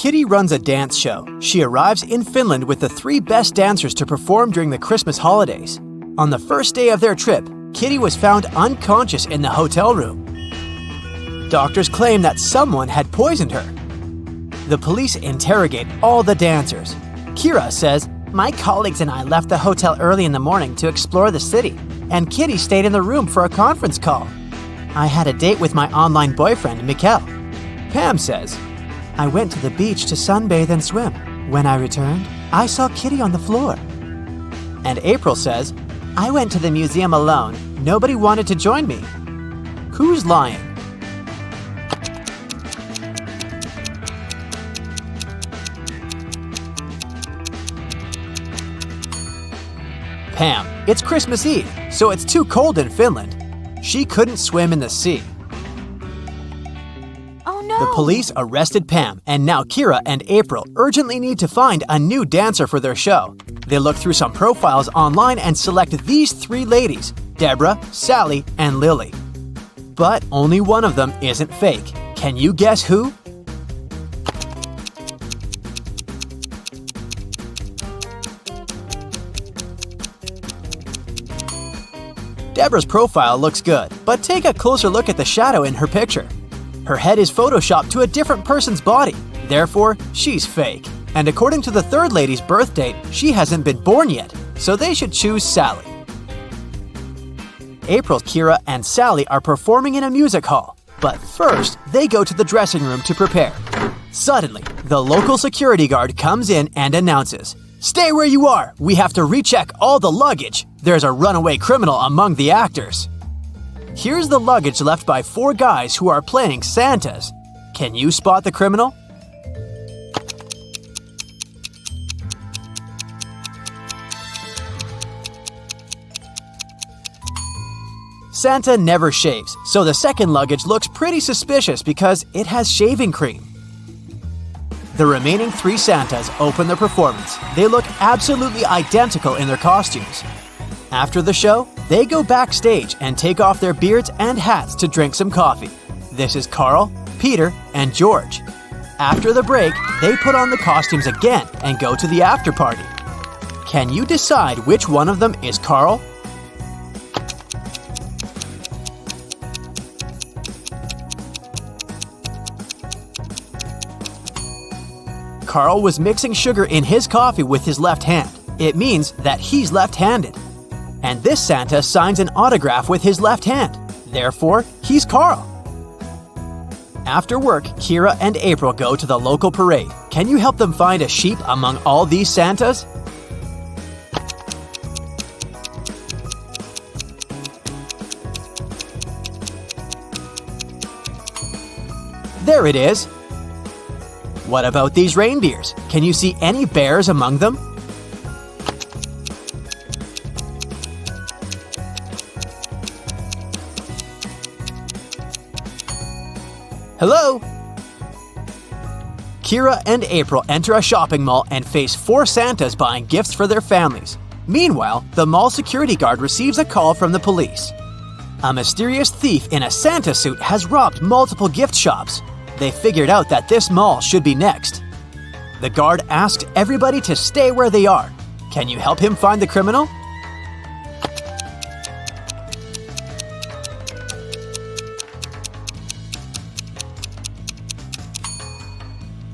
Kitty runs a dance show. She arrives in Finland with the 3 best dancers to perform during the Christmas holidays. On the first day of their trip, Kitty was found unconscious in the hotel room. Doctors claim that someone had poisoned her. The police interrogate all the dancers. Kira says, "My colleagues and I left the hotel early in the morning to explore the city, and Kitty stayed in the room for a conference call. I had a date with my online boyfriend, Mikkel." Pam says, "I went to the beach to sunbathe and swim. When I returned, I saw Kitty on the floor." And April says, "I went to the museum alone. Nobody wanted to join me." Who's lying? Pam. It's Christmas Eve, so it's too cold in Finland. She couldn't swim in the sea. Oh no! The police arrested Pam, and now Kira and April urgently need to find a new dancer for their show. They look through some profiles online and select these 3 ladies, Deborah, Sally, and Lily. But only one of them isn't fake. Can you guess who? Deborah's profile looks good, but take a closer look at the shadow in her picture. Her head is photoshopped to a different person's body, therefore, she's fake. And according to the 3rd lady's birth date, she hasn't been born yet, so they should choose Sally. April, Kira, and Sally are performing in a music hall, but first, they go to the dressing room to prepare. Suddenly, the local security guard comes in and announces, "Stay where you are! We have to recheck all the luggage! There's a runaway criminal among the actors." Here's the luggage left by 4 guys who are playing Santas. Can you spot the criminal? Santa never shaves, so the second luggage looks pretty suspicious because it has shaving cream. The remaining 3 Santas open their performance. They look absolutely identical in their costumes. After the show, they go backstage and take off their beards and hats to drink some coffee. This is Carl, Peter, and George. After the break, they put on the costumes again and go to the after party. Can you decide which one of them is Carl? Carl was mixing sugar in his coffee with his left hand. It means that he's left-handed. And this Santa signs an autograph with his left hand. Therefore, he's Carl. After work, Kira and April go to the local parade. Can you help them find a sheep among all these Santas? There it is. What about these reindeers? Can you see any bears among them? Hello? Kira and April enter a shopping mall and face 4 Santas buying gifts for their families. Meanwhile, the mall security guard receives a call from the police. A mysterious thief in a Santa suit has robbed multiple gift shops. They figured out that this mall should be next. The guard asked everybody to stay where they are. Can you help him find the criminal?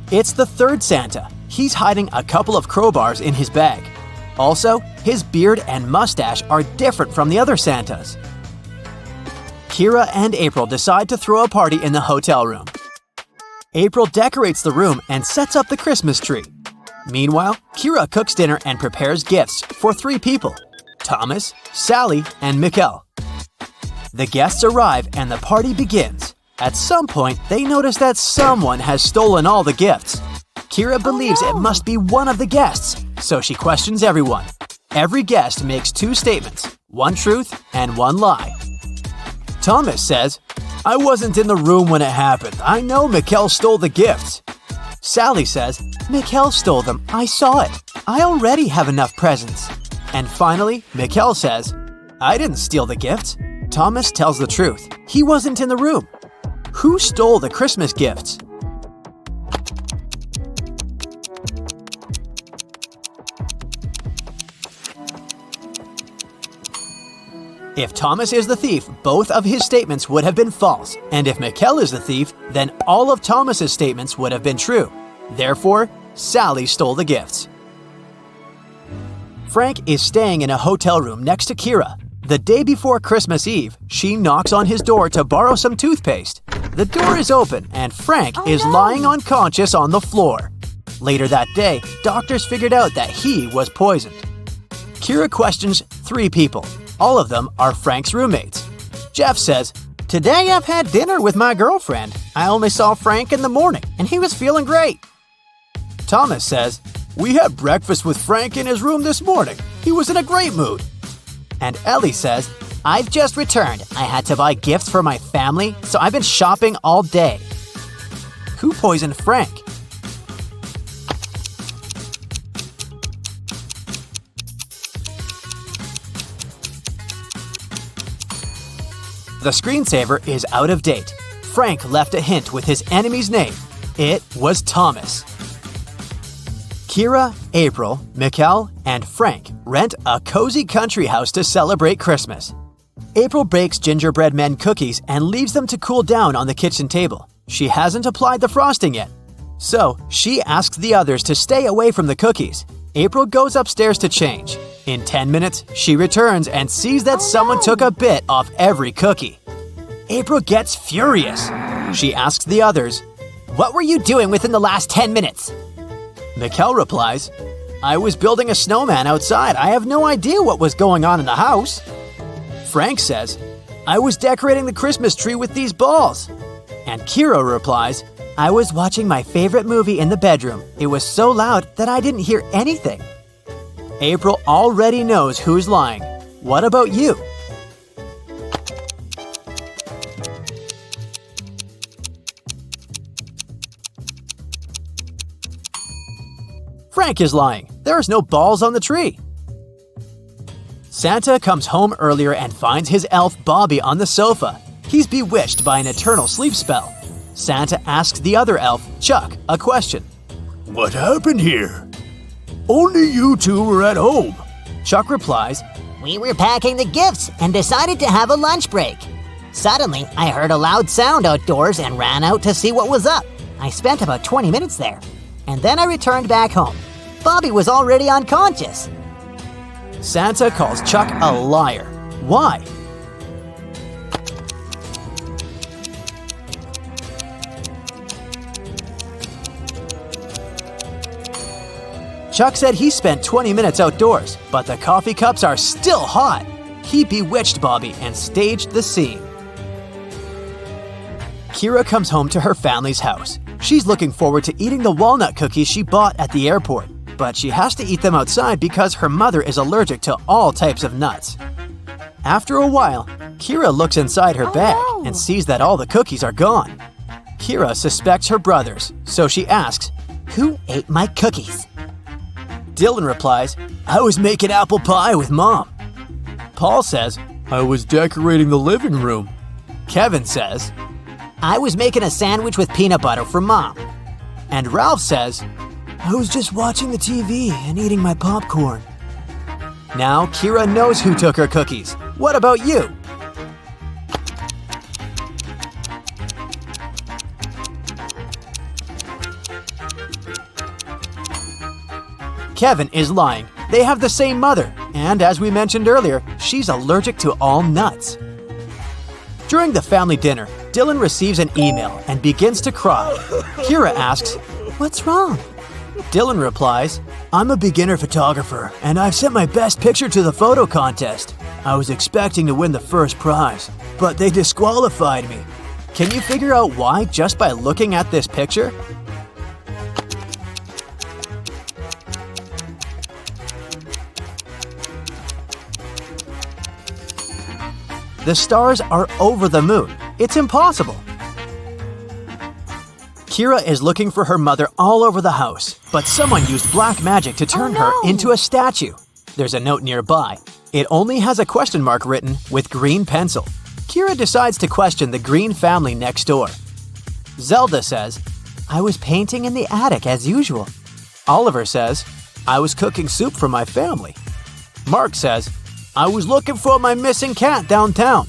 It's the 3rd Santa. He's hiding a couple of crowbars in his bag. Also, his beard and mustache are different from the other Santas. Kira and April decide to throw a party in the hotel room. April decorates the room and sets up the Christmas tree. Meanwhile, Kira cooks dinner and prepares gifts for 3 people, Thomas, Sally, and Mikkel. The guests arrive and the party begins. At some point, they notice that someone has stolen all the gifts. Kira believes it must be one of the guests, so she questions everyone. Every guest makes 2 statements, 1 truth and 1 lie. Thomas says, "I wasn't in the room when it happened. I know Mikkel stole the gifts." Sally says, "Mikkel stole them. I saw it. I already have enough presents." And finally, Mikkel says, "I didn't steal the gifts." Thomas tells the truth. He wasn't in the room. Who stole the Christmas gifts? If Thomas is the thief, both of his statements would have been false, and if Mikkel is the thief, then all of Thomas's statements would have been true. Therefore, Sally stole the gifts. Frank is staying in a hotel room next to Kira. The day before Christmas Eve, she knocks on his door to borrow some toothpaste. The door is open, and Frank is lying unconscious on the floor. Later that day, doctors figured out that he was poisoned. Kira questions 3 people. All of them are Frank's roommates. Jeff says, "Today I've had dinner with my girlfriend. I only saw Frank in the morning, and he was feeling great." Thomas says, "We had breakfast with Frank in his room this morning. He was in a great mood." And Ellie says, "I've just returned. I had to buy gifts for my family, so I've been shopping all day." Who poisoned Frank? The screensaver is out of date. Frank left a hint with his enemy's name. It was Thomas. Kira, April, Mikkel, and Frank rent a cozy country house to celebrate Christmas. April bakes gingerbread men cookies and leaves them to cool down on the kitchen table. She hasn't applied the frosting yet. So, she asks the others to stay away from the cookies. April goes upstairs to change. In 10 minutes, she returns and sees that someone took a bit off every cookie. April gets furious. She asks the others, "What were you doing within the last 10 minutes?" Mikkel replies, "I was building a snowman outside. I have no idea what was going on in the house." Frank says, "I was decorating the Christmas tree with these balls." And Kira replies, "I was watching my favorite movie in the bedroom. It was so loud that I didn't hear anything." April already knows who's lying. What about you? Frank is lying. There's no balls on the tree. Santa comes home earlier and finds his elf Bobby on the sofa. He's bewitched by an eternal sleep spell. Santa asks the other elf, Chuck, a question. "What happened here? Only you two were at home." Chuck replies, "We were packing the gifts and decided to have a lunch break. Suddenly, I heard a loud sound outdoors and ran out to see what was up. I spent about 20 minutes there, and then I returned back home. Bobby was already unconscious." Santa calls Chuck a liar. Why? Chuck said he spent 20 minutes outdoors, but the coffee cups are still hot. He bewitched Bobby and staged the scene. Kira comes home to her family's house. She's looking forward to eating the walnut cookies she bought at the airport, but she has to eat them outside because her mother is allergic to all types of nuts. After a while, Kira looks inside her bag and sees that all the cookies are gone. Kira suspects her brothers, so she asks, "Who ate my cookies?" Dylan replies, "I was making apple pie with Mom." Paul says, "I was decorating the living room." Kevin says, "I was making a sandwich with peanut butter for Mom." And Ralph says, "I was just watching the TV and eating my popcorn." Now Kira knows who took her cookies. What about you? Kevin is lying. They have the same mother, and as we mentioned earlier, she's allergic to all nuts. During the family dinner, Dylan receives an email and begins to cry. Kira asks, "What's wrong?" Dylan replies, "I'm a beginner photographer, and I've sent my best picture to the photo contest. I was expecting to win the first prize, but they disqualified me. Can you figure out why just by looking at this picture?" The stars are over the moon. It's impossible. Kira is looking for her mother all over the house, but someone used black magic to turn her into a statue. There's a note nearby. It only has a question mark written with green pencil. Kira decides to question the Green family next door. Zelda says, "I was painting in the attic as usual." Oliver says, "I was cooking soup for my family." Mark says, I was looking for my missing cat downtown.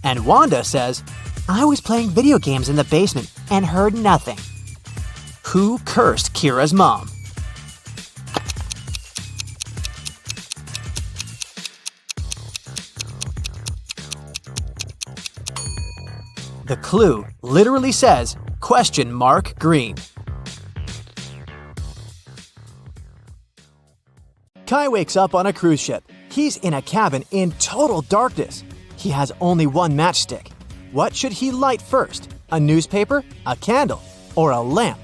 And Wanda says, I was playing video games in the basement and heard nothing. who cursed Kira's mom? The clue literally says, "?green." Kai wakes up on a cruise ship. He's in a cabin in total darkness. He has only one matchstick. What should he light first? A newspaper, a candle, or a lamp?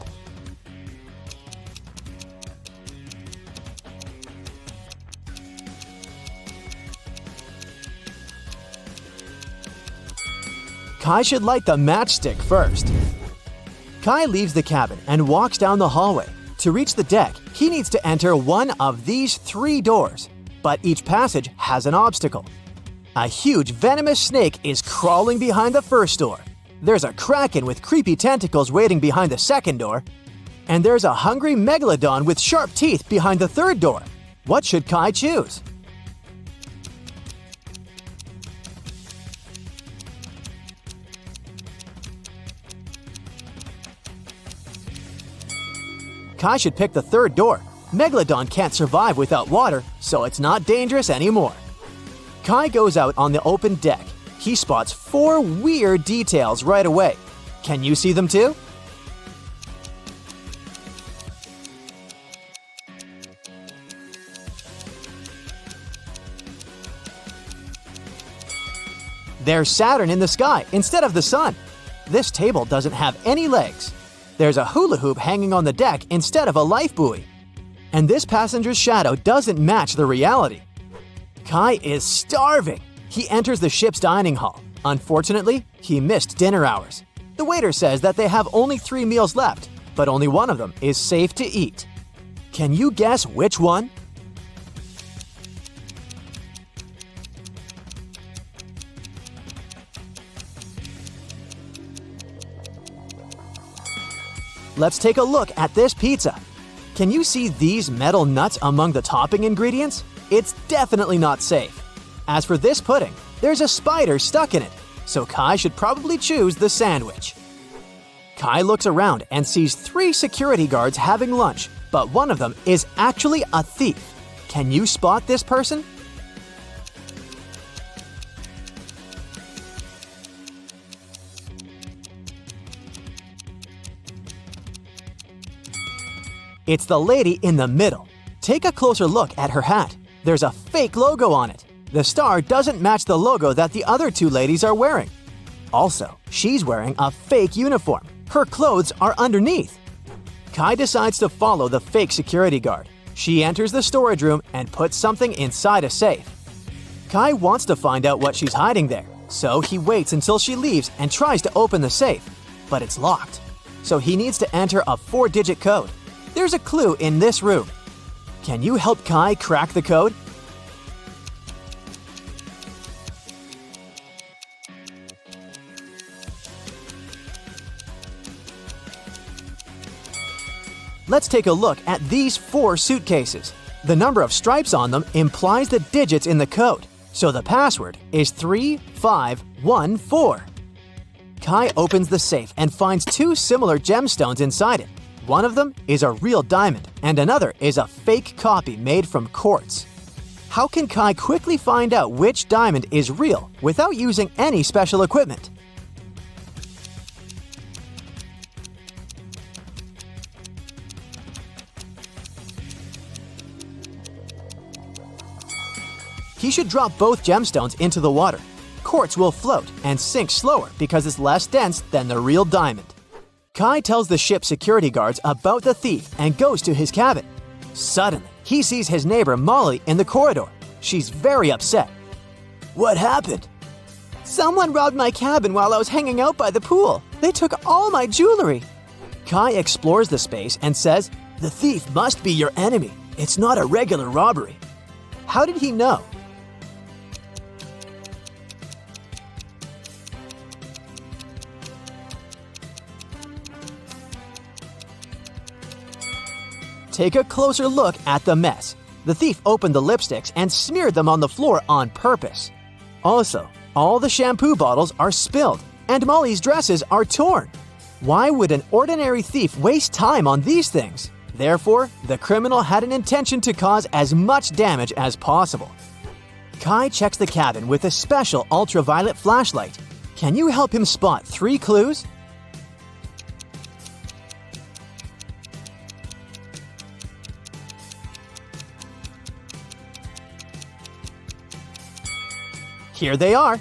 Kai should light the matchstick first. Kai leaves the cabin and walks down the hallway. To reach the deck, he needs to enter one of these 3 doors, but each passage has an obstacle. A huge venomous snake is crawling behind the first door. There's a kraken with creepy tentacles waiting behind the second door. And there's a hungry megalodon with sharp teeth behind the third door. What should Kai choose? Kai should pick the third door. Megalodon can't survive without water, so it's not dangerous anymore. Kai goes out on the open deck. He spots 4 weird details right away. Can you see them too? There's Saturn in the sky instead of the sun. This table doesn't have any legs. There's a hula hoop hanging on the deck instead of a life buoy. And this passenger's shadow doesn't match the reality. Kai is starving. He enters the ship's dining hall. Unfortunately, he missed dinner hours. The waiter says that they have only 3 meals left, but only one of them is safe to eat. Can you guess which one? Let's take a look at this pizza. Can you see these metal nuts among the topping ingredients? It's definitely not safe. As for this pudding, there's a spider stuck in it, so Kai should probably choose the sandwich. Kai looks around and sees 3 security guards having lunch, but one of them is actually a thief. Can you spot this person? It's the lady in the middle. Take a closer look at her hat. There's a fake logo on it. The star doesn't match the logo that the other 2 ladies are wearing. Also, she's wearing a fake uniform. Her clothes are underneath. Kai decides to follow the fake security guard. She enters the storage room and puts something inside a safe. Kai wants to find out what she's hiding there, so he waits until she leaves and tries to open the safe. But it's locked, so he needs to enter a 4-digit code. There's a clue in this room. Can you help Kai crack the code? Let's take a look at these 4 suitcases. The number of stripes on them implies the digits in the code, so the password is 3514. Kai opens the safe and finds 2 similar gemstones inside it. One of them is a real diamond, and another is a fake copy made from quartz. How can Kai quickly find out which diamond is real without using any special equipment? He should drop both gemstones into the water. Quartz will float and sink slower because it's less dense than the real diamond. Kai tells the ship's security guards about the thief and goes to his cabin. Suddenly, he sees his neighbor Molly in the corridor. She's very upset. What happened? Someone robbed my cabin while I was hanging out by the pool. They took all my jewelry. Kai explores the space and says, "The thief must be your enemy. It's not a regular robbery." How did he know? Take a closer look at the mess. The thief opened the lipsticks and smeared them on the floor on purpose. Also, all the shampoo bottles are spilled, and Molly's dresses are torn. Why would an ordinary thief waste time on these things? Therefore, the criminal had an intention to cause as much damage as possible. Kai checks the cabin with a special ultraviolet flashlight. Can you help him spot 3 clues? Here they are.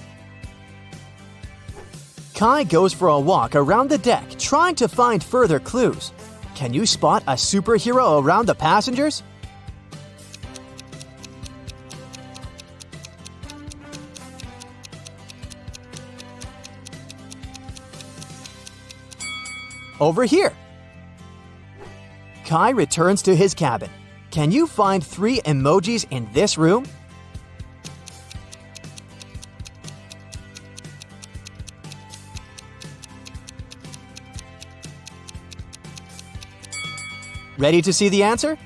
Kai goes for a walk around the deck trying to find further clues. Can you spot a superhero around the passengers? Over here. Kai returns to his cabin. Can you find 3 emojis in this room? Ready to see the answer?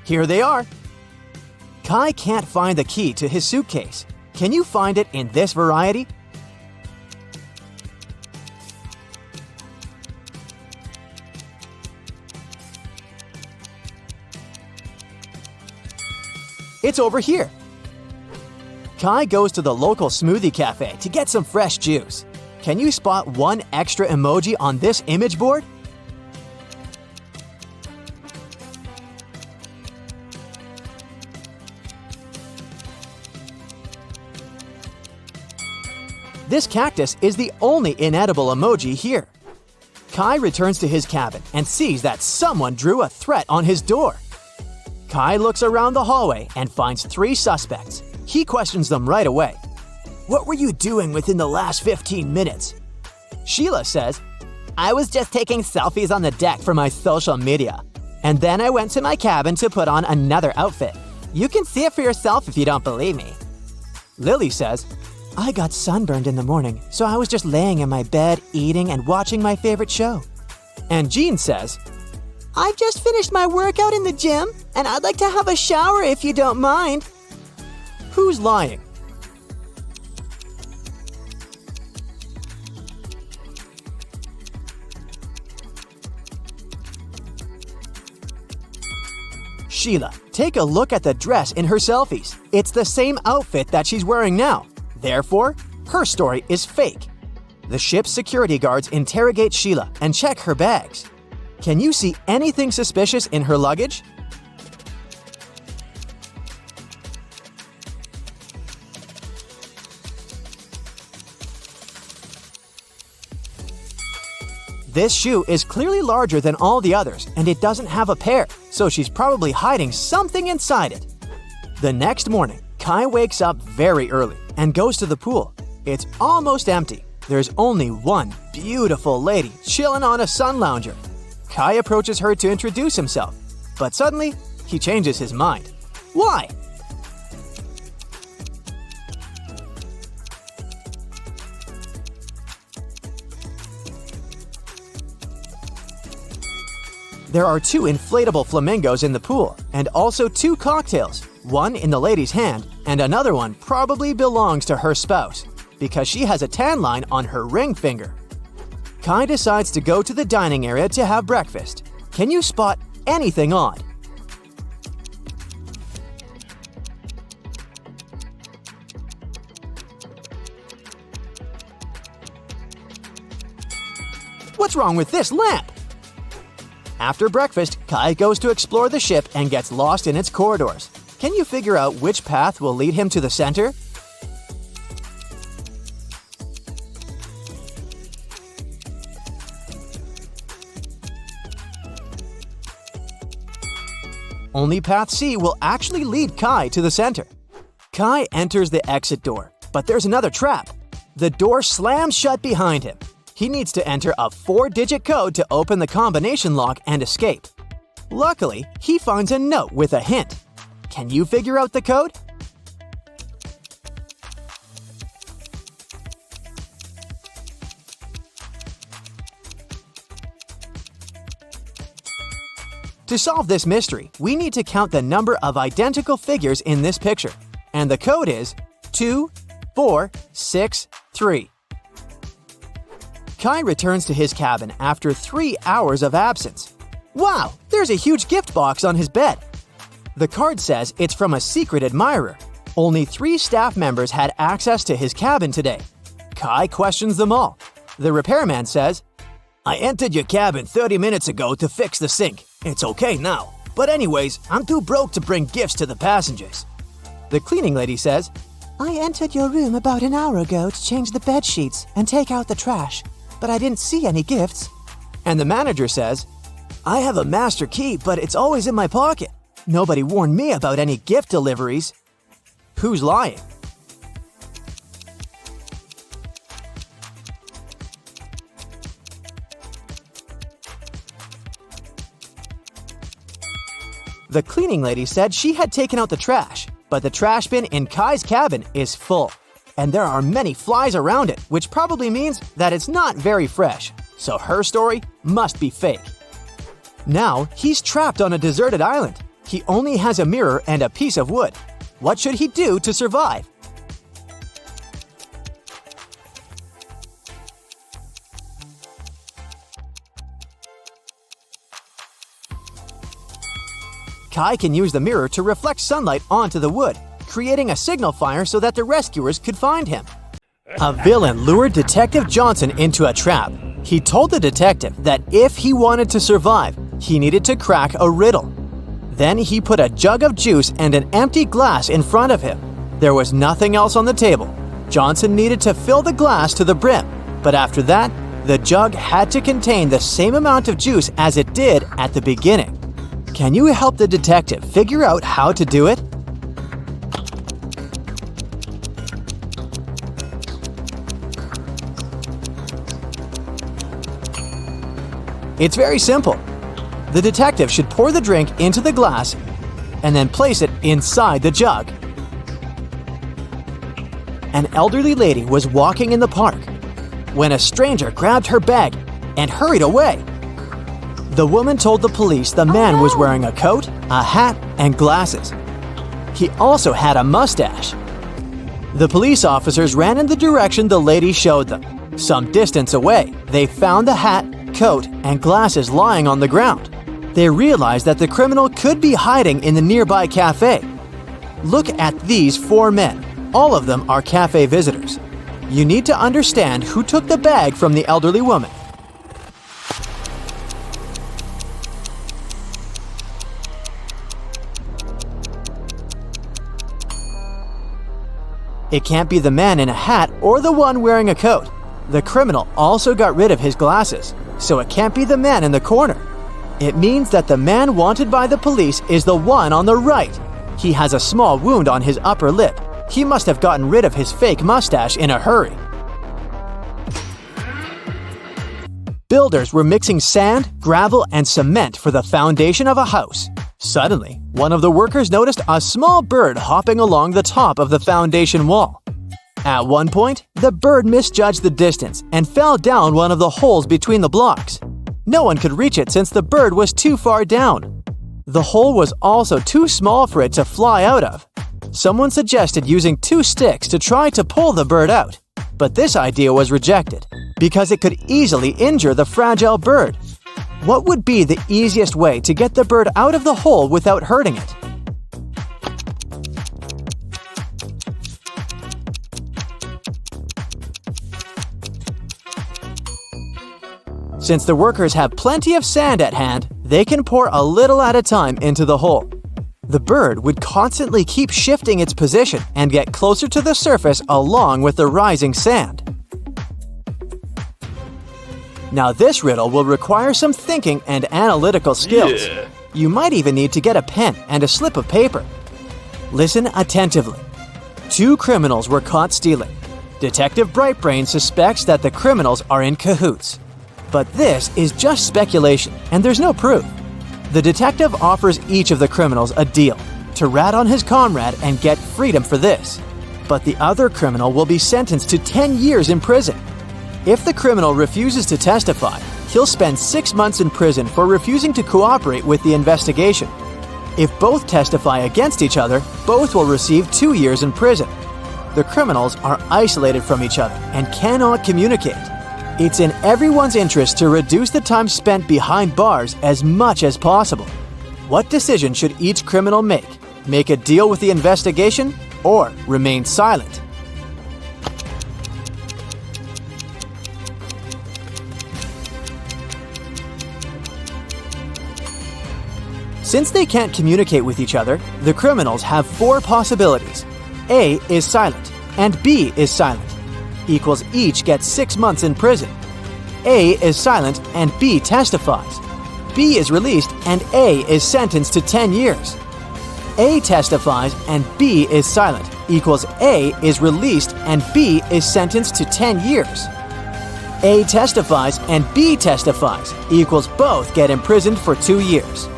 Here they are. Kai can't find the key to his suitcase. Can you find it in this variety? It's over here. Kai goes to the local smoothie cafe to get some fresh juice. Can you spot 1 extra emoji on this image board? This cactus is the only inedible emoji here. Kai returns to his cabin and sees that someone drew a threat on his door. Kai looks around the hallway and finds 3 suspects. He questions them right away. What were you doing within the last 15 minutes? Sheila says, I was just taking selfies on the deck for my social media. And then I went to my cabin to put on another outfit. You can see it for yourself if you don't believe me. Lily says, I got sunburned in the morning, so I was just laying in my bed, eating and watching my favorite show. And Jean says, I've just finished my workout in the gym, and I'd like to have a shower if you don't mind. Who's lying? Sheila, take a look at the dress in her selfies. It's the same outfit that she's wearing now. Therefore, her story is fake. The ship's security guards interrogate Sheila and check her bags. Can you see anything suspicious in her luggage? This shoe is clearly larger than all the others, and it doesn't have a pair, so she's probably hiding something inside it. The next morning, Kai wakes up very early and goes to the pool. It's almost empty. There's only one beautiful lady chilling on a sun lounger. Kai approaches her to introduce himself, but suddenly he changes his mind. Why? There are 2 inflatable flamingos in the pool, and also 2 cocktails, one in the lady's hand, and another one probably belongs to her spouse, because she has a tan line on her ring finger. Kai decides to go to the dining area to have breakfast. Can you spot anything odd? What's wrong with this lamp? After breakfast, Kai goes to explore the ship and gets lost in its corridors. Can you figure out which path will lead him to the center? Only path C will actually lead Kai to the center. Kai enters the exit door, but there's another trap. The door slams shut behind him. He needs to enter a 4-digit code to open the combination lock and escape. Luckily, he finds a note with a hint. Can you figure out the code? To solve this mystery, we need to count the number of identical figures in this picture, and the code is 2463. Kai returns to his cabin after 3 hours of absence. Wow, there's a huge gift box on his bed. The card says it's from a secret admirer. Only 3 staff members had access to his cabin today. Kai questions them all. The repairman says, I entered your cabin 30 minutes ago to fix the sink. It's okay now. But anyways, I'm too broke to bring gifts to the passengers. The cleaning lady says, I entered your room about an hour ago to change the bed sheets and take out the trash, but I didn't see any gifts. And the manager says, I have a master key, but it's always in my pocket. Nobody warned me about any gift deliveries. Who's lying? The cleaning lady said she had taken out the trash, but the trash bin in Kai's cabin is full. And there are many flies around it, which probably means that it's not very fresh. So her story must be fake. Now, he's trapped on a deserted island. He only has a mirror and a piece of wood. What should he do to survive? Kai can use the mirror to reflect sunlight onto the wood, creating a signal fire so that the rescuers could find him. A villain lured Detective Johnson into a trap. He told the detective that if he wanted to survive, he needed to crack a riddle. Then he put a jug of juice and an empty glass in front of him. There was nothing else on the table. Johnson needed to fill the glass to the brim, but after that, the jug had to contain the same amount of juice as it did at the beginning. Can you help the detective figure out how to do it? It's very simple. The detective should pour the drink into the glass and then place it inside the jug. An elderly lady was walking in the park when a stranger grabbed her bag and hurried away. The woman told the police the man was wearing a coat, a hat, and glasses. He also had a mustache. The police officers ran in the direction the lady showed them. Some distance away, they found the hat, coat, and glasses lying on the ground. They realized that the criminal could be hiding in the nearby cafe. Look at these 4 men. All of them are cafe visitors. You need to understand who took the bag from the elderly woman. It can't be the man in a hat or the one wearing a coat. The criminal also got rid of his glasses, so it can't be the man in the corner. It means that the man wanted by the police is the one on the right. He has a small wound on his upper lip. He must have gotten rid of his fake mustache in a hurry. Builders were mixing sand, gravel, and cement for the foundation of a house. Suddenly, one of the workers noticed a small bird hopping along the top of the foundation wall. At one point, the bird misjudged the distance and fell down one of the holes between the blocks. No one could reach it since the bird was too far down. The hole was also too small for it to fly out of. Someone suggested using 2 sticks to try to pull the bird out, but this idea was rejected because it could easily injure the fragile bird. What would be the easiest way to get the bird out of the hole without hurting it? Since the workers have plenty of sand at hand, they can pour a little at a time into the hole. The bird would constantly keep shifting its position and get closer to the surface along with the rising sand. Now this riddle will require some thinking and analytical skills. You might even need to get a pen and a slip of paper. Listen attentively. 2 criminals were caught stealing. Detective Brightbrain suspects that the criminals are in cahoots. But this is just speculation, and there's no proof. The detective offers each of the criminals a deal to rat on his comrade and get freedom for this. But the other criminal will be sentenced to 10 years in prison. If the criminal refuses to testify, he'll spend 6 months in prison for refusing to cooperate with the investigation. If both testify against each other, both will receive 2 years in prison. The criminals are isolated from each other and cannot communicate. It's in everyone's interest to reduce the time spent behind bars as much as possible. What decision should each criminal make? Make a deal with the investigation or remain silent? Since they can't communicate with each other, the criminals have 4 possibilities. A is silent and B is silent. Equals each gets 6 months in prison. A is silent and B testifies. B is released and A is sentenced to 10 years. A testifies and B is silent equals A is released and B is sentenced to 10 years. A testifies and B testifies equals both get imprisoned for 2 years.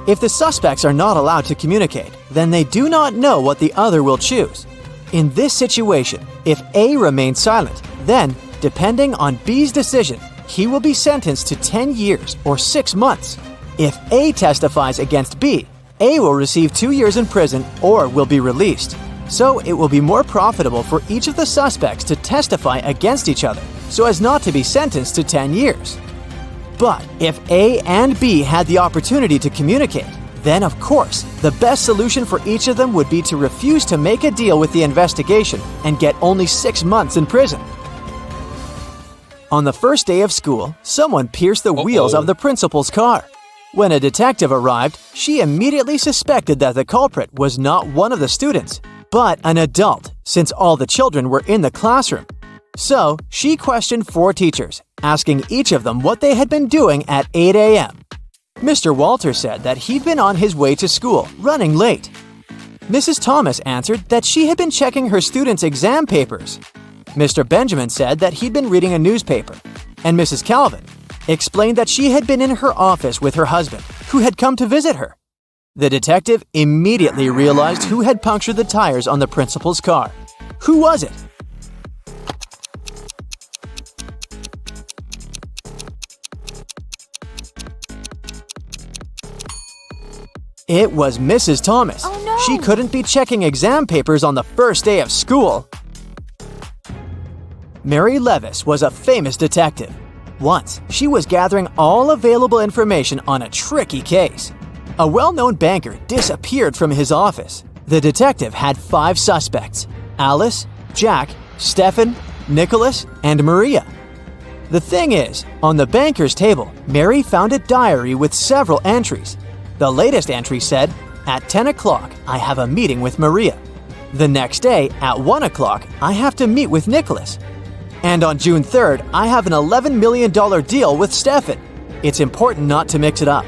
If the suspects are not allowed to communicate, then they do not know what the other will choose. In this situation, if A remains silent, then, depending on B's decision, he will be sentenced to 10 years or 6 months. If A testifies against B, A will receive 2 years in prison or will be released. So it will be more profitable for each of the suspects to testify against each other, so as not to be sentenced to 10 years. But if A and B had the opportunity to communicate, then of course, the best solution for each of them would be to refuse to make a deal with the investigation and get only 6 months in prison. On the first day of school, someone pierced the wheels of the principal's car. When a detective arrived, she immediately suspected that the culprit was not one of the students, but an adult, since all the children were in the classroom. So, she questioned 4 teachers, asking each of them what they had been doing at 8 a.m. Mr. Walter said that he'd been on his way to school, running late. Mrs. Thomas answered that she had been checking her students' exam papers. Mr. Benjamin said that he'd been reading a newspaper. And Mrs. Calvin explained that she had been in her office with her husband, who had come to visit her. The detective immediately realized who had punctured the tires on the principal's car. Who was it? It was Mrs. Thomas. Oh, no. She couldn't be checking exam papers on the first day of school. Mary Levis was a famous detective. Once, she was gathering all available information on a tricky case. A well-known banker disappeared from his office. The detective had 5 suspects: Alice, Jack, Stephen, Nicholas, and Maria. The thing is, on the banker's table, Mary found a diary with several entries. The latest entry said, "At 10 o'clock, I have a meeting with Maria. The next day, at 1 o'clock, I have to meet with Nicholas. And on June 3rd, I have an $11 million deal with Stefan." It's important not to mix it up.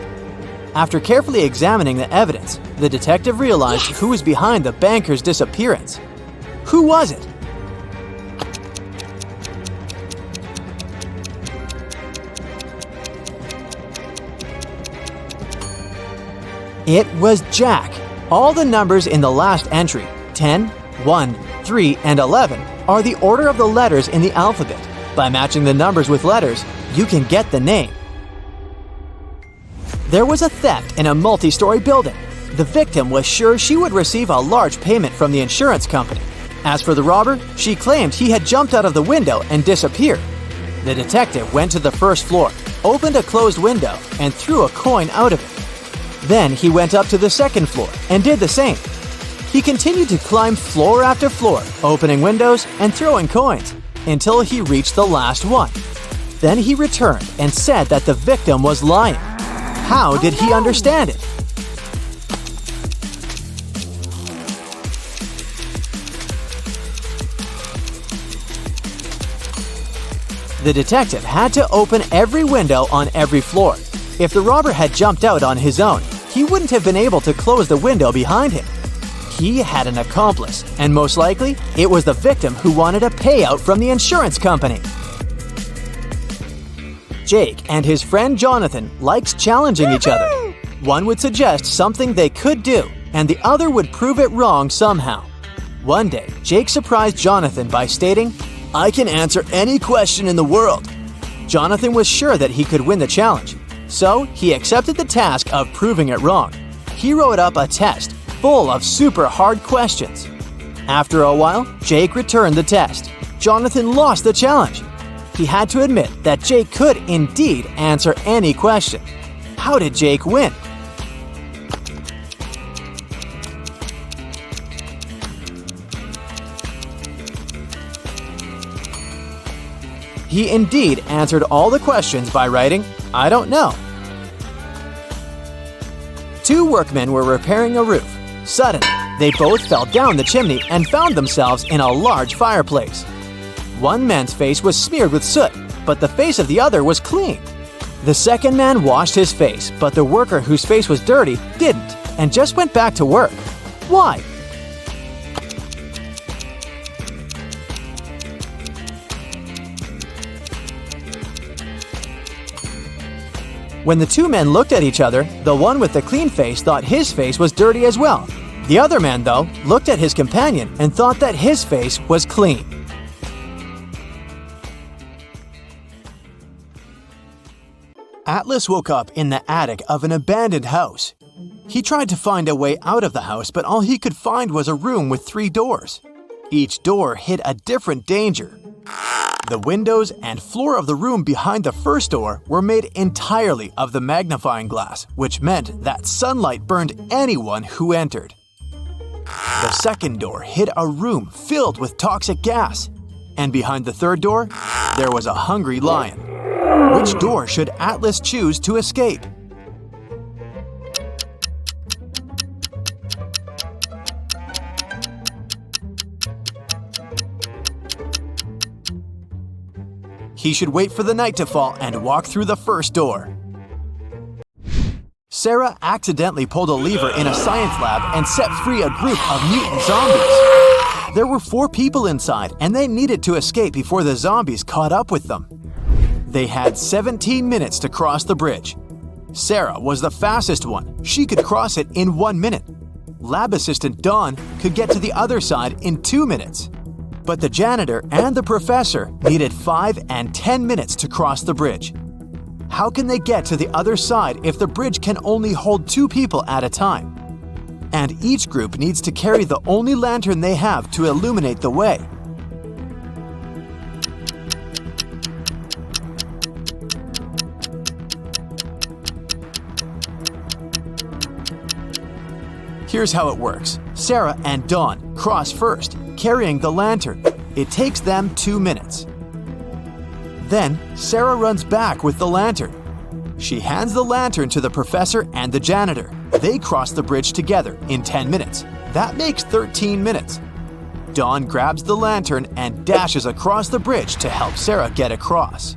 After carefully examining the evidence, the detective realized who was behind the banker's disappearance. Who was it? It was Jack. All the numbers in the last entry, 10, 1, 3, and 11, are the order of the letters in the alphabet. By matching the numbers with letters, you can get the name. There was a theft in a multi-story building. The victim was sure she would receive a large payment from the insurance company. As for the robber, she claimed he had jumped out of the window and disappeared. The detective went to the first floor, opened a closed window, and threw a coin out of it. Then he went up to the second floor and did the same. He continued to climb floor after floor, opening windows and throwing coins, until he reached the last one. Then he returned and said that the victim was lying. How did he understand it? The detective had to open every window on every floor. If the robber had jumped out on his own, he wouldn't have been able to close the window behind him. He had an accomplice, and most likely, it was the victim who wanted a payout from the insurance company. Jake and his friend Jonathan liked challenging each other. One would suggest something they could do, and the other would prove it wrong somehow. One day, Jake surprised Jonathan by stating, "I can answer any question in the world." Jonathan was sure that he could win the challenge, so he accepted the task of proving it wrong. He wrote up a test full of super hard questions. After a while, Jake returned the test. Jonathan lost the challenge. He had to admit that Jake could indeed answer any question. How did Jake win? He indeed answered all the questions by writing, "I don't know." Two workmen were repairing a roof. Suddenly, they both fell down the chimney and found themselves in a large fireplace. One man's face was smeared with soot, but the face of the other was clean. The second man washed his face, but the worker whose face was dirty didn't, and just went back to work. Why? When the two men looked at each other, the one with the clean face thought his face was dirty as well. The other man, though, looked at his companion and thought that his face was clean. Atlas woke up in the attic of an abandoned house. He tried to find a way out of the house, but all he could find was a room with 3 doors. Each door hid a different danger. The windows and floor of the room behind the first door were made entirely of the magnifying glass, which meant that sunlight burned anyone who entered. The second door hid a room filled with toxic gas. And behind the third door, there was a hungry lion. Which door should Atlas choose to escape? He should wait for the night to fall and walk through the first door. Sarah accidentally pulled a lever in a science lab and set free a group of mutant zombies. There were 4 people inside, and they needed to escape before the zombies caught up with them. They had 17 minutes to cross the bridge. Sarah was the fastest one. She could cross it in 1 minute. Lab assistant Dawn could get to the other side in 2 minutes. But the janitor and the professor needed 5 and 10 minutes to cross the bridge. How can they get to the other side if the bridge can only hold 2 people at a time? And each group needs to carry the only lantern they have to illuminate the way. Here's how it works. Sarah and Dawn cross first, carrying the lantern. It takes them 2 minutes. Then, Sarah runs back with the lantern. She hands the lantern to the professor and the janitor. They cross the bridge together in 10 minutes. That makes 13 minutes. Dawn grabs the lantern and dashes across the bridge to help Sarah get across.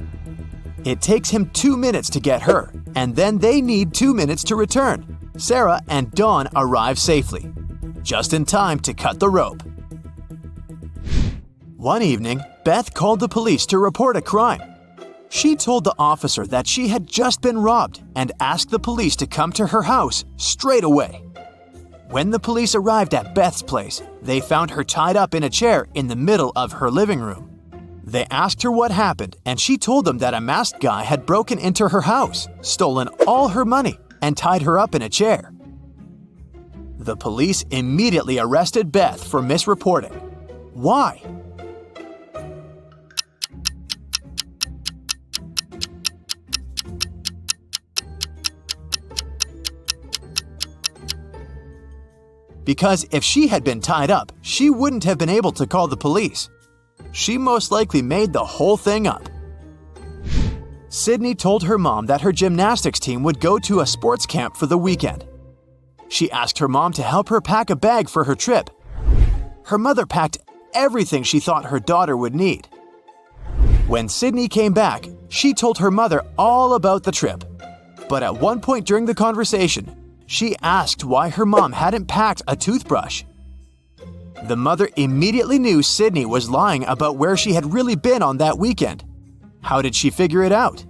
It takes him 2 minutes to get her, and then they need 2 minutes to return. Sarah and Dawn arrive safely, just in time to cut the rope. One evening, Beth called the police to report a crime. She told the officer that she had just been robbed and asked the police to come to her house straight away. When the police arrived at Beth's place, they found her tied up in a chair in the middle of her living room. They asked her what happened, and she told them that a masked guy had broken into her house, stolen all her money, and tied her up in a chair. The police immediately arrested Beth for misreporting. Why? Because if she had been tied up, she wouldn't have been able to call the police. She most likely made the whole thing up. Sydney told her mom that her gymnastics team would go to a sports camp for the weekend. She asked her mom to help her pack a bag for her trip. Her mother packed everything she thought her daughter would need. When Sydney came back, she told her mother all about the trip. But at one point during the conversation, she asked why her mom hadn't packed a toothbrush. The mother immediately knew Sydney was lying about where she had really been on that weekend. How did she figure it out?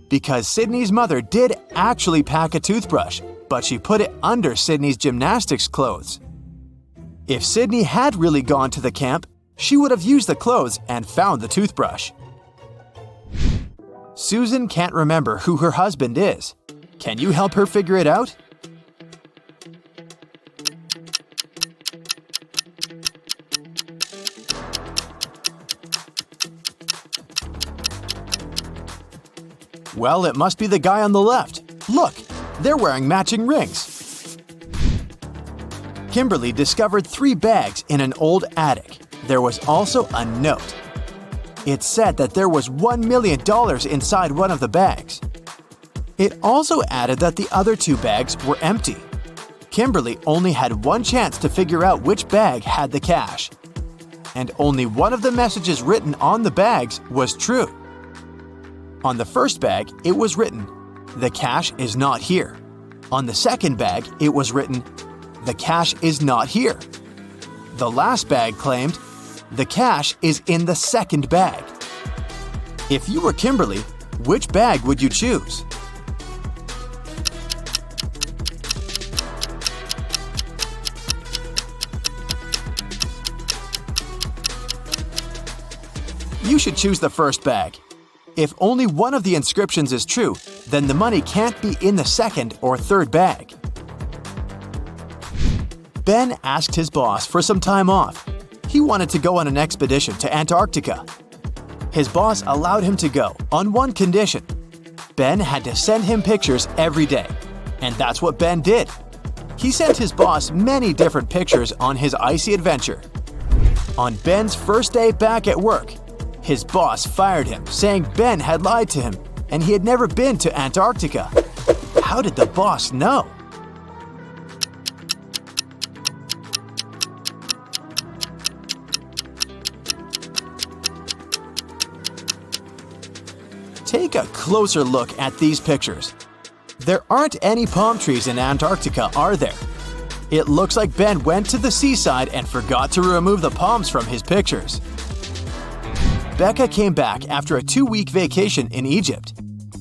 Because Sydney's mother did actually pack a toothbrush, but she put it under Sydney's gymnastics clothes. If Sydney had really gone to the camp, she would have used the clothes and found the toothbrush. Susan can't remember who her husband is. Can you help her figure it out? Well, it must be the guy on the left. Look, they're wearing matching rings. Kimberly discovered 3 bags in an old attic. There was also a note. It said that there was $1 million inside one of the bags. It also added that the other 2 bags were empty. Kimberly only had one chance to figure out which bag had the cash. And only one of the messages written on the bags was true. On the first bag, it was written, "The cash is not here." On the second bag, it was written, "The cash is not here." The last bag claimed, "The cash is in the second bag." If you were Kimberly, which bag would you choose? You should choose the first bag. If only one of the inscriptions is true, then the money can't be in the second or third bag. Ben asked his boss for some time off. He wanted to go on an expedition to Antarctica. His boss allowed him to go on one condition. Ben had to send him pictures every day, and that's what Ben did. He sent his boss many different pictures on his icy adventure. On Ben's first day back at work, his boss fired him, saying Ben had lied to him and he had never been to Antarctica. How did the boss know? Take a closer look at these pictures. There aren't any palm trees in Antarctica, are there? It looks like Ben went to the seaside and forgot to remove the palms from his pictures. Becca came back after a 2-week vacation in Egypt.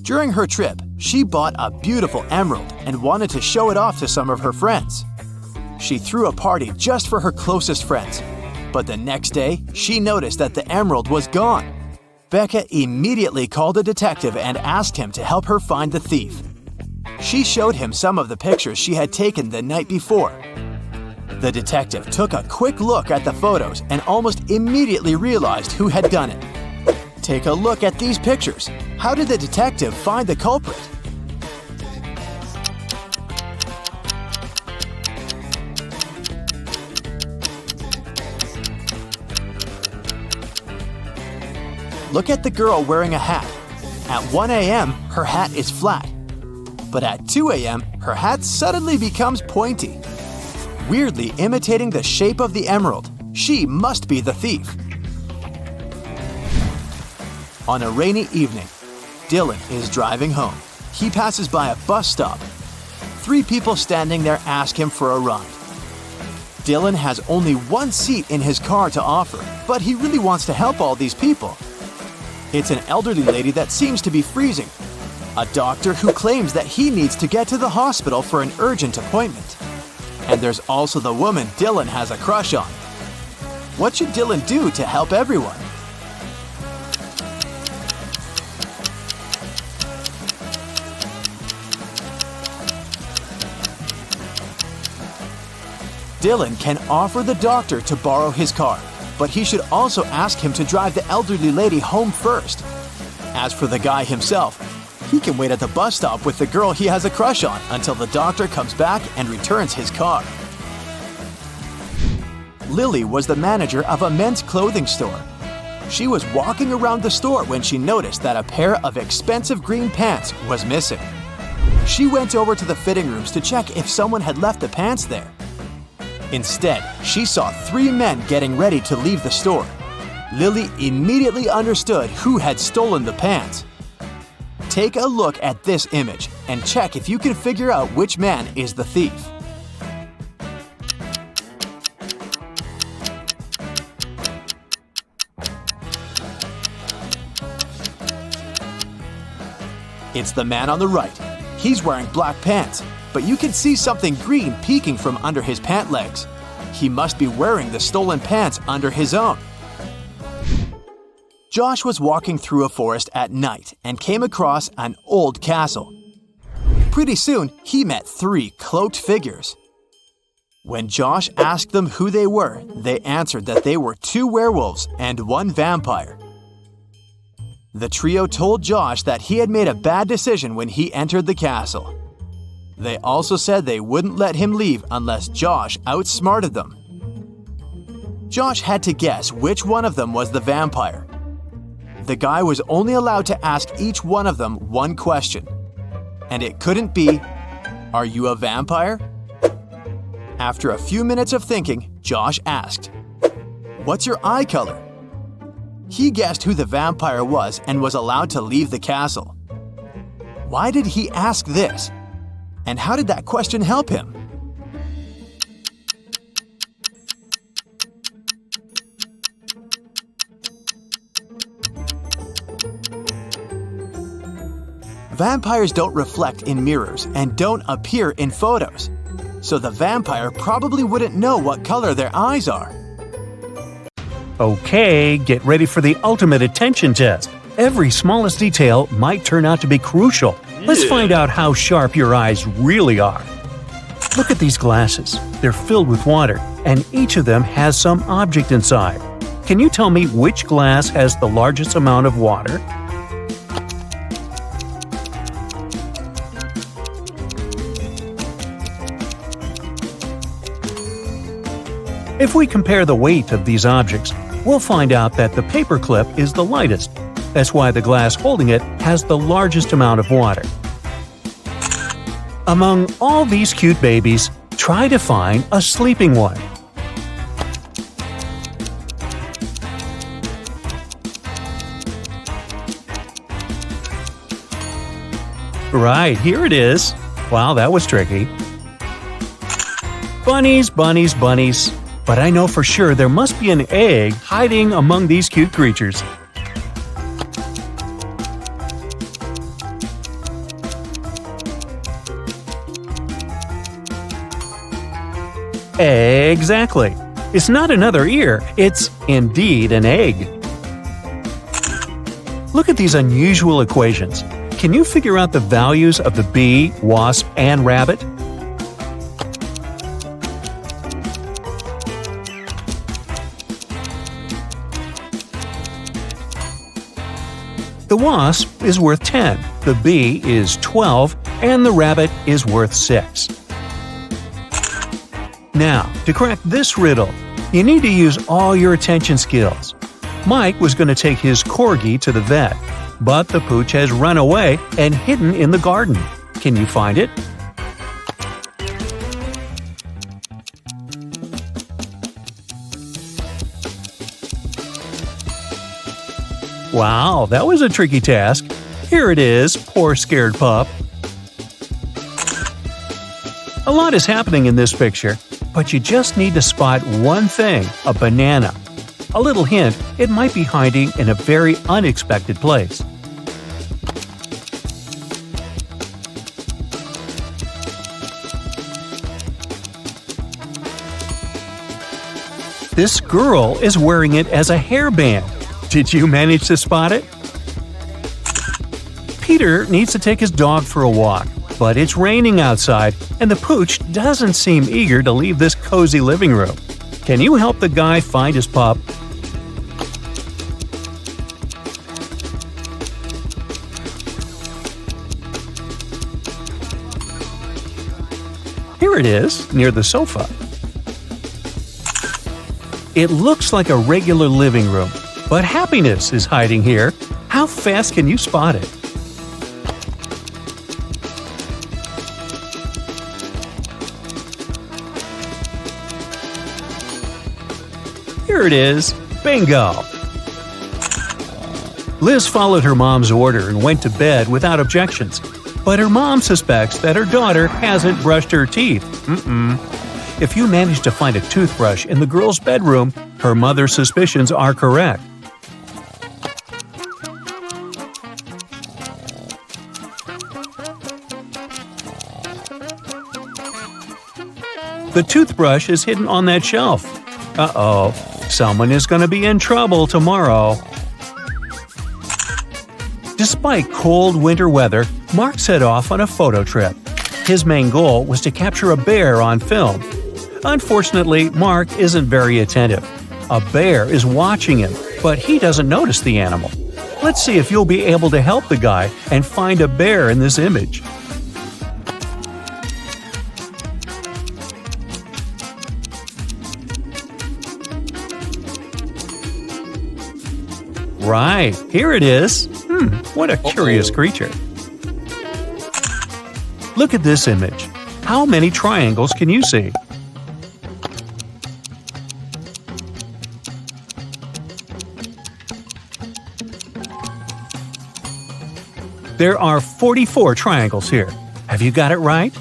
During her trip, she bought a beautiful emerald and wanted to show it off to some of her friends. She threw a party just for her closest friends, but the next day, she noticed that the emerald was gone. Becca immediately called a detective and asked him to help her find the thief. She showed him some of the pictures she had taken the night before. The detective took a quick look at the photos and almost immediately realized who had done it. Take a look at these pictures. How did the detective find the culprit? Look at the girl wearing a hat. At 1 a.m., her hat is flat. But at 2 a.m., her hat suddenly becomes pointy. Weirdly imitating the shape of the emerald, she must be the thief. On a rainy evening, Dylan is driving home. He passes by a bus stop. 3 people standing there ask him for a ride. Dylan has only one seat in his car to offer, but he really wants to help all these people. It's an elderly lady that seems to be freezing, a doctor who claims that he needs to get to the hospital for an urgent appointment. And there's also the woman Dylan has a crush on. What should Dylan do to help everyone? Dylan can offer the doctor to borrow his car, but he should also ask him to drive the elderly lady home first. As for the guy himself, he can wait at the bus stop with the girl he has a crush on until the doctor comes back and returns his car. Lily was the manager of a men's clothing store. She was walking around the store when she noticed that a pair of expensive green pants was missing. She went over to the fitting rooms to check if someone had left the pants there. Instead, she saw 3 men getting ready to leave the store. Lily immediately understood who had stolen the pants. Take a look at this image and check if you can figure out which man is the thief. It's the man on the right. He's wearing black pants. but you can see something green peeking from under his pant legs. He must be wearing the stolen pants under his own. Josh was walking through a forest at night and came across an old castle. Pretty soon, he met 3 cloaked figures. When Josh asked them who they were, they answered that they were 2 werewolves and 1 vampire. The trio told Josh that he had made a bad decision when he entered the castle. They also said they wouldn't let him leave unless Josh outsmarted them. Josh had to guess which one of them was the vampire. The guy was only allowed to ask each one of them 1 question. And it couldn't be, "Are you a vampire?" After a few minutes of thinking, Josh asked, "What's your eye color?" He guessed who the vampire was and was allowed to leave the castle. Why did he ask this? And how did that question help him? Vampires don't reflect in mirrors and don't appear in photos. So the vampire probably wouldn't know what color their eyes are. Okay, get ready for the ultimate attention test. Every smallest detail might turn out to be crucial. Let's find out how sharp your eyes really are. Look at these glasses. They're filled with water, and each of them has some object inside. Can you tell me which glass has the largest amount of water? If we compare the weight of these objects, we'll find out that the paperclip is the lightest. That's why the glass holding it has the largest amount of water. Among all these cute babies, try to find a sleeping one. Right, here it is. Wow, that was tricky. Bunnies, bunnies, bunnies. But I know for sure there must be an egg hiding among these cute creatures. Exactly. It's not another ear, it's indeed an egg. Look at these unusual equations. Can you figure out the values of the bee, wasp, and rabbit? The wasp is worth 10, the bee is 12, and the rabbit is worth 6. Now, to crack this riddle, you need to use all your attention skills. Mike was going to take his corgi to the vet, but the pooch has run away and hidden in the garden. Can you find it? Wow, that was a tricky task. Here it is, poor scared pup. A lot is happening in this picture, but you just need to spot one thing, a banana. A little hint, it might be hiding in a very unexpected place. This girl is wearing it as a hairband. Did you manage to spot it? Peter needs to take his dog for a walk, but it's raining outside and the pooch doesn't seem eager to leave this cozy living room. Can you help the guy find his pup? Here it is, near the sofa. It looks like a regular living room, but happiness is hiding here. How fast can you spot it? Here it is. Bingo! Liz followed her mom's order and went to bed without objections. But her mom suspects that her daughter hasn't brushed her teeth. If you manage to find a toothbrush in the girl's bedroom, her mother's suspicions are correct. The toothbrush is hidden on that shelf. Uh-oh, someone is going to be in trouble tomorrow. Despite cold winter weather, Mark set off on a photo trip. His main goal was to capture a bear on film. Unfortunately, Mark isn't very attentive. A bear is watching him, but he doesn't notice the animal. Let's see if you'll be able to help the guy and find a bear in this image. Right, here it is. What a curious creature. Look at this image. How many triangles can you see? There are 44 triangles here. Have you got it right?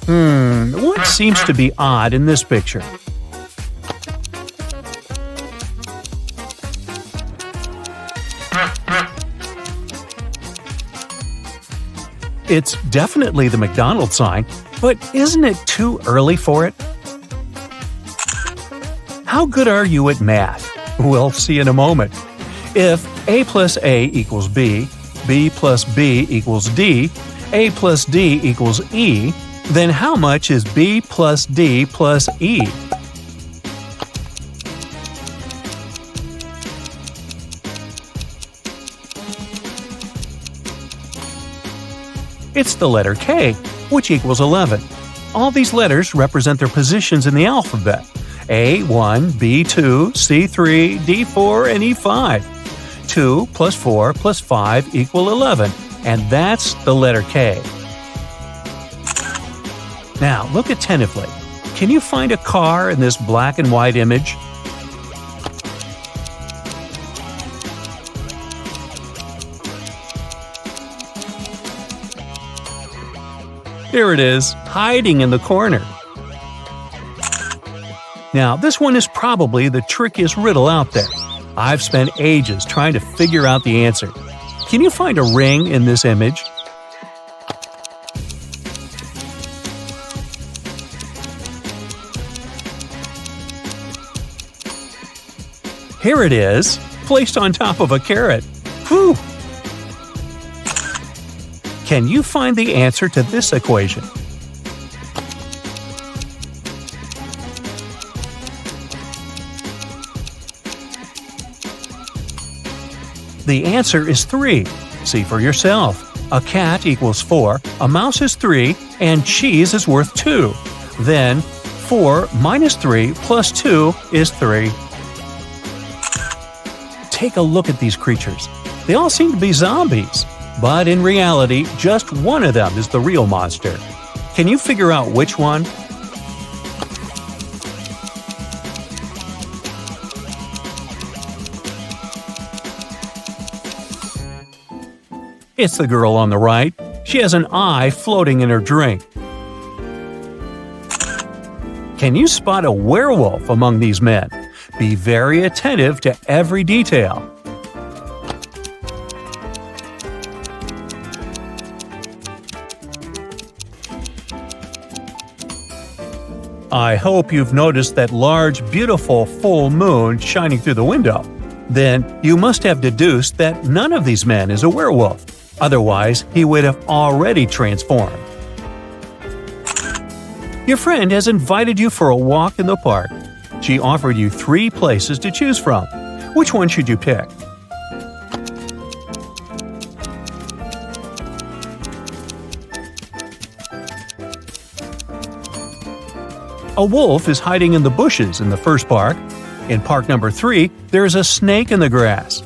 What seems to be odd in this picture? It's definitely the McDonald's sign, but isn't it too early for it? How good are you at math? We'll see in a moment. If A plus A equals B, B plus B equals D, A plus D equals E, then how much is B plus D plus E? It's the letter K, which equals 11. All these letters represent their positions in the alphabet: A1, B2, C3, D4, and E5. 2 plus 4 plus 5 equal 11, and that's the letter K. Now, look attentively. Can you find a car in this black and white image? Here it is, hiding in the corner. Now, this one is probably the trickiest riddle out there. I've spent ages trying to figure out the answer. Can you find a ring in this image? Here it is, placed on top of a carrot. Whew! Can you find the answer to this equation? The answer is 3. See for yourself. A cat equals 4, a mouse is 3, and cheese is worth 2. Then, 4 minus 3 plus 2 is 3. Take a look at these creatures. They all seem to be zombies. But in reality, just one of them is the real monster. Can you figure out which one? It's the girl on the right. She has an eye floating in her drink. Can you spot a werewolf among these men? Be very attentive to every detail. I hope you've noticed that large, beautiful full moon shining through the window. Then you must have deduced that none of these men is a werewolf. Otherwise, he would have already transformed. Your friend has invited you for a walk in the park. She offered you 3 places to choose from. Which one should you pick? A wolf is hiding in the bushes in the first park. In park number 3, there is a snake in the grass.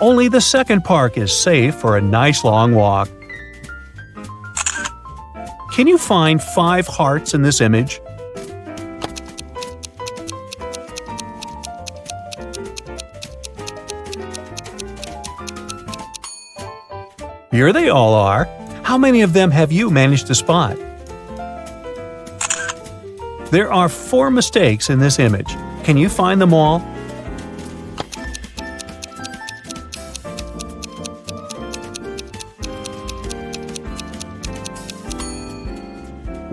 Only the second park is safe for a nice long walk. Can you find 5 hearts in this image? Here they all are. How many of them have you managed to spot? There are 4 mistakes in this image. Can you find them all?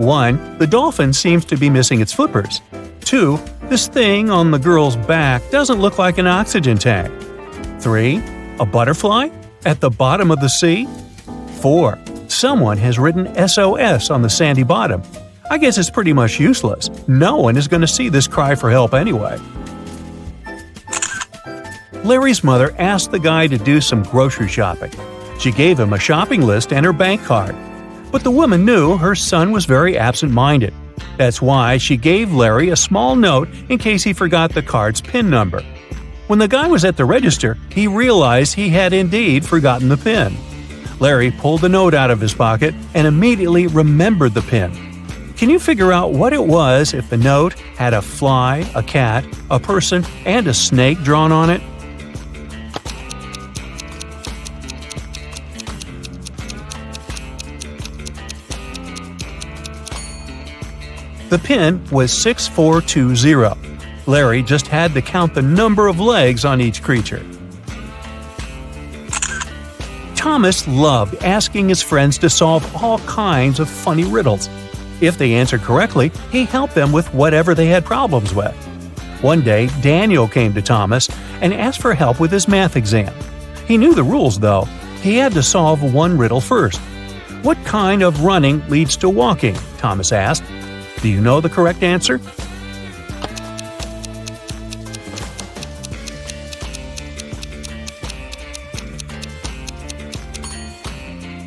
1. The dolphin seems to be missing its flippers. 2. This thing on the girl's back doesn't look like an oxygen tank. 3. A butterfly at the bottom of the sea. 4. Someone has written SOS on the sandy bottom. I guess it's pretty much useless. No one is going to see this cry for help anyway. Larry's mother asked the guy to do some grocery shopping. She gave him a shopping list and her bank card. But the woman knew her son was very absent-minded. That's why she gave Larry a small note in case he forgot the card's PIN number. When the guy was at the register, he realized he had indeed forgotten the PIN. Larry pulled the note out of his pocket and immediately remembered the PIN. Can you figure out what it was if the note had a fly, a cat, a person, and a snake drawn on it? The PIN was 6420. Larry just had to count the number of legs on each creature. Thomas loved asking his friends to solve all kinds of funny riddles. If they answered correctly, he helped them with whatever they had problems with. One day, Daniel came to Thomas and asked for help with his math exam. He knew the rules, though. He had to solve one riddle first. What kind of running leads to walking? Thomas asked. Do you know the correct answer?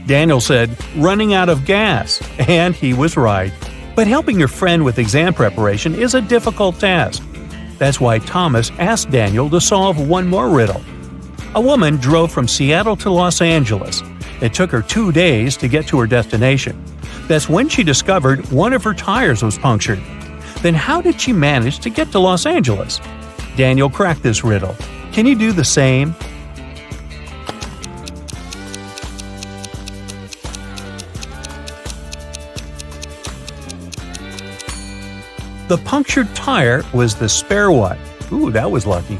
Daniel said, running out of gas, and he was right. But helping your friend with exam preparation is a difficult task. That's why Thomas asked Daniel to solve one more riddle. A woman drove from Seattle to Los Angeles. It took her 2 days to get to her destination. That's when she discovered one of her tires was punctured. Then how did she manage to get to Los Angeles? Daniel cracked this riddle. Can you do the same? The punctured tire was the spare one. Ooh, that was lucky.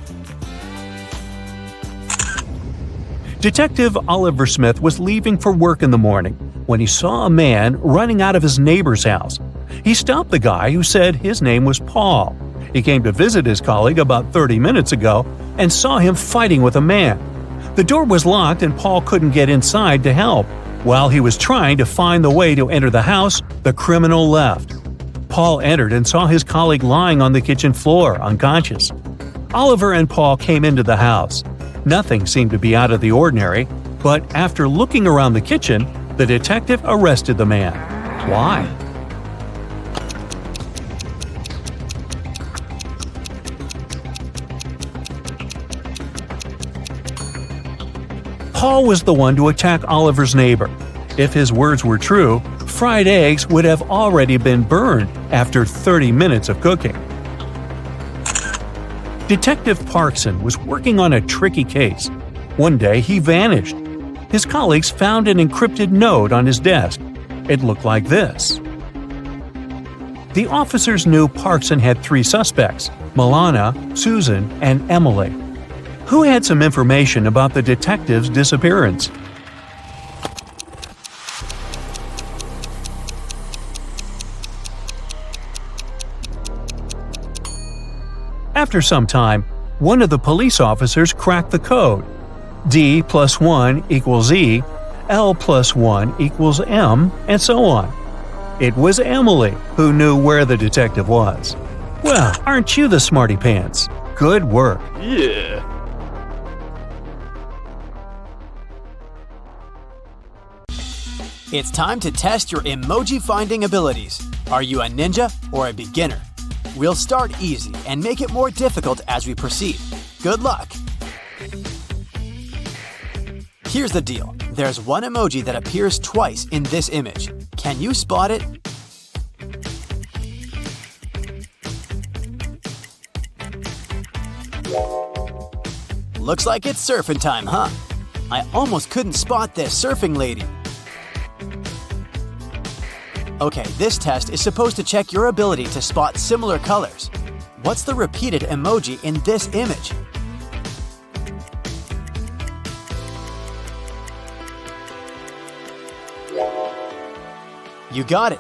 Detective Oliver Smith was leaving for work in the morning when he saw a man running out of his neighbor's house. He stopped the guy who said his name was Paul. He came to visit his colleague about 30 minutes ago and saw him fighting with a man. The door was locked and Paul couldn't get inside to help. While he was trying to find the way to enter the house, the criminal left. Paul entered and saw his colleague lying on the kitchen floor, unconscious. Oliver and Paul came into the house. Nothing seemed to be out of the ordinary, but after looking around the kitchen, the detective arrested the man. Why? Paul was the one to attack Oliver's neighbor. If his words were true, fried eggs would have already been burned after 30 minutes of cooking. Detective Parkson was working on a tricky case. One day, he vanished. His colleagues found an encrypted note on his desk. It looked like this. The officers knew Parkson had 3 suspects: Milana, Susan, and Emily. Who had some information about the detective's disappearance? After some time, one of the police officers cracked the code. D plus 1 equals E, L plus 1 equals M, and so on. It was Emily who knew where the detective was. Well, aren't you the smarty pants? Good work. Yeah. It's time to test your emoji finding abilities. Are you a ninja or a beginner? We'll start easy and make it more difficult as we proceed. Good luck! Here's the deal. There's one emoji that appears twice in this image. Can you spot it? Looks like it's surfing time, huh? I almost couldn't spot this surfing lady. Okay, this test is supposed to check your ability to spot similar colors. What's the repeated emoji in this image? You got it.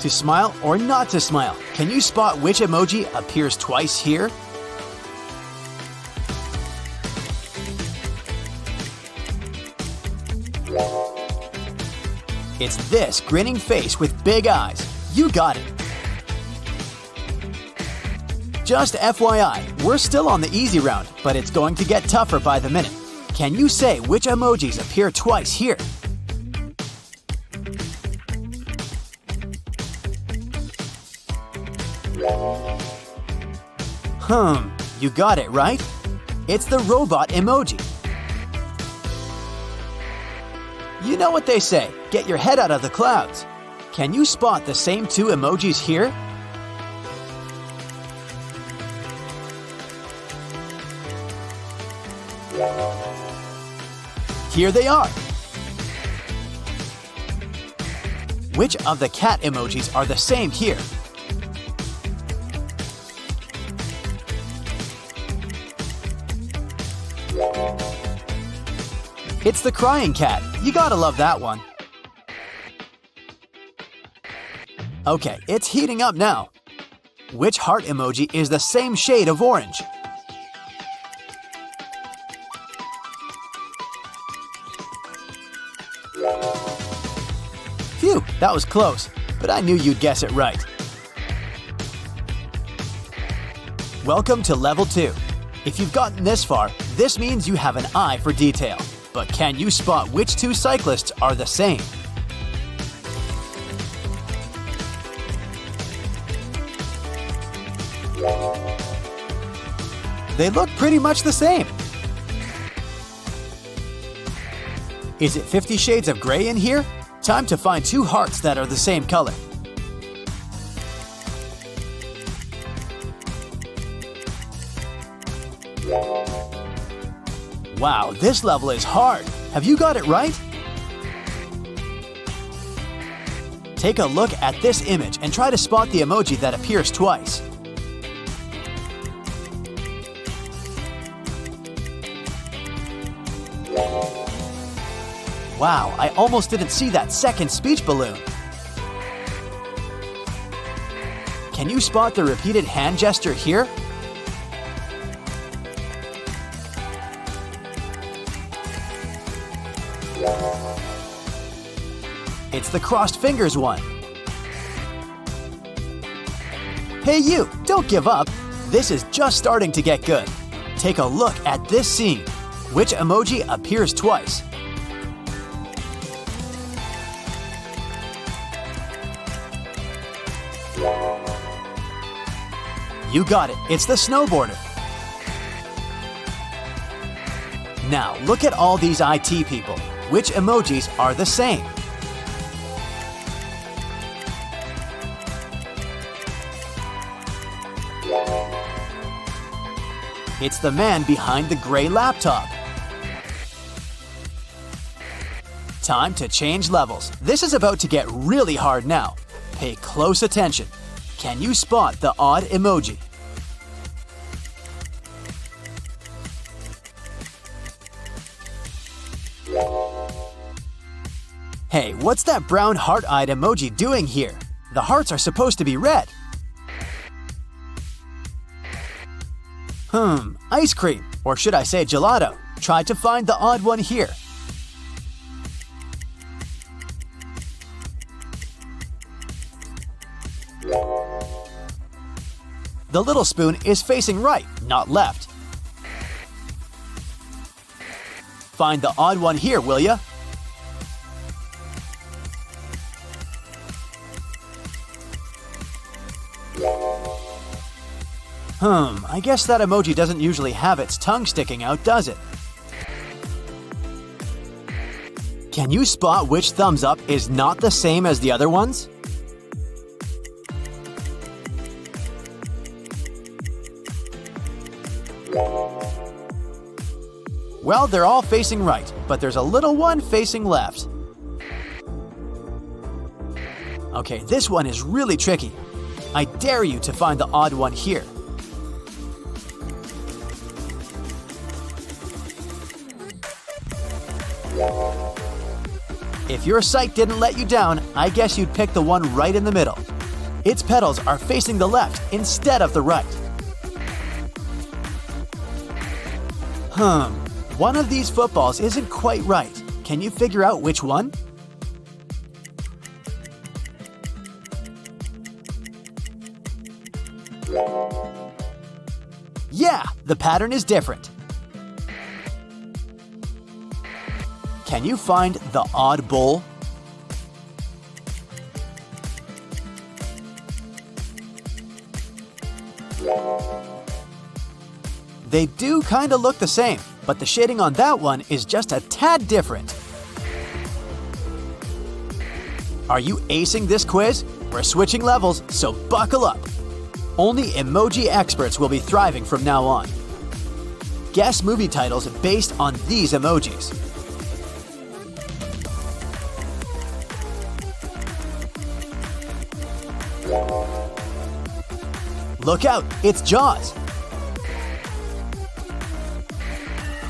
To smile or not to smile? Can you spot which emoji appears twice here? It's this grinning face with big eyes. You got it. Just FYI, we're still on the easy round, but it's going to get tougher by the minute. Can you say which emojis appear twice here? You got it, right? It's the robot emoji. You know what they say, get your head out of the clouds. Can you spot the same two emojis here? Here they are. Which of the cat emojis are the same here? It's the crying cat. You gotta love that one. Okay, it's heating up now. Which heart emoji is the same shade of orange? Phew, that was close, but I knew you'd guess it right. Welcome to level 2. If you've gotten this far, this means you have an eye for detail. But can you spot which two cyclists are the same? They look pretty much the same. Is it 50 Shades of Grey in here? Time to find two hearts that are the same color. Wow, this level is hard. Have you got it right? Take a look at this image and try to spot the emoji that appears twice. Wow, I almost didn't see that second speech balloon. Can you spot the repeated hand gesture here? It's the crossed fingers one. Hey you, don't give up. This is just starting to get good. Take a look at this scene. Which emoji appears twice? You got it, it's the snowboarder. Now look at all these IT people. Which emojis are the same? It's the man behind the gray laptop. Time to change levels. This is about to get really hard now. Pay close attention. Can you spot the odd emoji? Hey, what's that brown heart-eyed emoji doing here? The hearts are supposed to be red. Ice cream, or should I say gelato. Try to find the odd one here. The little spoon is facing right, not left. Find the odd one here, will ya? I guess that emoji doesn't usually have its tongue sticking out, does it? Can you spot which thumbs up is not the same as the other ones? Well, they're all facing right, but there's a little one facing left. Okay, this one is really tricky. I dare you to find the odd one here. If your sight didn't let you down, I guess you'd pick the one right in the middle. Its petals are facing the left instead of the right. One of these footballs isn't quite right. Can you figure out which one? Yeah, the pattern is different. Can you find the odd bowl? They do kinda look the same, but the shading on that one is just a tad different. Are you acing this quiz? We're switching levels, so buckle up. Only emoji experts will be thriving from now on. Guess movie titles based on these emojis. Look out, it's Jaws.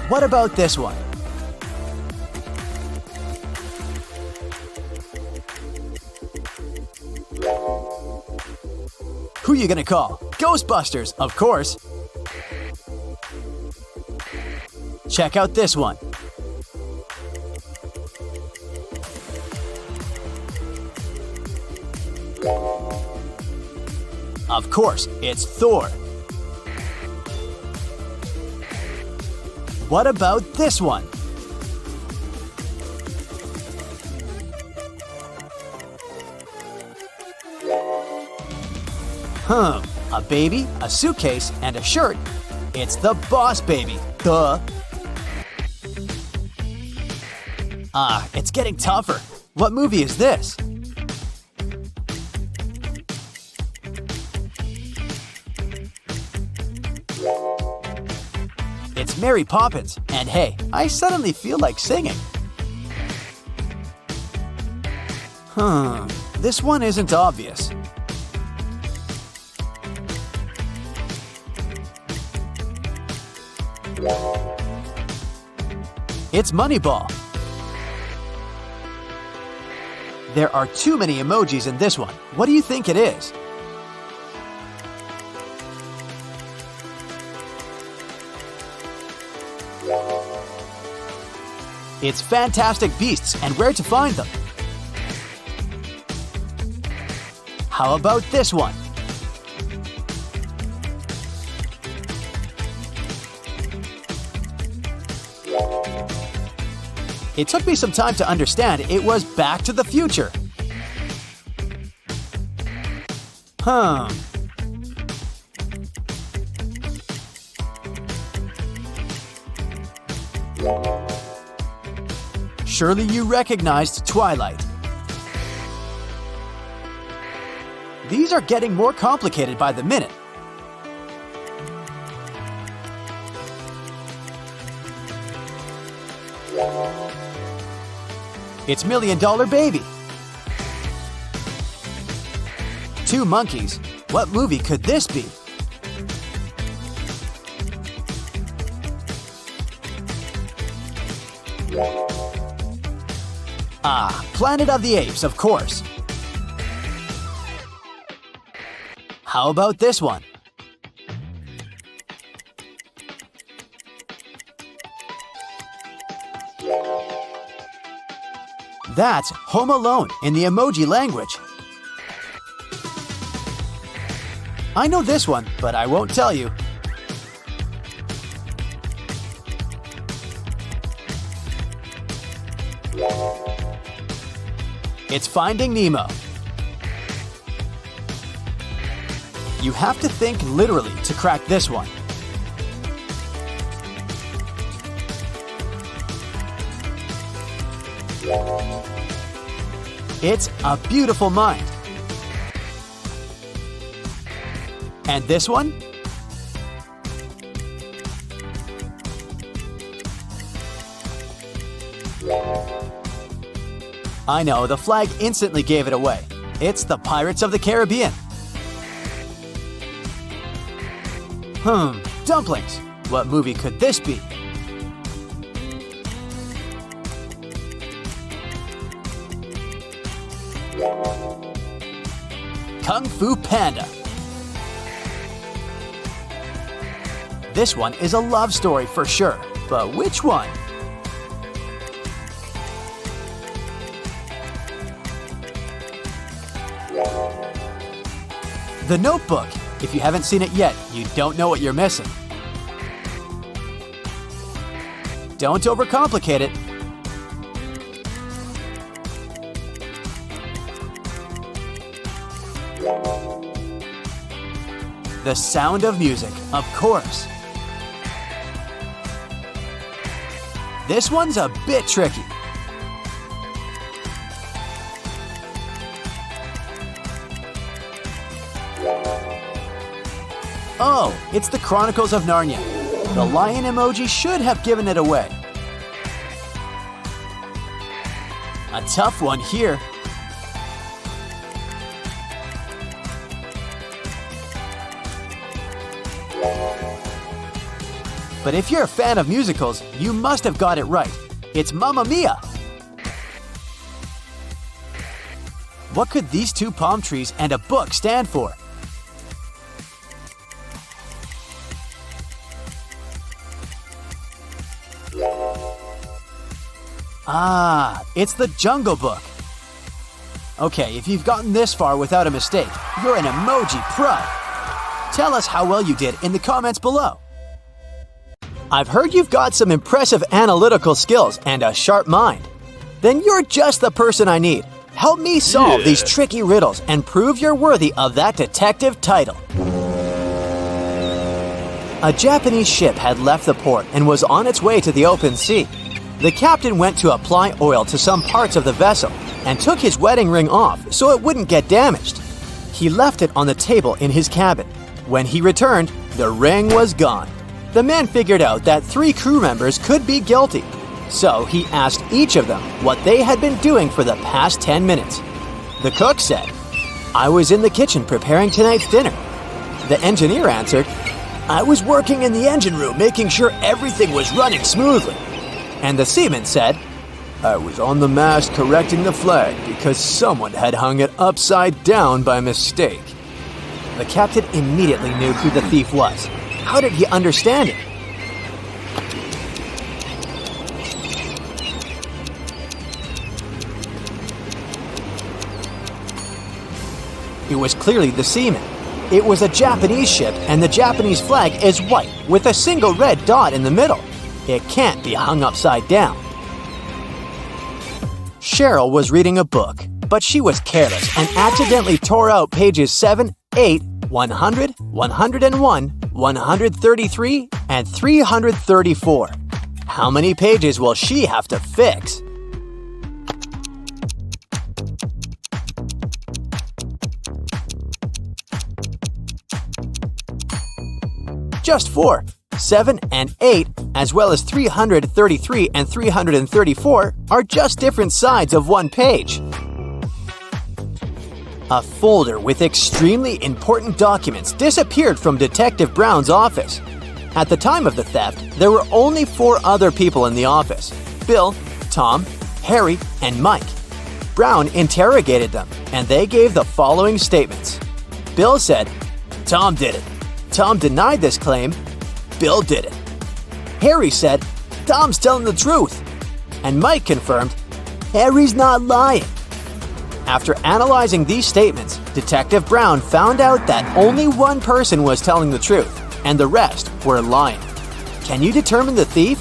What about this one? Who you gonna call? Ghostbusters, of course. Check out this one. Of course, it's Thor. What about this one? A baby, a suitcase, and a shirt. It's the Boss Baby. Duh. It's getting tougher. What movie is this? It's Mary Poppins, and hey, I suddenly feel like singing. This one isn't obvious. It's Moneyball. There are too many emojis in this one. What do you think it is? It's Fantastic Beasts and Where to Find Them. How about this one? It took me some time to understand it was Back to the Future. Surely you recognized Twilight. These are getting more complicated by the minute. It's $1 Million Baby. Two monkeys. What movie could this be? Planet of the Apes, of course. How about this one? That's Home Alone in the emoji language. I know this one, but I won't tell you. It's Finding Nemo. You have to think literally to crack this one. It's A Beautiful Mind. And this one? I know, the flag instantly gave it away. It's the Pirates of the Caribbean. Dumplings. What movie could this be? Kung Fu Panda. This one is a love story for sure, but which one? The Notebook. If you haven't seen it yet, you don't know what you're missing. Don't overcomplicate it. The Sound of Music, of course. This one's a bit tricky. Oh, it's the Chronicles of Narnia. The lion emoji should have given it away. A tough one here. But if you're a fan of musicals, you must have got it right. It's Mamma Mia! What could these two palm trees and a book stand for? Ah, it's the Jungle Book. Okay, if you've gotten this far without a mistake, you're an emoji pro. Tell us how well you did in the comments below. I've heard you've got some impressive analytical skills and a sharp mind. Then you're just the person I need. Help me solve these tricky riddles and prove you're worthy of that detective title. A Japanese ship had left the port and was on its way to the open sea. The captain went to apply oil to some parts of the vessel and took his wedding ring off so it wouldn't get damaged. He left it on the table in his cabin. When he returned, the ring was gone. The man figured out that 3 crew members could be guilty. So he asked each of them what they had been doing for the past 10 minutes. The cook said, "I was in the kitchen preparing tonight's dinner." The engineer answered, "I was working in the engine room making sure everything was running smoothly." And the seaman said, "I was on the mast correcting the flag because someone had hung it upside down by mistake." The captain immediately knew who the thief was. How did he understand it? It was clearly the seaman. It was a Japanese ship, and the Japanese flag is white with a single red dot in the middle. It can't be hung upside down. Cheryl was reading a book, but she was careless and accidentally tore out pages 7, 8, 100, 101, 133, and 334. How many pages will she have to fix? Just 4. 7 and 8, as well as 333 and 334, are just different sides of one page. A folder with extremely important documents disappeared from Detective Brown's office. At the time of the theft, there were only 4 other people in the office: Bill, Tom, Harry, and Mike. Brown interrogated them, and they gave the following statements. Bill said, "Tom did it." Tom denied this claim. Bill did it. Harry said, "Tom's telling the truth." And Mike confirmed, "Harry's not lying." After analyzing these statements, Detective Brown found out that only one person was telling the truth, and the rest were lying. Can you determine the thief?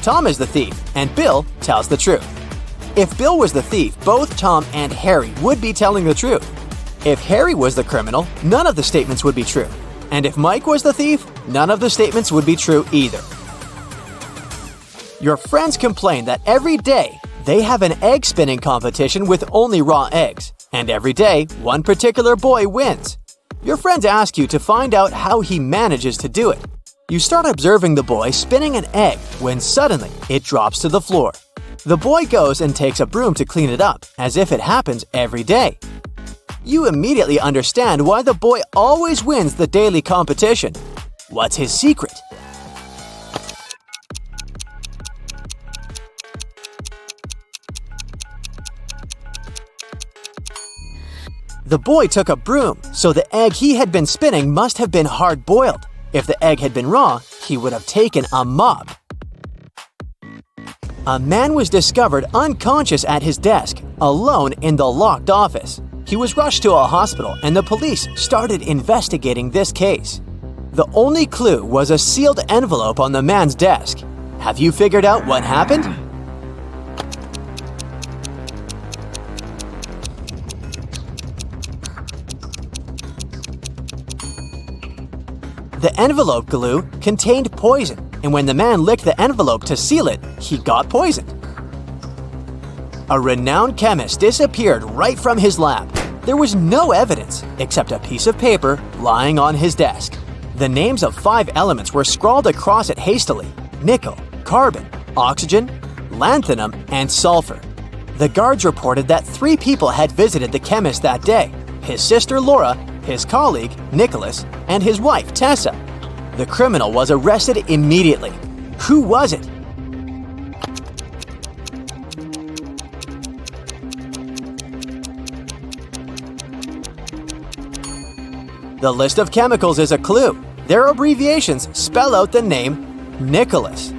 Tom is the thief, and Bill tells the truth. If Bill was the thief, both Tom and Harry would be telling the truth. If Harry was the criminal, none of the statements would be true. And if Mike was the thief, none of the statements would be true either. Your friends complain that every day they have an egg spinning competition with only raw eggs, and every day one particular boy wins. Your friends ask you to find out how he manages to do it. You start observing the boy spinning an egg when suddenly it drops to the floor. The boy goes and takes a broom to clean it up, as if it happens every day. You immediately understand why the boy always wins the daily competition. What's his secret? The boy took a broom, so the egg he had been spinning must have been hard-boiled. If the egg had been raw, he would have taken a mop. A man was discovered unconscious at his desk, alone in the locked office. He was rushed to a hospital and the police started investigating this case. The only clue was a sealed envelope on the man's desk. Have you figured out what happened? The envelope glue contained poison, and when the man licked the envelope to seal it, he got poisoned. A renowned chemist disappeared right from his lab. There was no evidence except a piece of paper lying on his desk. The names of 5 elements were scrawled across it hastily: nickel, carbon, oxygen, lanthanum, and sulfur. The guards reported that 3 people had visited the chemist that day: his sister Laura, his colleague Nicholas, and his wife Tessa. The criminal was arrested immediately. Who was it? The list of chemicals is a clue. Their abbreviations spell out the name Nicholas.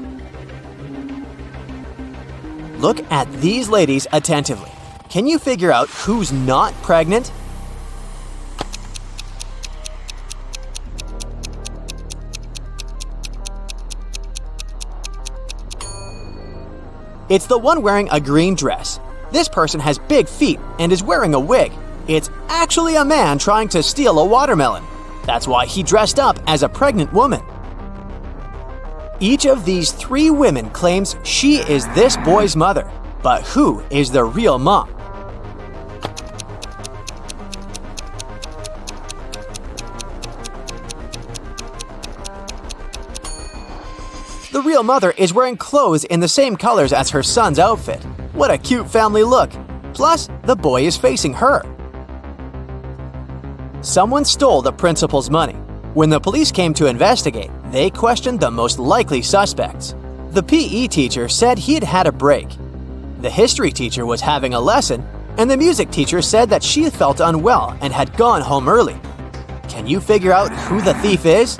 Look at these ladies attentively. Can you figure out who's not pregnant? It's the one wearing a green dress. This person has big feet and is wearing a wig. It's actually a man trying to steal a watermelon. That's why he dressed up as a pregnant woman. Each of these 3 women claims she is this boy's mother. But who is the real mom? The real mother is wearing clothes in the same colors as her son's outfit. What a cute family look! Plus, the boy is facing her. Someone stole the principal's money. When the police came to investigate, they questioned the most likely suspects. The PE teacher said he'd had a break. The history teacher was having a lesson, and the music teacher said that she felt unwell and had gone home early. Can you figure out who the thief is?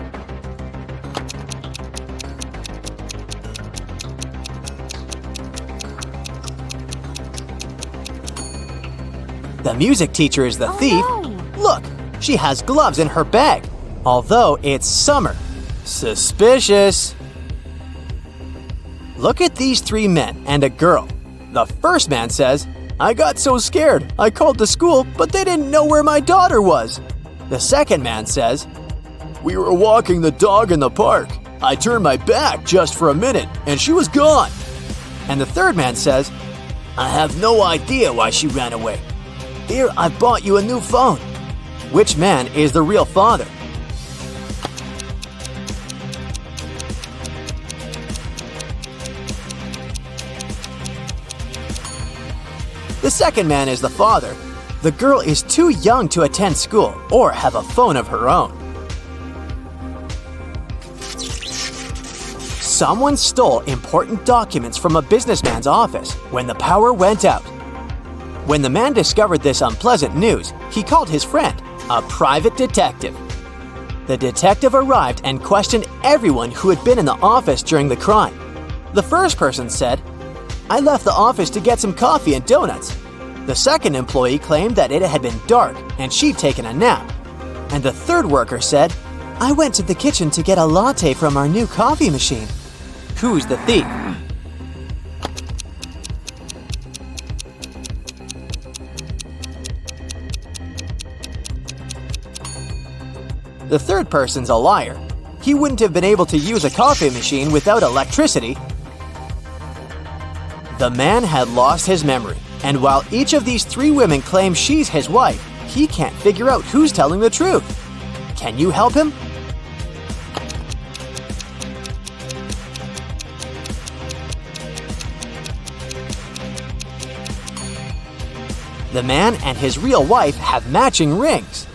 The music teacher is the thief. Look, she has gloves in her bag, although it's summer. Suspicious. Look at these 3 men and a girl. The first man says, "I got so scared, I called the school, but they didn't know where my daughter was." The second man says, "We were walking the dog in the park. I turned my back just for a minute, and she was gone." And the third man says, "I have no idea why she ran away. Here, I bought you a new phone." Which man is the real father? The second man is the father. The girl is too young to attend school or have a phone of her own. Someone stole important documents from a businessman's office when the power went out. When the man discovered this unpleasant news, he called his friend, a private detective. The detective arrived and questioned everyone who had been in the office during the crime. The first person said, "I left the office to get some coffee and donuts." The second employee claimed that it had been dark and she'd taken a nap. And the third worker said, I went to the kitchen to get a latte from our new coffee machine. Who's the thief? The third person's a liar. He wouldn't have been able to use a coffee machine without electricity. The man had lost his memory, and while each of these 3 women claim she's his wife, he can't figure out who's telling the truth. Can you help him? The man and his real wife have matching rings.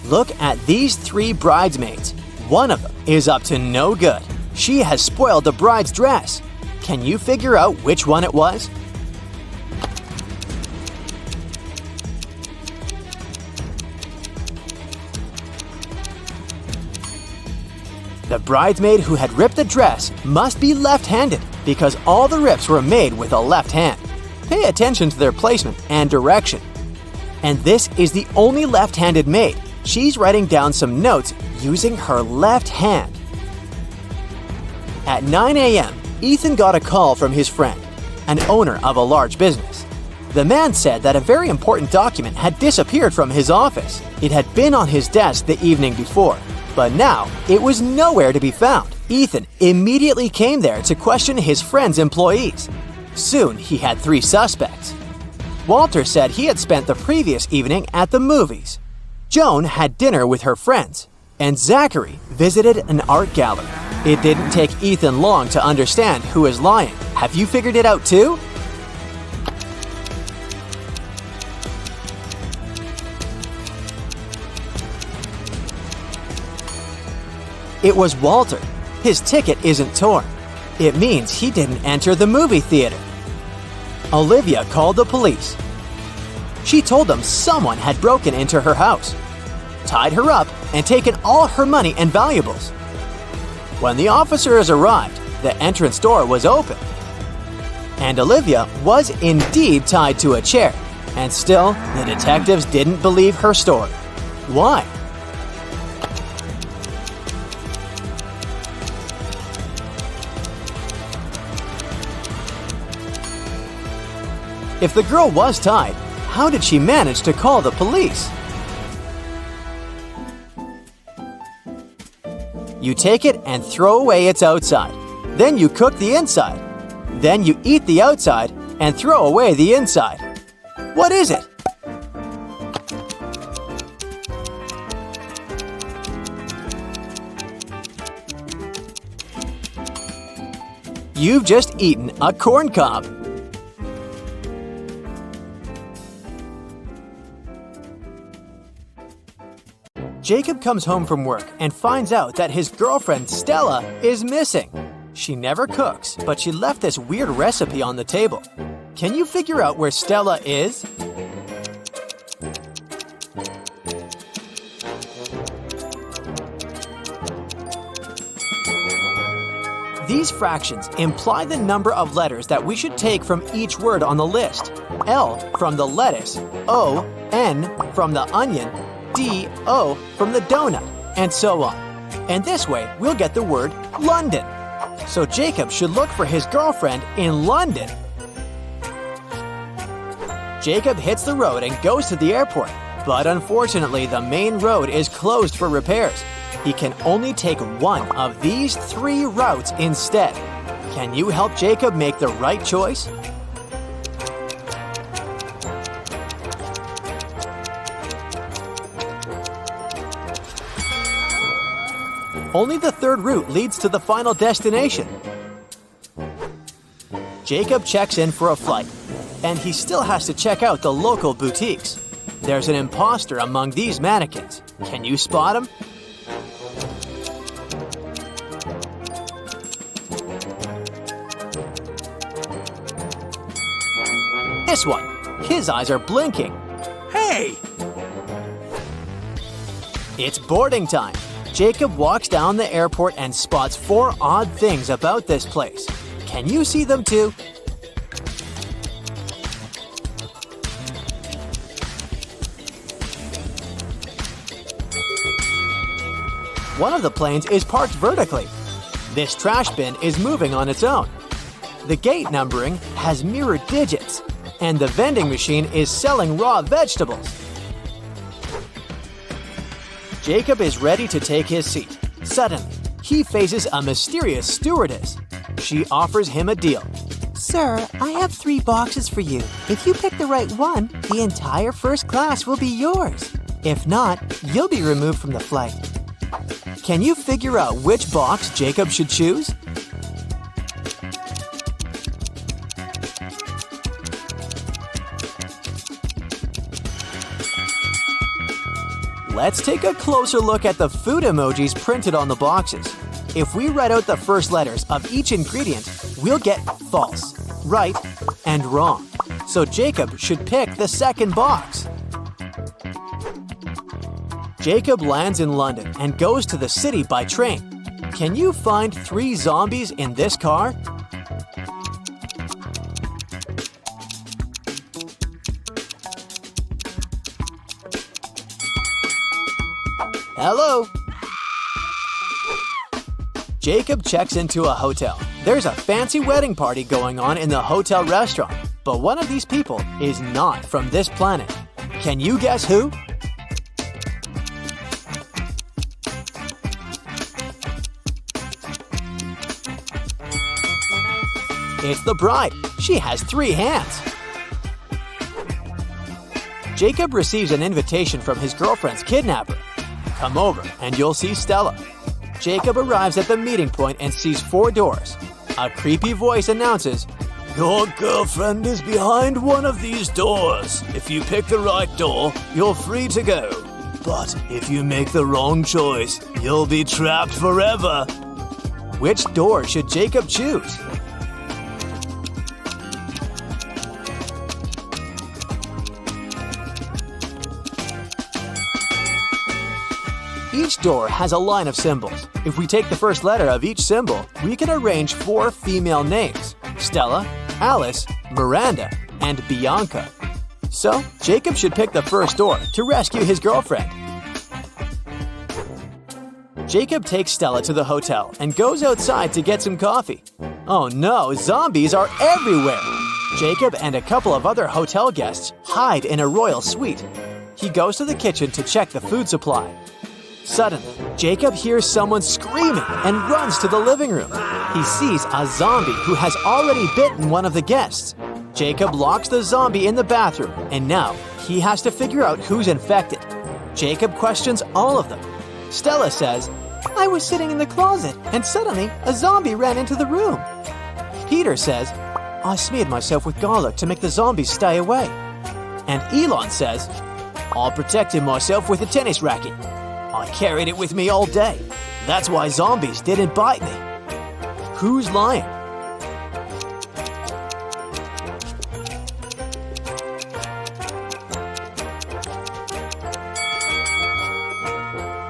Look at these 3 bridesmaids. One of them is up to no good. She has spoiled the bride's dress. Can you figure out which one it was? The bridesmaid who had ripped the dress must be left-handed because all the rips were made with a left hand. Pay attention to their placement and direction. And this is the only left-handed maid. She's writing down some notes using her left hand. At 9 a.m., Ethan got a call from his friend, an owner of a large business. The man said that a very important document had disappeared from his office. It had been on his desk the evening before, but now it was nowhere to be found. Ethan immediately came there to question his friend's employees. Soon he had 3 suspects. Walter said he had spent the previous evening at the movies. Joan had dinner with her friends, and Zachary visited an art gallery. It didn't take Ethan long to understand who is lying. Have you figured it out too? It was Walter. His ticket isn't torn. It means he didn't enter the movie theater. Olivia called the police. She told them someone had broken into her house, tied her up, and taken all her money and valuables. When the officers arrived, the entrance door was open. And Olivia was indeed tied to a chair, and still the detectives didn't believe her story. Why? If the girl was tied, how did she manage to call the police? You take it and throw away its outside. Then you cook the inside. Then you eat the outside and throw away the inside. What is it? You've just eaten a corn cob. Jacob comes home from work and finds out that his girlfriend Stella is missing. She never cooks, but she left this weird recipe on the table. Can you figure out where Stella is? These fractions imply the number of letters that we should take from each word on the list. L from the lettuce, O, N from the onion, D, O from the donut, and so on. And this way, we'll get the word London. So Jacob should look for his girlfriend in London. Jacob hits the road and goes to the airport, but unfortunately, the main road is closed for repairs. He can only take one of these 3 routes instead. Can you help Jacob make the right choice? Only the 3rd route leads to the final destination. Jacob checks in for a flight, and he still has to check out the local boutiques. There's an imposter among these mannequins. Can you spot him? This one. His eyes are blinking. Hey! It's boarding time. Jacob walks down the airport and spots 4 odd things about this place. Can you see them too? One of the planes is parked vertically. This trash bin is moving on its own. The gate numbering has mirrored digits, and the vending machine is selling raw vegetables. Jacob is ready to take his seat. Suddenly, he faces a mysterious stewardess. She offers him a deal. Sir, I have 3 boxes for you. If you pick the right one, the entire first class will be yours. If not, you'll be removed from the flight. Can you figure out which box Jacob should choose? Let's take a closer look at the food emojis printed on the boxes. If we write out the first letters of each ingredient, we'll get false, right, and wrong. So Jacob should pick the second box. Jacob lands in London and goes to the city by train. Can you find 3 zombies in this car? Hello? Jacob checks into a hotel. There's a fancy wedding party going on in the hotel restaurant, but one of these people is not from this planet. Can you guess who? It's the bride. She has 3 hands. Jacob receives an invitation from his girlfriend's kidnapper. Come over and you'll see Stella. Jacob arrives at the meeting point and sees 4 doors. A creepy voice announces, "Your girlfriend is behind one of these doors. If you pick the right door, you're free to go. But if you make the wrong choice, you'll be trapped forever." Which door should Jacob choose? Each door has a line of symbols. If we take the first letter of each symbol, we can arrange 4 female names: Stella, Alice, Miranda, and Bianca. So, Jacob should pick the first door to rescue his girlfriend. Jacob takes Stella to the hotel and goes outside to get some coffee. Oh no, zombies are everywhere! Jacob and a couple of other hotel guests hide in a royal suite. He goes to the kitchen to check the food supply. Suddenly, Jacob hears someone screaming and runs to the living room. He sees a zombie who has already bitten one of the guests. Jacob locks the zombie in the bathroom, and now he has to figure out who's infected. Jacob questions all of them. Stella says, I was sitting in the closet, and suddenly a zombie ran into the room. Peter says, I smeared myself with garlic to make the zombies stay away. And Elon says, I protected myself with a tennis racket. I carried it with me all day. That's why zombies didn't bite me. Who's lying?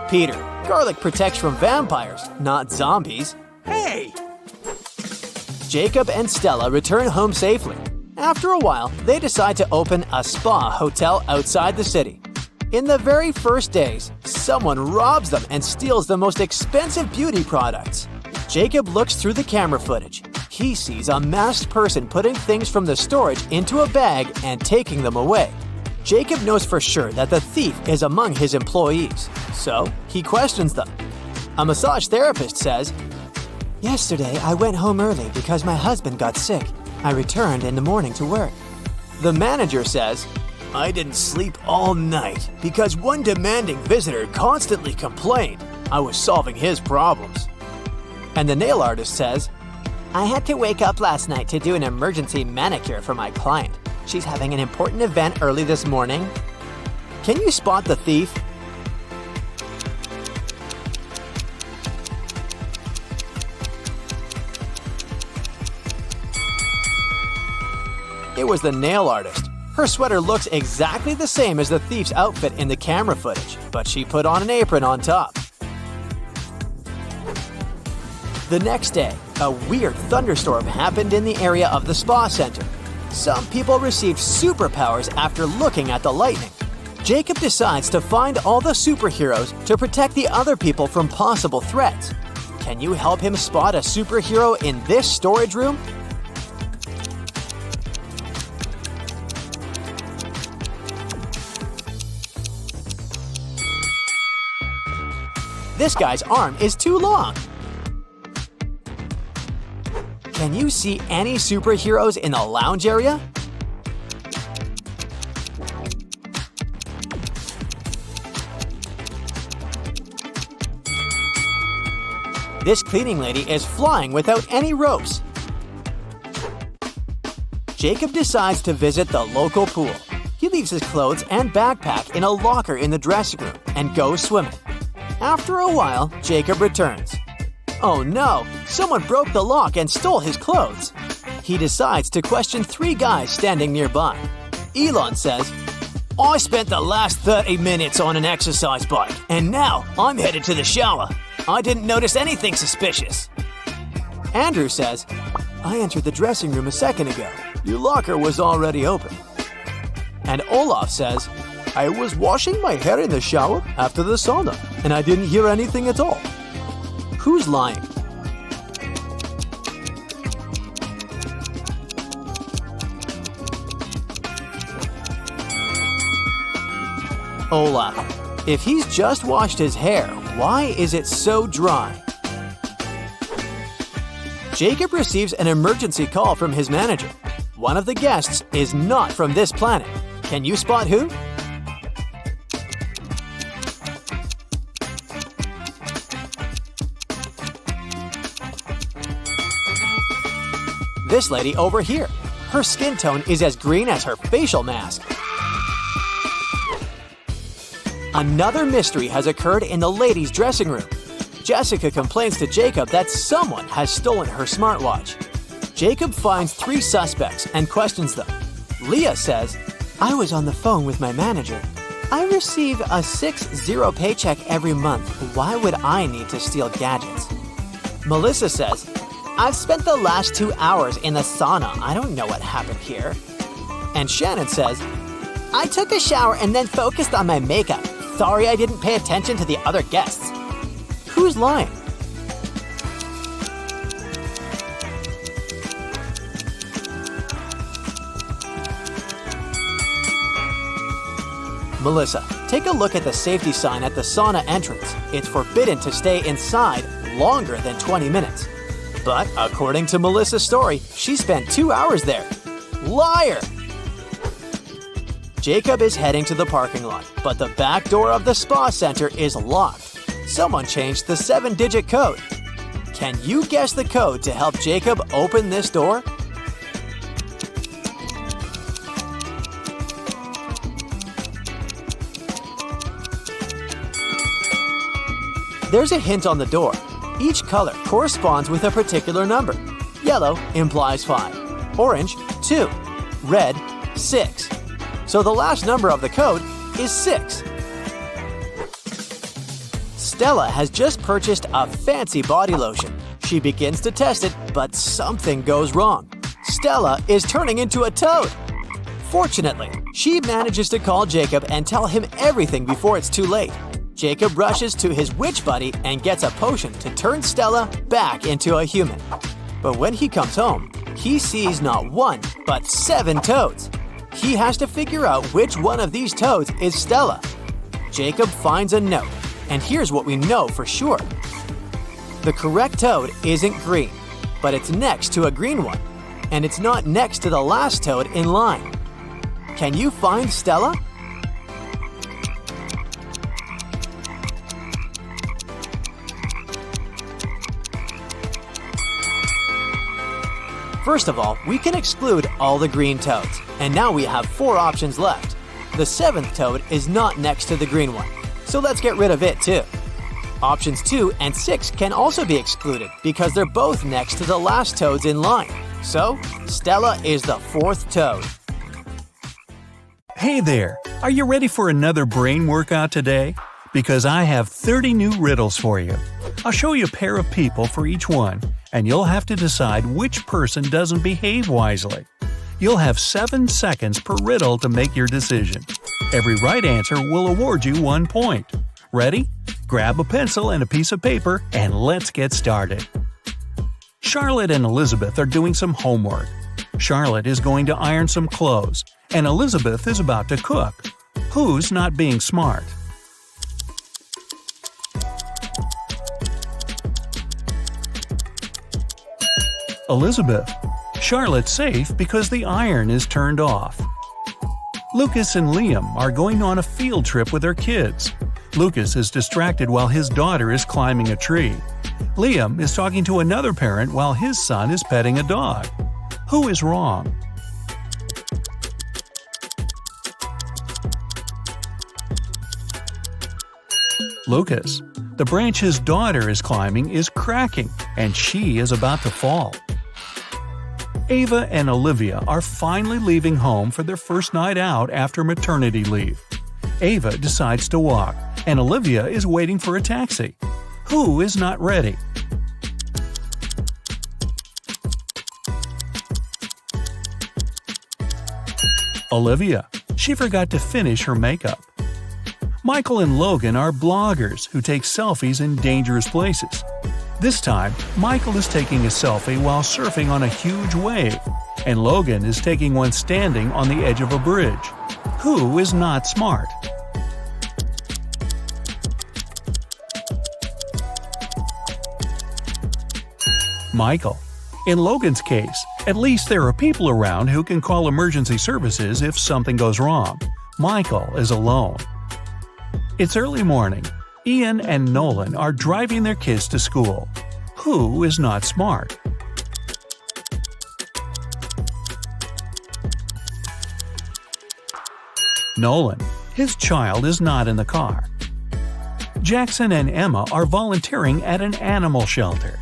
Peter, garlic protects from vampires, not zombies. Hey! Jacob and Stella return home safely. After a while, they decide to open a spa hotel outside the city. In the very first days, someone robs them and steals the most expensive beauty products. Jacob looks through the camera footage. He sees a masked person putting things from the storage into a bag and taking them away. Jacob knows for sure that the thief is among his employees, so he questions them. A massage therapist says, Yesterday, I went home early because my husband got sick. I returned in the morning to work. The manager says, I didn't sleep all night because one demanding visitor constantly complained. I was solving his problems. And the nail artist says, I had to wake up last night to do an emergency manicure for my client. She's having an important event early this morning. Can you spot the thief? It was the nail artist. Her sweater looks exactly the same as the thief's outfit in the camera footage, but she put on an apron on top. The next day, a weird thunderstorm happened in the area of the spa center. Some people received superpowers after looking at the lightning. Jacob decides to find all the superheroes to protect the other people from possible threats. Can you help him spot a superhero in this storage room? This guy's arm is too long. Can you see any superheroes in the lounge area? This cleaning lady is flying without any ropes. Jacob decides to visit the local pool. He leaves his clothes and backpack in a locker in the dressing room and goes swimming. After a while, Jacob returns. Oh no, someone broke the lock and stole his clothes. He decides to question 3 guys standing nearby. Elon says, I spent the last 30 minutes on an exercise bike, and now I'm headed to the shower. I didn't notice anything suspicious. Andrew says, I entered the dressing room a second ago. Your locker was already open. And Olaf says, I was washing my hair in the shower after the sauna, and I didn't hear anything at all. Who's lying? Olaf. If he's just washed his hair, why is it so dry? Jacob receives an emergency call from his manager. One of the guests is not from this planet. Can you spot who? This lady over here. Her skin tone is as green as her facial mask. Another mystery has occurred in the ladies' dressing room. Jessica complains to Jacob that someone has stolen her smartwatch. Jacob finds 3 suspects and questions them. Leah says, I was on the phone with my manager. I receive a 6-0 paycheck every month. Why would I need to steal gadgets? Melissa says, I've spent the last 2 hours in the sauna. I don't know what happened here. And Shannon says, I took a shower and then focused on my makeup. Sorry I didn't pay attention to the other guests. Who's lying? Melissa, take a look at the safety sign at the sauna entrance. It's forbidden to stay inside longer than 20 minutes. But according to Melissa's story, she spent 2 hours there. Liar! Jacob is heading to the parking lot, but the back door of the spa center is locked. Someone changed the 7-digit code. Can you guess the code to help Jacob open this door? There's a hint on the door. Each color corresponds with a particular number. Yellow implies 5, orange 2, red 6. So the last number of the code is 6. Stella has just purchased a fancy body lotion. She begins to test it, but something goes wrong. Stella is turning into a toad. Fortunately, she manages to call Jacob and tell him everything before it's too late. Jacob rushes to his witch buddy and gets a potion to turn Stella back into a human. But when he comes home, he sees not 1, but 7 toads. He has to figure out which one of these toads is Stella. Jacob finds a note, and here's what we know for sure. The correct toad isn't green, but it's next to a green one, and it's not next to the last toad in line. Can you find Stella? First of all, we can exclude all the green toads, and now we have 4 options left. The 7th toad is not next to the green one, so let's get rid of it too. Options 2 and 6 can also be excluded because they're both next to the last toads in line. So, Stella is the 4th toad. Hey there! Are you ready for another brain workout today? Because I have 30 new riddles for you. I'll show you a pair of people for each one, and you'll have to decide which person doesn't behave wisely. You'll have 7 seconds per riddle to make your decision. Every right answer will award you 1 point. Ready? Grab a pencil and a piece of paper, and let's get started. Charlotte and Elizabeth are doing some homework. Charlotte is going to iron some clothes, and Elizabeth is about to cook. Who's not being smart? Elizabeth. Charlotte's safe because the iron is turned off. Lucas and Liam are going on a field trip with their kids. Lucas is distracted while his daughter is climbing a tree. Liam is talking to another parent while his son is petting a dog. Who is wrong? Lucas. The branch his daughter is climbing is cracking, and she is about to fall. Ava and Olivia are finally leaving home for their first night out after maternity leave. Ava decides to walk, and Olivia is waiting for a taxi. Who is not ready? Olivia. She forgot to finish her makeup. Michael and Logan are bloggers who take selfies in dangerous places. This time, Michael is taking a selfie while surfing on a huge wave, and Logan is taking one standing on the edge of a bridge. Who is not smart? Michael. In Logan's case, at least there are people around who can call emergency services if something goes wrong. Michael is alone. It's early morning. Ian and Nolan are driving their kids to school. Who is not smart? Nolan. His child is not in the car. Jackson and Emma are volunteering at an animal shelter.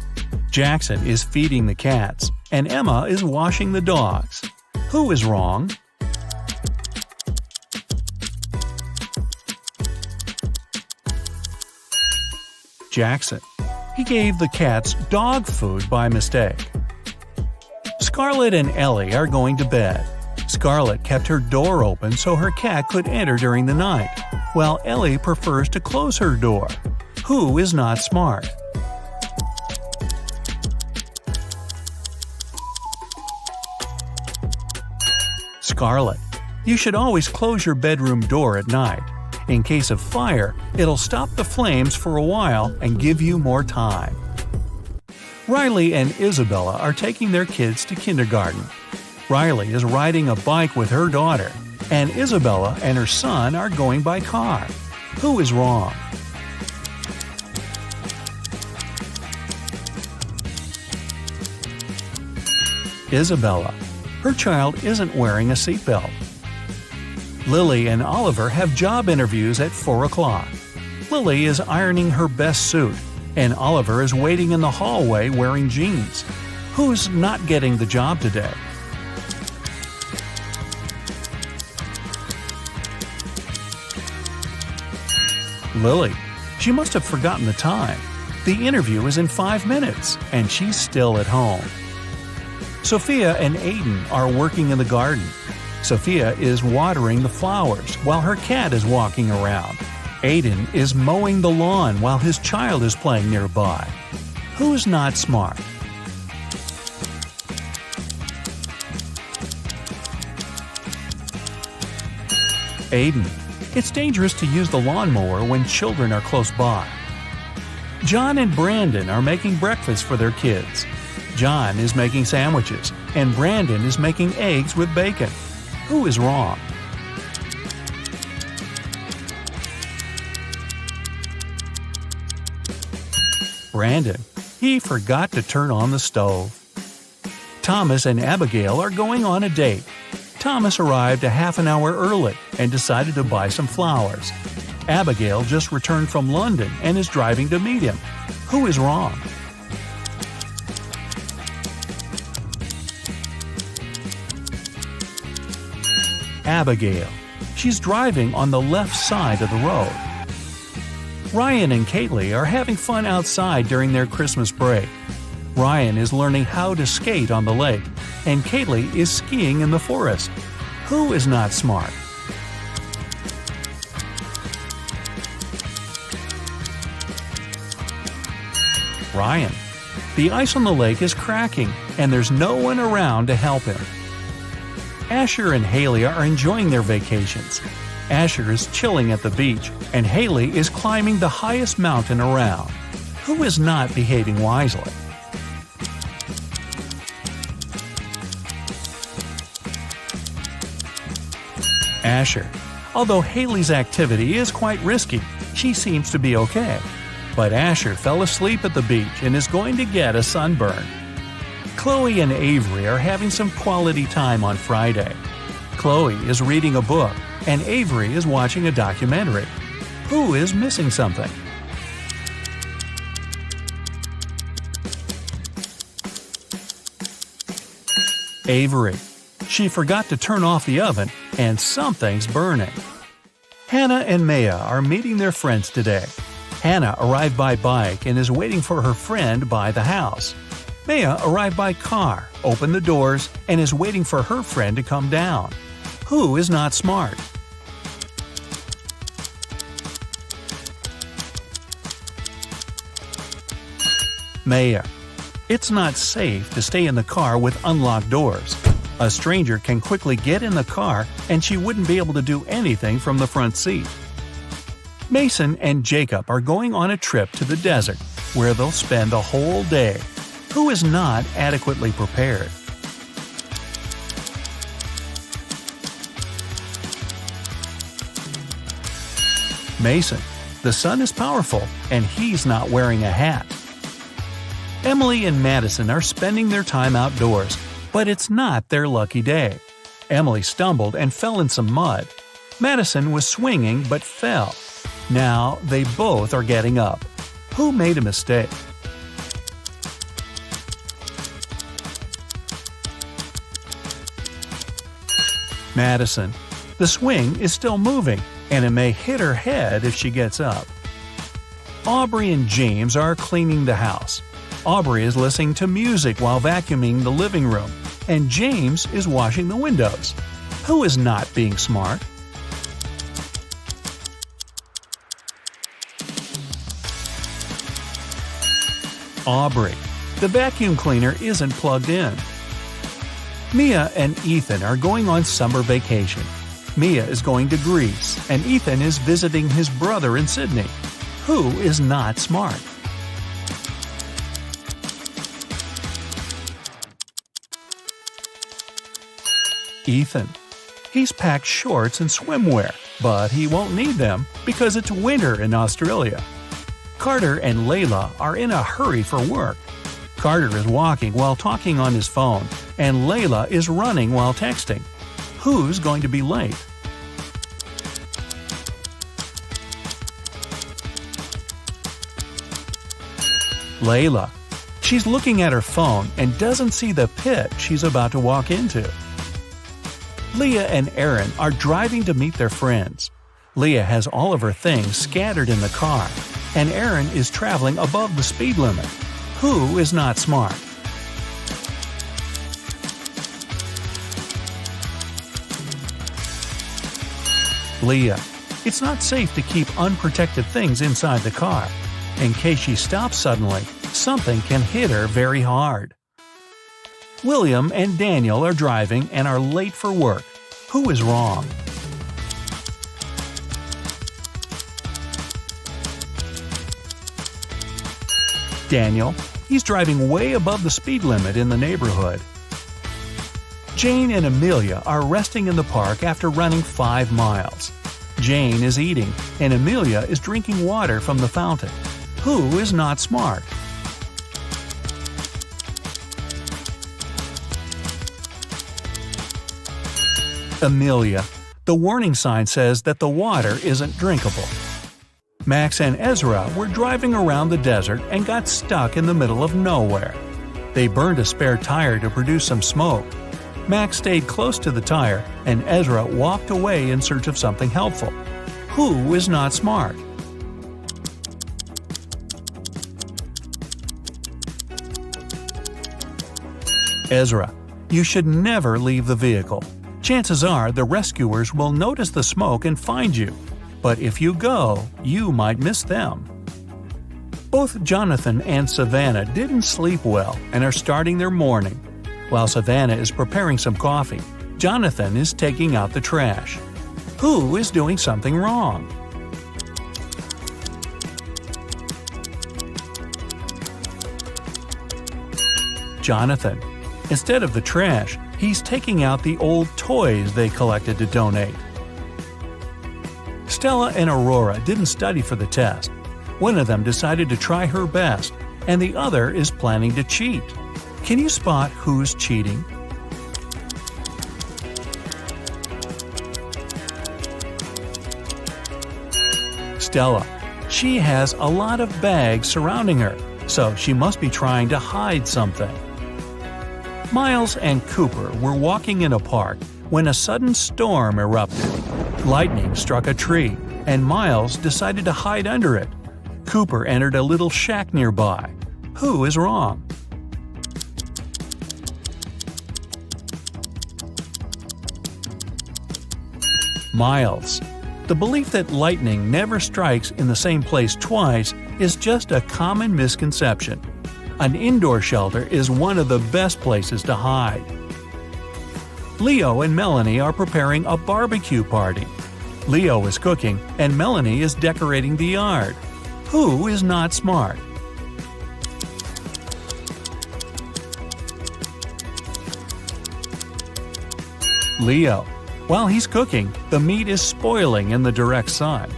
Jackson is feeding the cats, and Emma is washing the dogs. Who is wrong? Jackson. He gave the cats dog food by mistake. Scarlett and Ellie are going to bed. Scarlett kept her door open so her cat could enter during the night, while Ellie prefers to close her door. Who is not smart? Scarlett. You should always close your bedroom door at night. In case of fire, it'll stop the flames for a while and give you more time. Riley and Isabella are taking their kids to kindergarten. Riley is riding a bike with her daughter, and Isabella and her son are going by car. Who is wrong? Isabella. Her child isn't wearing a seatbelt. Lily and Oliver have job interviews at 4 o'clock. Lily is ironing her best suit, and Oliver is waiting in the hallway wearing jeans. Who's not getting the job today? Lily. She must have forgotten the time. The interview is in 5 minutes, and she's still at home. Sophia and Aiden are working in the garden. Sophia is watering the flowers while her cat is walking around. Aiden is mowing the lawn while his child is playing nearby. Who's not smart? Aiden. It's dangerous to use the lawnmower when children are close by. John and Brandon are making breakfast for their kids. John is making sandwiches, and Brandon is making eggs with bacon. Who is wrong? Brandon. He forgot to turn on the stove. Thomas and Abigail are going on a date. Thomas arrived a half an hour early and decided to buy some flowers. Abigail just returned from London and is driving to meet him. Who is wrong? Abigail. She's driving on the left side of the road. Ryan and Kaylee are having fun outside during their Christmas break. Ryan is learning how to skate on the lake, and Kaylee is skiing in the forest. Who is not smart? Ryan. The ice on the lake is cracking, and there's no one around to help him. Asher and Haley are enjoying their vacations. Asher is chilling at the beach, and Haley is climbing the highest mountain around. Who is not behaving wisely? Asher. Although Haley's activity is quite risky, she seems to be okay. But Asher fell asleep at the beach and is going to get a sunburn. Chloe and Avery are having some quality time on Friday. Chloe is reading a book, and Avery is watching a documentary. Who is missing something? Avery. She forgot to turn off the oven, and something's burning. Hannah and Maya are meeting their friends today. Hannah arrived by bike and is waiting for her friend by the house. Maya arrived by car, opened the doors, and is waiting for her friend to come down. Who is not smart? Maya. It's not safe to stay in the car with unlocked doors. A stranger can quickly get in the car and she wouldn't be able to do anything from the front seat. Mason and Jacob are going on a trip to the desert where they'll spend the whole day. Who is not adequately prepared? Mason. The sun is powerful and he's not wearing a hat. Emily and Madison are spending their time outdoors, but it's not their lucky day. Emily stumbled and fell in some mud. Madison was swinging but fell. Now they both are getting up. Who made a mistake? Madison. The swing is still moving, and it may hit her head if she gets up. Aubrey and James are cleaning the house. Aubrey is listening to music while vacuuming the living room, and James is washing the windows. Who is not being smart? Aubrey. The vacuum cleaner isn't plugged in. Mia and Ethan are going on summer vacation. Mia is going to Greece, and Ethan is visiting his brother in Sydney. Who is not smart? Ethan. He's packed shorts and swimwear, but he won't need them because it's winter in Australia. Carter and Layla are in a hurry for work. Carter is walking while talking on his phone, and Layla is running while texting. Who's going to be late? Layla. She's looking at her phone and doesn't see the pit she's about to walk into. Leah and Aaron are driving to meet their friends. Leah has all of her things scattered in the car, and Aaron is traveling above the speed limit. Who is not smart? Leah. It's not safe to keep unprotected things inside the car. In case she stops suddenly, something can hit her very hard. William and Daniel are driving and are late for work. Who is wrong? Daniel. He's driving way above the speed limit in the neighborhood. Jane and Amelia are resting in the park after running 5 miles. Jane is eating, and Amelia is drinking water from the fountain. Who is not smart? Amelia. The warning sign says that the water isn't drinkable. Max and Ezra were driving around the desert and got stuck in the middle of nowhere. They burned a spare tire to produce some smoke. Max stayed close to the tire, and Ezra walked away in search of something helpful. Who is not smart? Ezra. You should never leave the vehicle. Chances are the rescuers will notice the smoke and find you. But if you go, you might miss them. Both Jonathan and Savannah didn't sleep well and are starting their morning. While Savannah is preparing some coffee, Jonathan is taking out the trash. Who is doing something wrong? Jonathan. Instead of the trash, he's taking out the old toys they collected to donate. Stella and Aurora didn't study for the test. One of them decided to try her best, and the other is planning to cheat. Can you spot who's cheating? Stella. She has a lot of bags surrounding her, so she must be trying to hide something. Miles and Cooper were walking in a park when a sudden storm erupted. Lightning struck a tree, and Miles decided to hide under it. Cooper entered a little shack nearby. Who is wrong? Miles. The belief that lightning never strikes in the same place twice is just a common misconception. An indoor shelter is one of the best places to hide. Leo and Melanie are preparing a barbecue party. Leo is cooking and Melanie is decorating the yard. Who is not smart? Leo. While he's cooking, the meat is spoiling in the direct sun.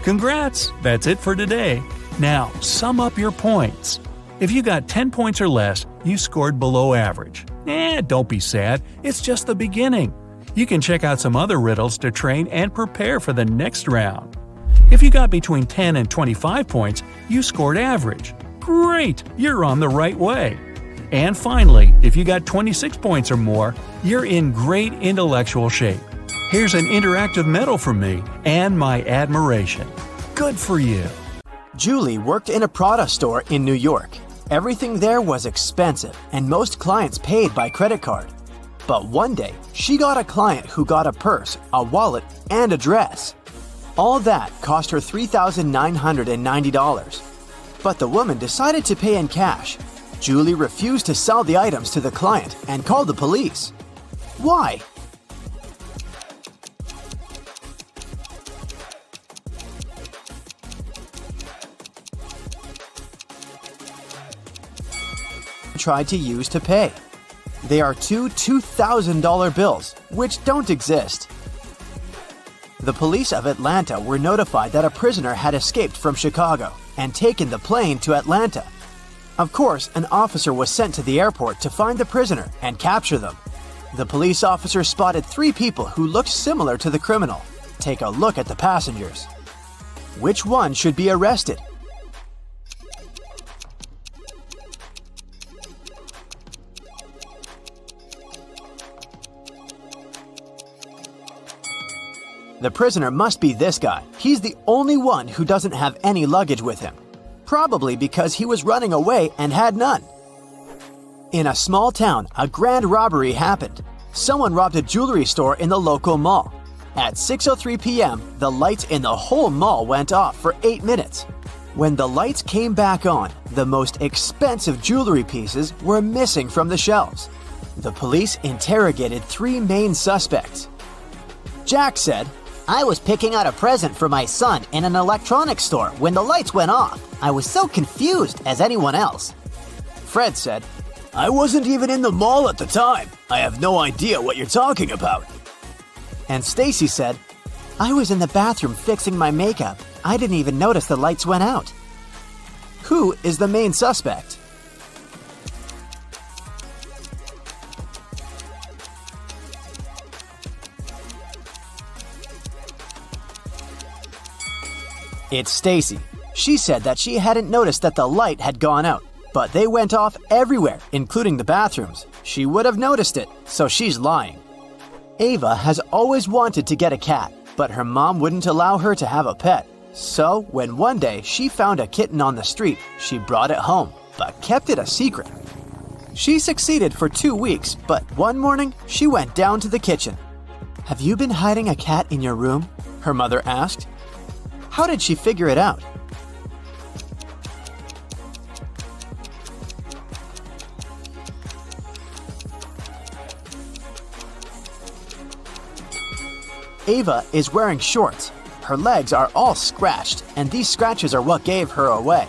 Congrats! That's it for today. Now, sum up your points. If you got 10 points or less, you scored below average. Don't be sad, it's just the beginning. You can check out some other riddles to train and prepare for the next round. If you got between 10 and 25 points, you scored average. Great! You're on the right way. And finally, if you got 26 points or more, you're in great intellectual shape. Here's an interactive medal from me and my admiration. Good for you. Julie worked in a Prada store in New York. Everything there was expensive, and most clients paid by credit card. But one day, she got a client who got a purse, a wallet, and a dress. All that cost her $3,990. But the woman decided to pay in cash. Julie refused to sell the items to the client and called the police. Why? Tried to use to pay. They are two $2,000 bills, which don't exist. The police of Atlanta were notified that a prisoner had escaped from Chicago and taken the plane to Atlanta. Of course, an officer was sent to the airport to find the prisoner and capture them. The police officer spotted 3 people who looked similar to the criminal. Take a look at the passengers. Which one should be arrested? The prisoner must be this guy. He's the only one who doesn't have any luggage with him. Probably because he was running away and had none. In a small town, a grand robbery happened. Someone robbed a jewelry store in the local mall. At 6:03 p.m., the lights in the whole mall went off for 8 minutes. When the lights came back on, the most expensive jewelry pieces were missing from the shelves. The police interrogated 3 main suspects. Jack said, I was picking out a present for my son in an electronics store when the lights went off. I was so confused as anyone else. Fred said, I wasn't even in the mall at the time. I have no idea what you're talking about. and Stacy said, I was in the bathroom fixing my makeup. I didn't even notice the lights went out. Who is the main suspect? It's Stacy. She said that she hadn't noticed that the light had gone out, but they went off everywhere, including the bathrooms. She would have noticed it, so she's lying. Ava has always wanted to get a cat, but her mom wouldn't allow her to have a pet. So, when one day she found a kitten on the street, she brought it home, but kept it a secret. She succeeded for 2 weeks, but one morning she went down to the kitchen. Have you been hiding a cat in your room? Her mother asked. How did she figure it out? Ava is wearing shorts. Her legs are all scratched, and these scratches are what gave her away.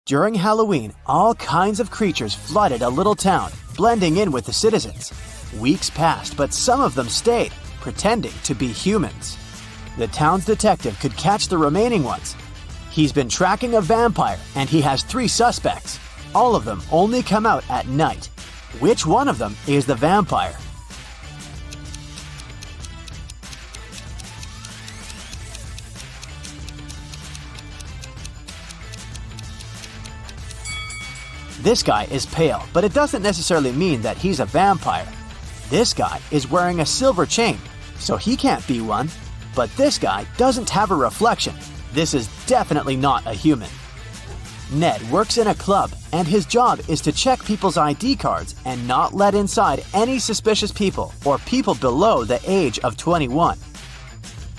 During Halloween, all kinds of creatures flooded a little town, blending in with the citizens. Weeks passed, but some of them stayed, pretending to be humans. The town's detective could catch the remaining ones. He's been tracking a vampire, and he has 3 suspects. All of them only come out at night. Which one of them is the vampire? This guy is pale, but it doesn't necessarily mean that he's a vampire. This guy is wearing a silver chain, so he can't be one. But this guy doesn't have a reflection. This is definitely not a human. Ned works in a club, and his job is to check people's ID cards and not let inside any suspicious people or people below the age of 21.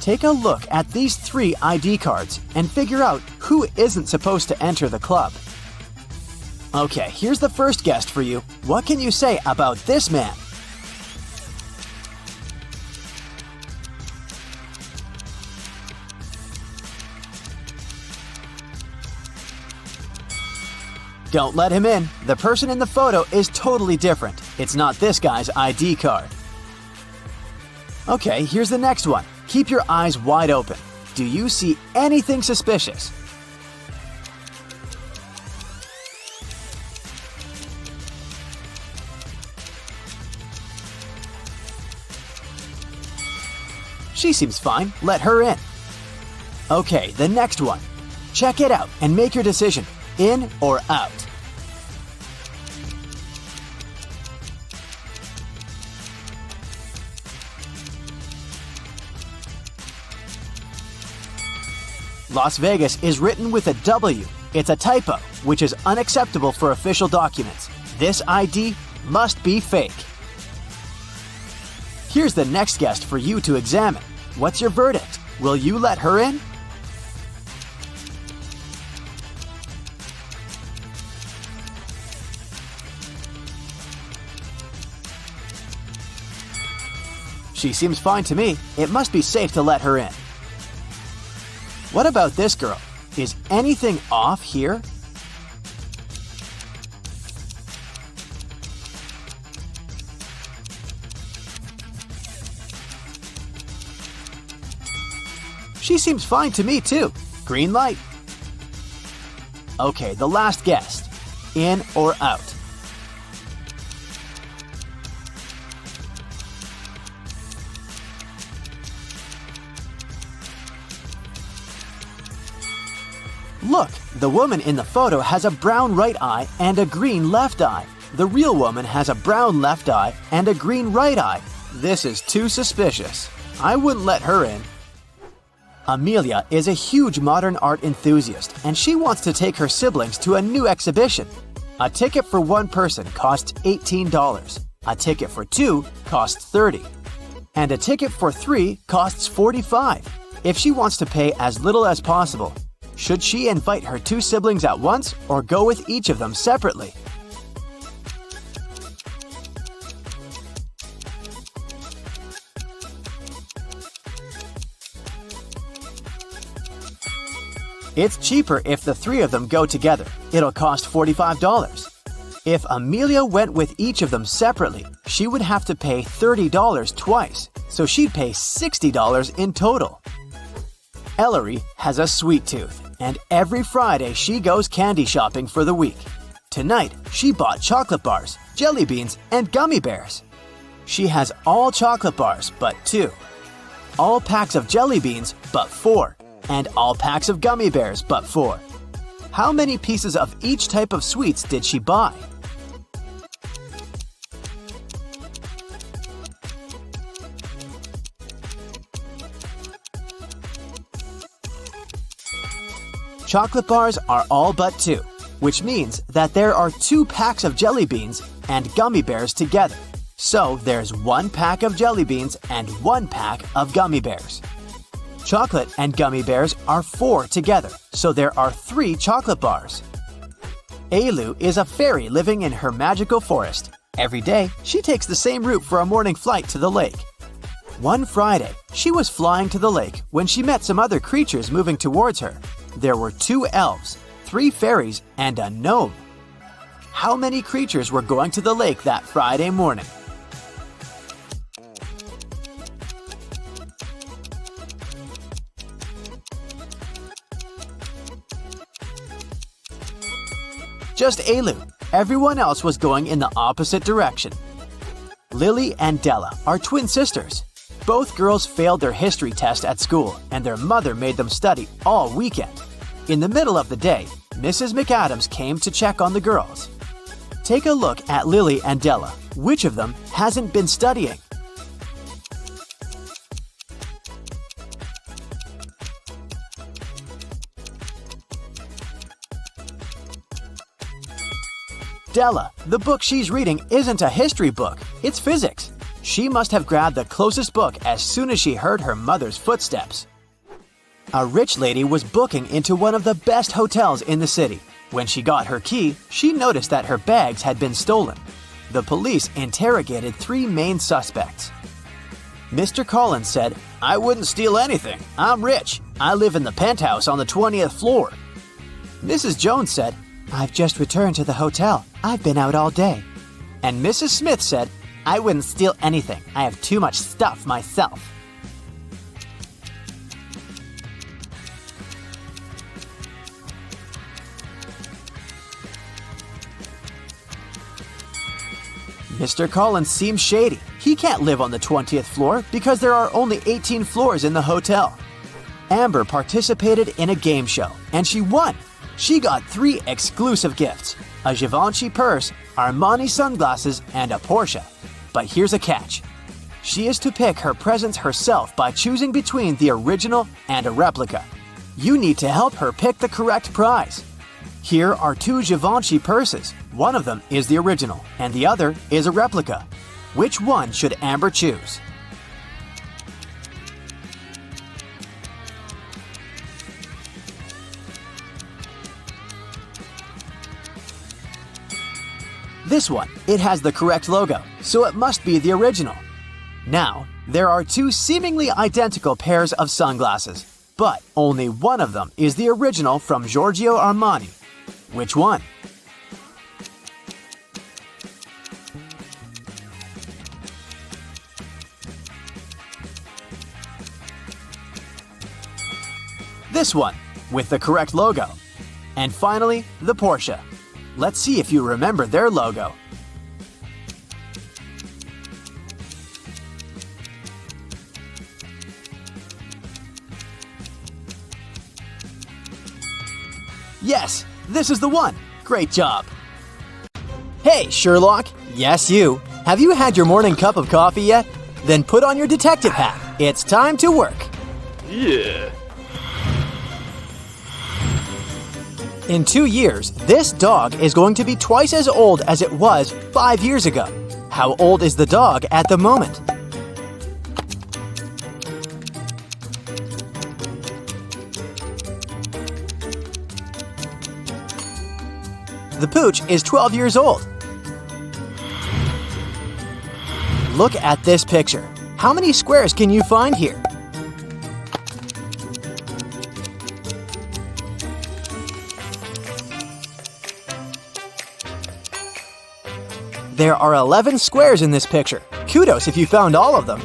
Take a look at these 3 ID cards and figure out who isn't supposed to enter the club. Okay, here's the first guest for you. What can you say about this man? Don't let him in. The person in the photo is totally different. It's not this guy's ID card. Okay, here's the next one. Keep your eyes wide open. Do you see anything suspicious? She seems fine. Let her in. Okay, the next one. Check it out and make your decision. In or out? Las Vegas is written with a W. It's a typo, which is unacceptable for official documents. This ID must be fake. Here's the next guest for you to examine. What's your verdict? Will you let her in? She seems fine to me. It must be safe to let her in. What about this girl? Is anything off here? She seems fine to me too. Green light. Okay, the last guest. In or out? Look, the woman in the photo has a brown right eye and a green left eye. The real woman has a brown left eye and a green right eye. This is too suspicious. I wouldn't let her in. Amelia is a huge modern art enthusiast, and she wants to take her siblings to a new exhibition. A ticket for one person costs $18. A ticket for 2 costs $30. And a ticket for 3 costs $45. If she wants to pay as little as possible, should she invite her 2 siblings at once or go with each of them separately? It's cheaper if the 3 of them go together. It'll cost $45. If Amelia went with each of them separately, she would have to pay $30 twice, so she'd pay $60 in total. Ellery has a sweet tooth, and every Friday she goes candy shopping for the week. Tonight, she bought chocolate bars, jelly beans, and gummy bears. She has all chocolate bars but 2, all packs of jelly beans but 4, and all packs of gummy bears but 4. How many pieces of each type of sweets did she buy? Chocolate bars are all but 2, which means that there are 2 packs of jelly beans and gummy bears together. So there's 1 pack of jelly beans and 1 pack of gummy bears. Chocolate and gummy bears are 4 together, so there are 3 chocolate bars. Ailu is a fairy living in her magical forest. Every day, she takes the same route for a morning flight to the lake. One Friday, she was flying to the lake when she met some other creatures moving towards her. There were 2 elves, 3 fairies, and a gnome. How many creatures were going to the lake that Friday morning? Just Ailu. Everyone else was going in the opposite direction. Lily and Della are twin sisters. Both girls failed their history test at school, and their mother made them study all weekend. In the middle of the day, Mrs. McAdams came to check on the girls. Take a look at Lily and Della. Which of them hasn't been studying? Stella, the book she's reading isn't a history book, it's physics. She must have grabbed the closest book as soon as she heard her mother's footsteps. A rich lady was booking into one of the best hotels in the city. When she got her key, she noticed that her bags had been stolen. The police interrogated 3 main suspects. Mr. Collins said, "I wouldn't steal anything. I'm rich. I live in the penthouse on the 20th floor." Mrs. Jones said, I've just returned to the hotel. I've been out all day. and Mrs. Smith said, "I wouldn't steal anything. I have too much stuff myself." Mr. Collins seems shady. He can't live on the 20th floor because there are only 18 floors in the hotel. Amber participated in a game show, and she won. She got 3 exclusive gifts: a Givenchy purse, Armani sunglasses, and a Porsche. But here's a catch. She is to pick her presents herself by choosing between the original and a replica. You need to help her pick the correct prize. Here are 2 Givenchy purses. One of them is the original, and the other is a replica. Which one should Amber choose? This one. It has the correct logo, so it must be the original. Now, there are 2 seemingly identical pairs of sunglasses, but only one of them is the original from Giorgio Armani. Which one? This one, with the correct logo. And finally, the Porsche. Let's see if you remember their logo. Yes, this is the one. Great job. Hey, Sherlock. Yes, you. Have you had your morning cup of coffee yet? Then put on your detective hat. It's time to work. Yeah. In 2 years, this dog is going to be twice as old as it was 5 years ago. How old is the dog at the moment? The pooch is 12 years old. Look at this picture. How many squares can you find here? There are 11 squares in this picture. Kudos if you found all of them.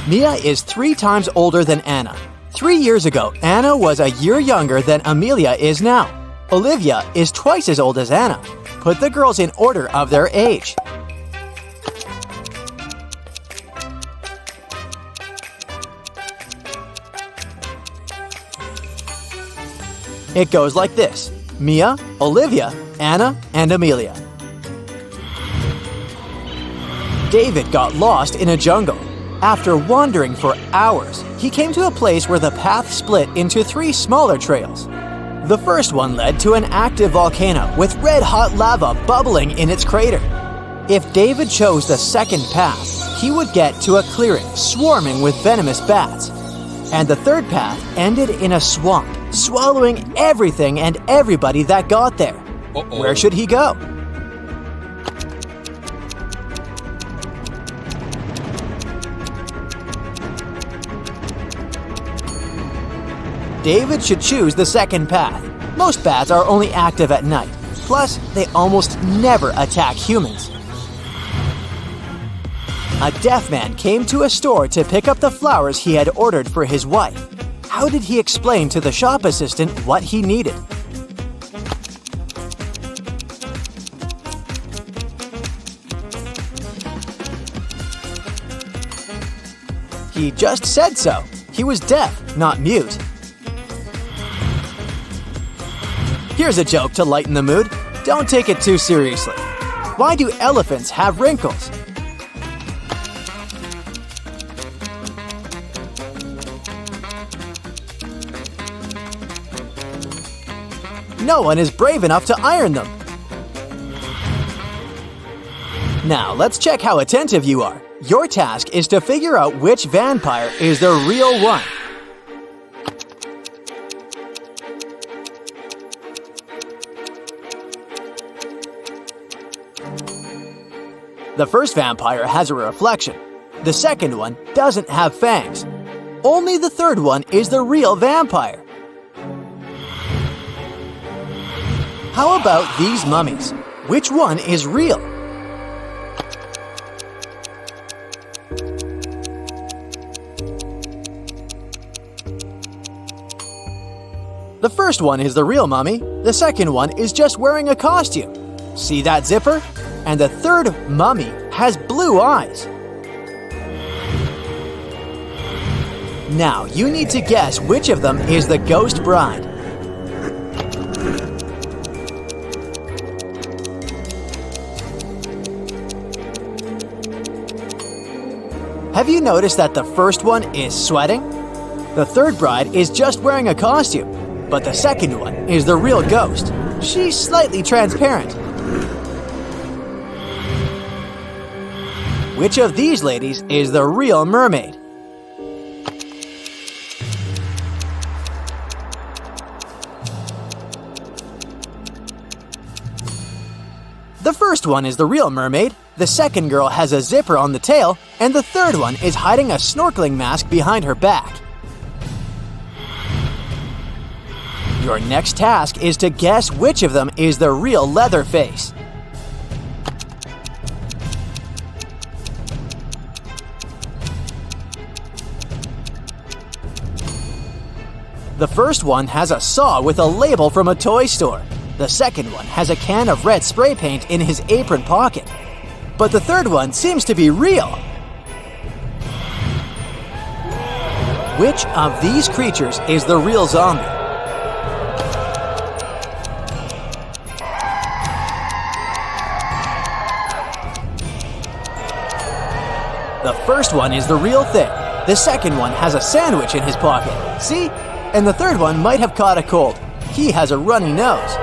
Mia is 3 times older than Anna. 3 years ago, Anna was a year younger than Amelia is now. Olivia is twice as old as Anna. Put the girls in order of their age. It goes like this: Mia, Olivia, Anna, and Amelia. David got lost in a jungle. After wandering for hours, he came to a place where the path split into 3 smaller trails. The first one led to an active volcano with red-hot lava bubbling in its crater. If David chose the second path, he would get to a clearing swarming with venomous bats. And the third path ended in a swamp, swallowing everything and everybody that got there. Where should he go? David should choose the second path. Most bats are only active at night. Plus, they almost never attack humans. A deaf man came to a store to pick up the flowers he had ordered for his wife. How did he explain to the shop assistant what he needed? He just said so. He was deaf, not mute. Here's a joke to lighten the mood. Don't take it too seriously. Why do elephants have wrinkles? no one is brave enough to iron them. Now, let's check how attentive you are. Your task is to figure out which vampire is the real one. The first vampire has a reflection. The second one doesn't have fangs. Only the third one is the real vampire. How about these mummies? Which one is real? The first one is the real mummy. The second one is just wearing a costume. See that zipper? And the third mummy has blue eyes. Now, you need to guess which of them is the ghost bride. Have you noticed that the first one is sweating? The third bride is just wearing a costume, but the second one is the real ghost. She's slightly transparent. Which of these ladies is the real mermaid? The first one is the real mermaid, the second girl has a zipper on the tail, and the third one is hiding a snorkeling mask behind her back. Your next task is to guess which of them is the real Leatherface. The first one has a saw with a label from a toy store. The second one has a can of red spray paint in his apron pocket. But the third one seems to be real. Which of these creatures is the real zombie? The first one is the real thing. The second one has a sandwich in his pocket. See? And the third one might have caught a cold. He has a runny nose.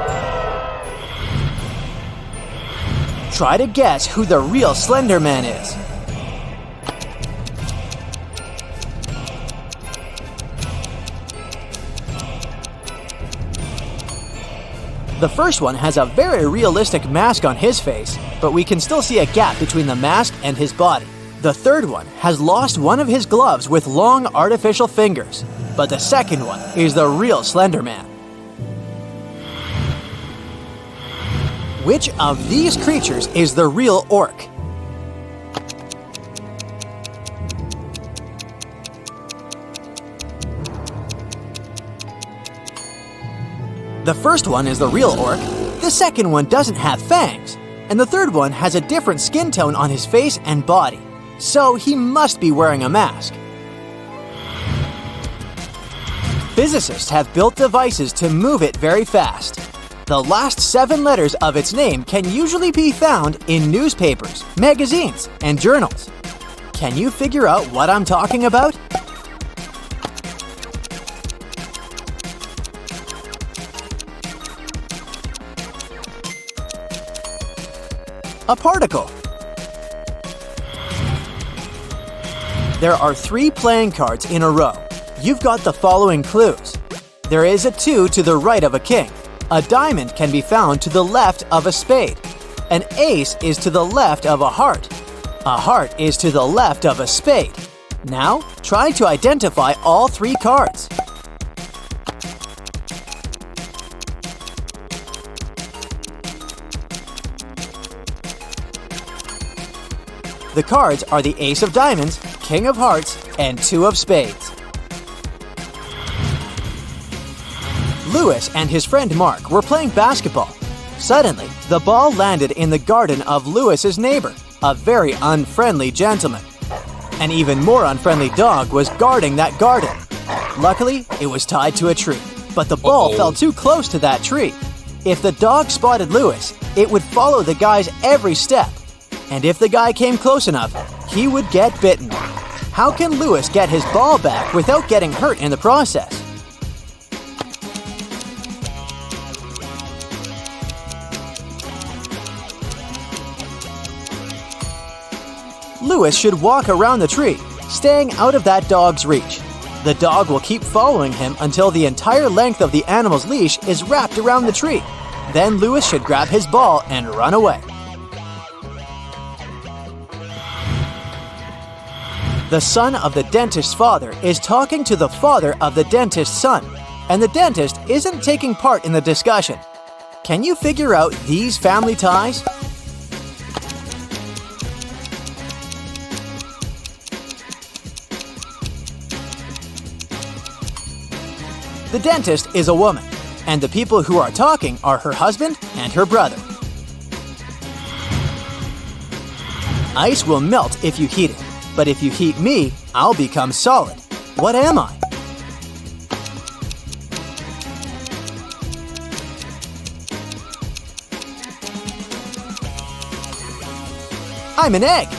Try to guess who the real Slender Man is. The first one has a very realistic mask on his face, but we can still see a gap between the mask and his body. The third one has lost one of his gloves with long artificial fingers, but the second one is the real Slender Man. Which of these creatures is the real orc? The first one is the real orc, the second one doesn't have fangs, and the third one has a different skin tone on his face and body, so he must be wearing a mask. Physicists have built devices to move it very fast. The last 7 letters of its name can usually be found in newspapers, magazines, and journals. Can you figure out what I'm talking about? A particle. There are 3 playing cards in a row. You've got the following clues. There is a 2 to the right of a king. A diamond can be found to the left of a spade. An ace is to the left of a heart. A heart is to the left of a spade. Now, try to identify all 3 cards. The cards are the ace of diamonds, king of hearts, and 2 of spades. Lewis and his friend Mark were playing basketball. Suddenly, the ball landed in the garden of Lewis's neighbor, a very unfriendly gentleman. An even more unfriendly dog was guarding that garden. Luckily, it was tied to a tree, but the ball fell too close to that tree. If the dog spotted Lewis, it would follow the guy's every step. And if the guy came close enough, he would get bitten. How can Lewis get his ball back without getting hurt in the process? Lewis should walk around the tree, staying out of that dog's reach. The dog will keep following him until the entire length of the animal's leash is wrapped around the tree. Then Lewis should grab his ball and run away. The son of the dentist's father is talking to the father of the dentist's son, and the dentist isn't taking part in the discussion. Can you figure out these family ties? The dentist is a woman, and the people who are talking are her husband and her brother. Ice will melt if you heat it, but if you heat me, I'll become solid. What am I? I'm an egg.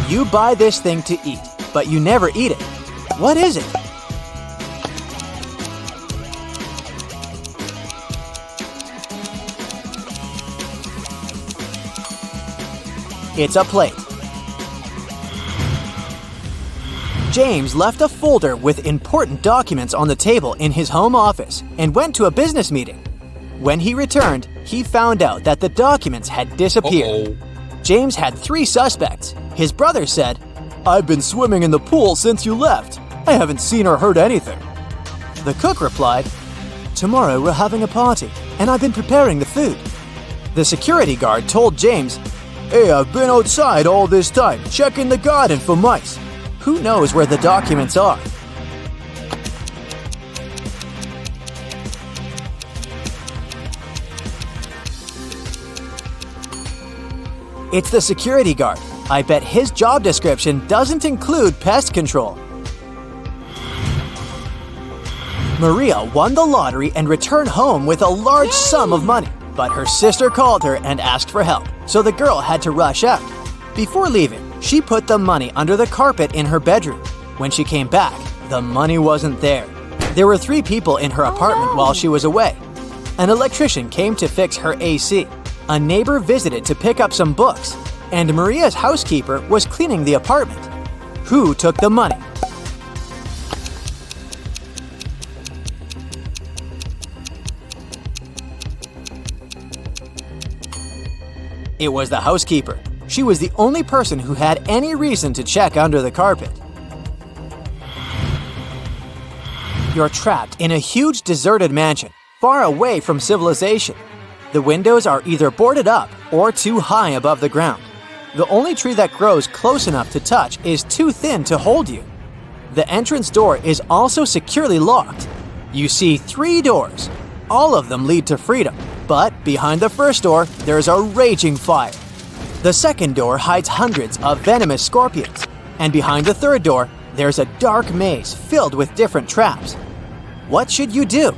You buy this thing to eat, but you never eat it. What is it? It's a plate. James left a folder with important documents on the table in his home office and went to a business meeting. When he returned, he found out that the documents had disappeared. James had 3 suspects. His brother said, "I've been swimming in the pool since you left. I haven't seen or heard anything." The cook replied, "Tomorrow we're having a party, and I've been preparing the food." The security guard told James, "Hey, I've been outside all this time, checking the garden for mice. Who knows where the documents are?" It's the security guard. I bet his job description doesn't include pest control. Maria won the lottery and returned home with a large sum of money, but her sister called her and asked for help, so the girl had to rush out. Before leaving, she put the money under the carpet in her bedroom. When she came back, the money wasn't there. There were 3 people in her apartment while she was away. An electrician came to fix her AC. A neighbor visited to pick up some books, and Maria's housekeeper was cleaning the apartment. Who took the money? It was the housekeeper. She was the only person who had any reason to check under the carpet. You're trapped in a huge deserted mansion, far away from civilization. The windows are either boarded up or too high above the ground. The only tree that grows close enough to touch is too thin to hold you. The entrance door is also securely locked. You see 3 doors. All of them lead to freedom, but behind the first door, there's a raging fire. The second door hides hundreds of venomous scorpions, and behind the third door, there's a dark maze filled with different traps. What should you do?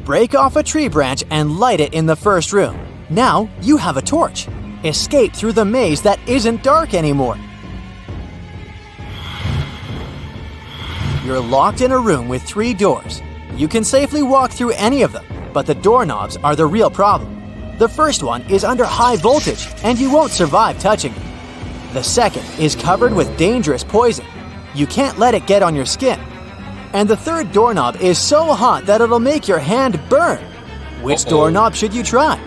Break off a tree branch and light it in the first room. Now you have a torch. Escape through the maze that isn't dark anymore. You're locked in a room with 3 doors. You can safely walk through any of them, but the doorknobs are the real problem. The first one is under high voltage, and you won't survive touching it. The second is covered with dangerous poison. You can't let it get on your skin. And the third doorknob is so hot that it'll make your hand burn. Which doorknob should you try?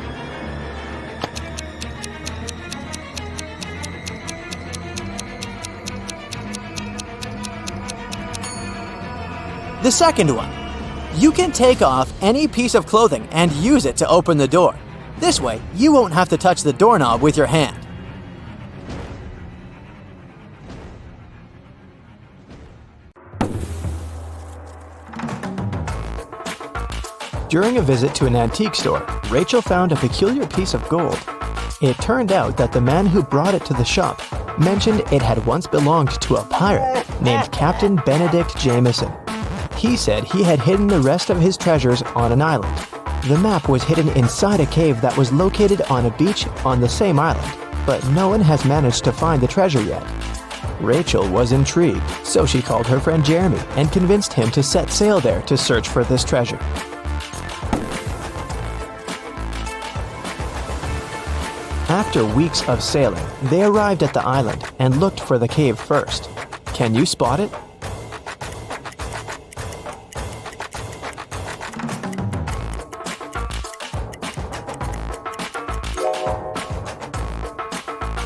The second one. You can take off any piece of clothing and use it to open the door. This way, you won't have to touch the doorknob with your hand. During a visit to an antique store, Rachel found a peculiar piece of gold. It turned out that the man who brought it to the shop mentioned it had once belonged to a pirate named Captain Benedict Jameson. He said he had hidden the rest of his treasures on an island. The map was hidden inside a cave that was located on a beach on the same island, but no one has managed to find the treasure yet. Rachel was intrigued, so she called her friend Jeremy and convinced him to set sail there to search for this treasure. After weeks of sailing, they arrived at the island and looked for the cave first. Can you spot it?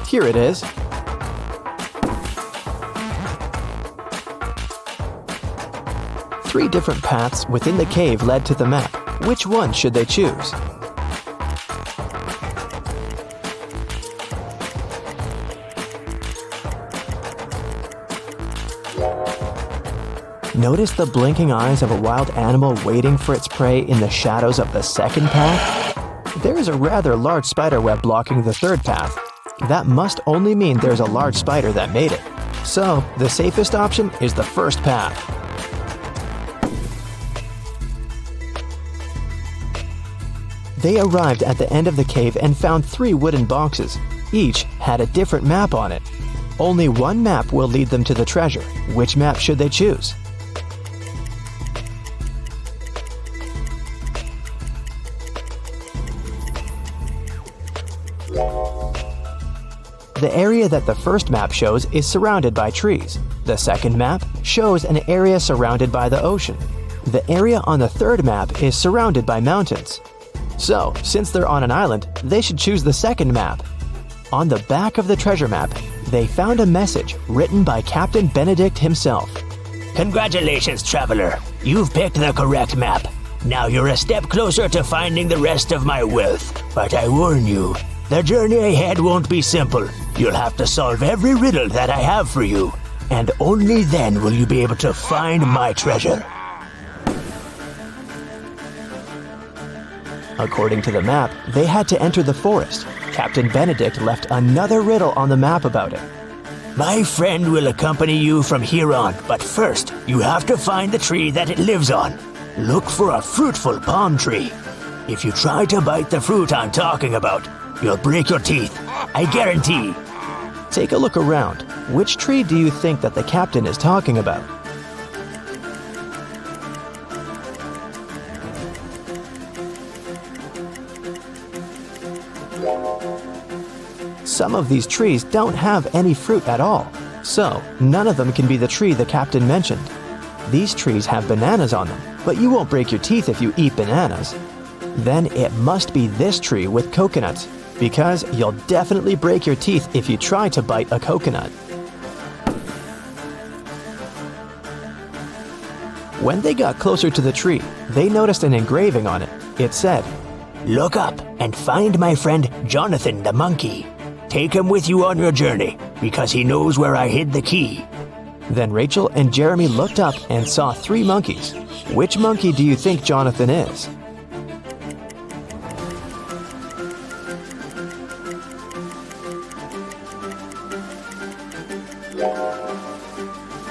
Here it is. Three different paths within the cave led to the map. Which one should they choose? Notice the blinking eyes of a wild animal waiting for its prey in the shadows of the second path? There is a rather large spider web blocking the third path. That must only mean there's a large spider that made it. So, the safest option is the first path. They arrived at the end of the cave and found 3 wooden boxes. Each had a different map on it. Only one map will lead them to the treasure. Which map should they choose? The area that the first map shows is surrounded by trees. The second map shows an area surrounded by the ocean. The area on the third map is surrounded by mountains. So, since they're on an island, they should choose the second map. On the back of the treasure map, they found a message written by Captain Benedict himself. Congratulations, traveler. You've picked the correct map. Now you're a step closer to finding the rest of my wealth. But I warn you, the journey ahead won't be simple. You'll have to solve every riddle that I have for you. And only then will you be able to find my treasure. According to the map, they had to enter the forest. Captain Benedict left another riddle on the map about it. My friend will accompany you from here on, but first, you have to find the tree that it lives on. Look for a fruitful palm tree. If you try to bite the fruit I'm talking about, you'll break your teeth. I guarantee. Take a look around. Which tree do you think that the captain is talking about? Some of these trees don't have any fruit at all, so none of them can be the tree the captain mentioned. These trees have bananas on them, but you won't break your teeth if you eat bananas. Then it must be this tree with coconuts, because you'll definitely break your teeth if you try to bite a coconut. When they got closer to the tree, they noticed an engraving on it. It said, "Look up and find my friend Jonathan the monkey. Take him with you on your journey, because he knows where I hid the key." Then Rachel and Jeremy looked up and saw 3 monkeys. Which monkey do you think Jonathan is?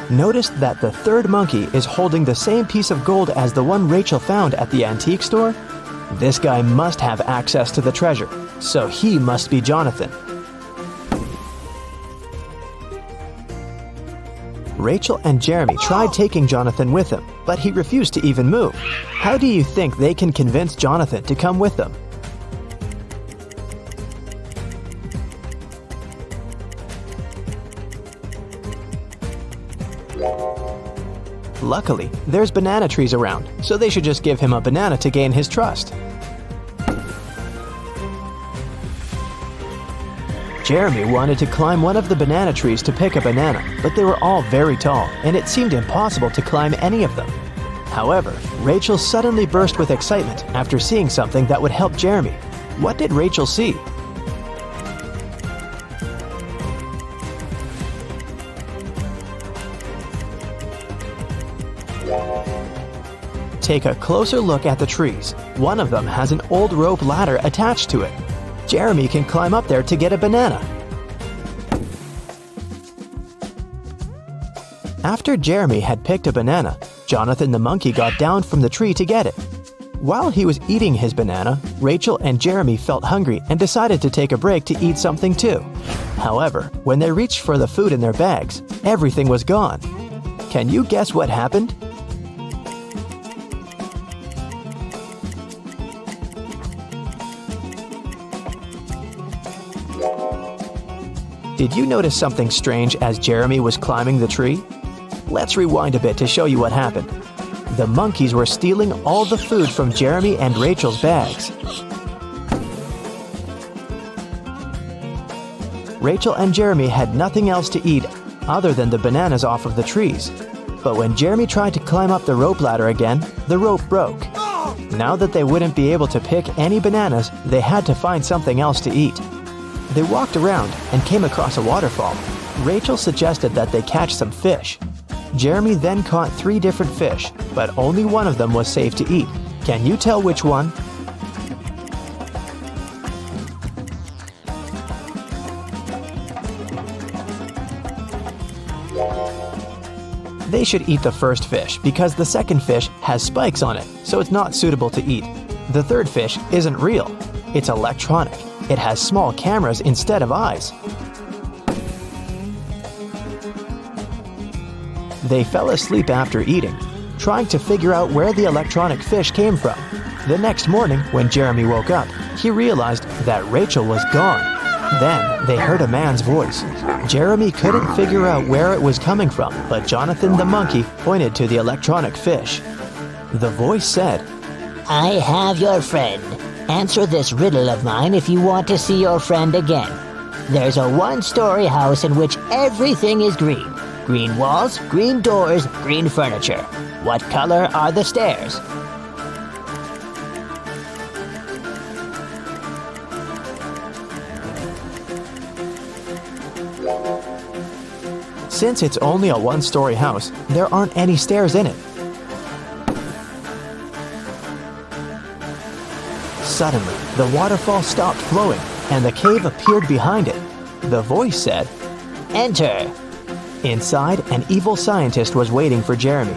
Notice that the third monkey is holding the same piece of gold as the one Rachel found at the antique store. This guy must have access to the treasure, so he must be Jonathan. Rachel and Jeremy tried taking Jonathan with them, but he refused to even move. How do you think they can convince Jonathan to come with them? Luckily, there's banana trees around, so they should just give him a banana to gain his trust. Jeremy wanted to climb one of the banana trees to pick a banana, but they were all very tall, and it seemed impossible to climb any of them. However, Rachel suddenly burst with excitement after seeing something that would help Jeremy. What did Rachel see? Take a closer look at the trees. One of them has an old rope ladder attached to it. Jeremy can climb up there to get a banana. After Jeremy had picked a banana, Jonathan the monkey got down from the tree to get it. While he was eating his banana, Rachel and Jeremy felt hungry and decided to take a break to eat something too. However, when they reached for the food in their bags, everything was gone. Can you guess what happened? Did you notice something strange as Jeremy was climbing the tree? Let's rewind a bit to show you what happened. The monkeys were stealing all the food from Jeremy and Rachel's bags. Rachel and Jeremy had nothing else to eat other than the bananas off of the trees. But when Jeremy tried to climb up the rope ladder again, the rope broke. Now that they wouldn't be able to pick any bananas, they had to find something else to eat. They walked around and came across a waterfall. Rachel suggested that they catch some fish. Jeremy then caught 3 different fish, but only one of them was safe to eat. Can you tell which one? They should eat the first fish because the second fish has spikes on it, so it's not suitable to eat. The third fish isn't real. It's electronic. It has small cameras instead of eyes. They fell asleep after eating, trying to figure out where the electronic fish came from. The next morning, when Jeremy woke up, he realized that Rachel was gone. Then they heard a man's voice. Jeremy couldn't figure out where it was coming from, but Jonathan the monkey pointed to the electronic fish. The voice said, I have your friend. Answer this riddle of mine if you want to see your friend again. There's a one-story house in which everything is green. Green walls, green doors, green furniture. What color are the stairs? Since it's only a one-story house, there aren't any stairs in it. Suddenly, the waterfall stopped flowing, and the cave appeared behind it. The voice said, Enter. Inside, an evil scientist was waiting for Jeremy.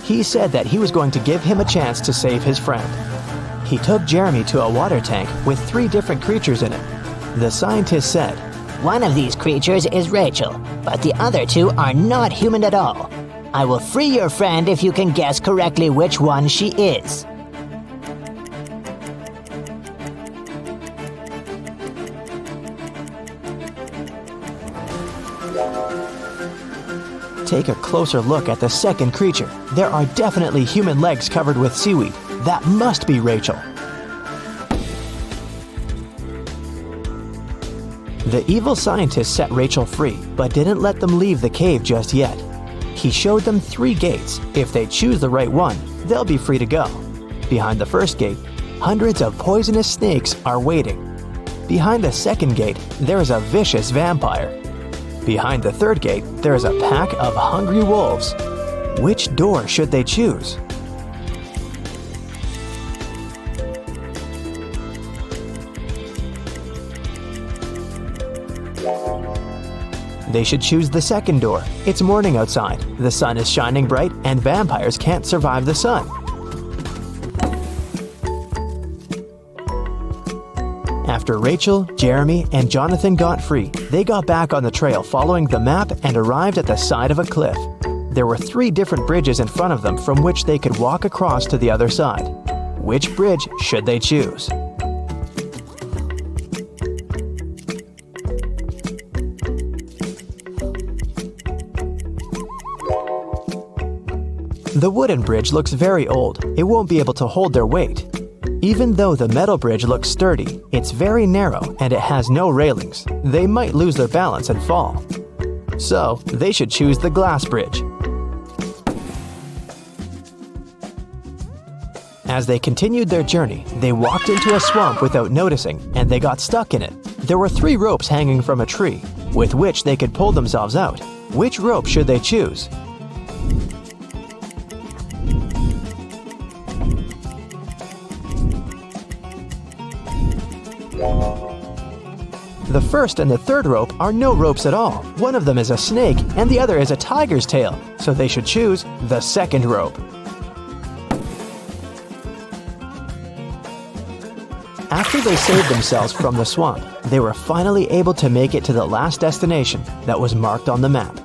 He said that he was going to give him a chance to save his friend. He took Jeremy to a water tank with 3 different creatures in it. The scientist said, One of these creatures is Rachel, but the other 2 are not human at all. I will free your friend if you can guess correctly which one she is. Take a closer look at the second creature. There are definitely human legs covered with seaweed. That must be Rachel. The evil scientist set Rachel free, but didn't let them leave the cave just yet. He showed them 3 gates. If they choose the right one, they'll be free to go. Behind the first gate, hundreds of poisonous snakes are waiting. Behind the second gate, there is a vicious vampire. Behind the third gate, there is a pack of hungry wolves. Which door should they choose? They should choose the second door. It's morning outside, the sun is shining bright, and vampires can't survive the sun. After Rachel, Jeremy, and Jonathan got free, they got back on the trail following the map and arrived at the side of a cliff. There were 3 different bridges in front of them from which they could walk across to the other side. Which bridge should they choose? The wooden bridge looks very old. It won't be able to hold their weight. Even though the metal bridge looks sturdy, it's very narrow and it has no railings. They might lose their balance and fall. So, they should choose the glass bridge. As they continued their journey, they walked into a swamp without noticing, and they got stuck in it. There were 3 ropes hanging from a tree, with which they could pull themselves out. Which rope should they choose? The first and the third rope are no ropes at all. One of them is a snake and the other is a tiger's tail, so they should choose the second rope. After they saved themselves from the swamp, they were finally able to make it to the last destination that was marked on the map.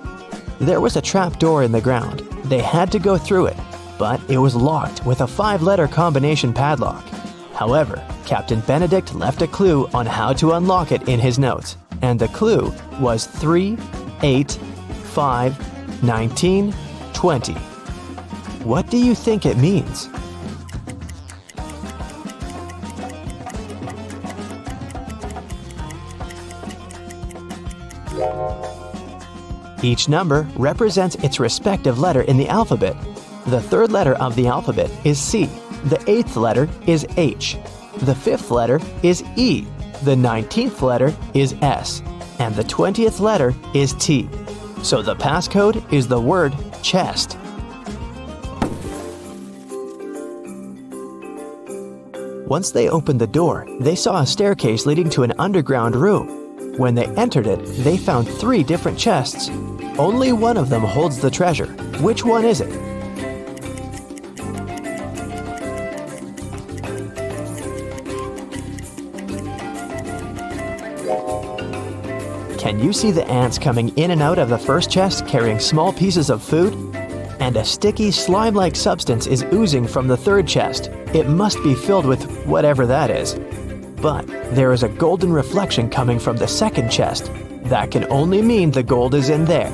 There was a trap door in the ground. They had to go through it, but it was locked with a 5-letter combination padlock. However, Captain Benedict left a clue on how to unlock it in his notes, and the clue was 3, 8, 5, 19, 20. What do you think it means? Each number represents its respective letter in the alphabet. The 3rd letter of the alphabet is C. The 8th letter is H. The 5th letter is E. The 19th letter is S. And the 20th letter is T. So the passcode is the word chest. Once they opened the door, they saw a staircase leading to an underground room. When they entered it, they found 3 different chests. Only one of them holds the treasure. Which one is it? Can you see the ants coming in and out of the first chest carrying small pieces of food? And a sticky, slime-like substance is oozing from the 3rd chest. It must be filled with whatever that is. But there is a golden reflection coming from the 2nd chest. That can only mean the gold is in there.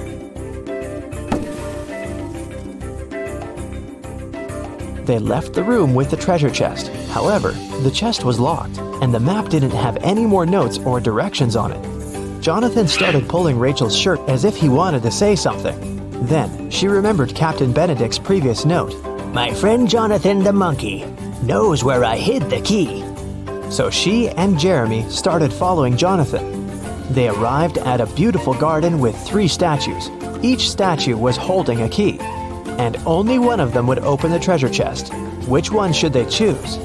They left the room with the treasure chest. However, the chest was locked, and the map didn't have any more notes or directions on it. Jonathan started pulling Rachel's shirt as if he wanted to say something. Then, she remembered Captain Benedict's previous note. My friend Jonathan the monkey knows where I hid the key. So she and Jeremy started following Jonathan. They arrived at a beautiful garden with 3 statues. Each statue was holding a key, and only one of them would open the treasure chest. Which one should they choose?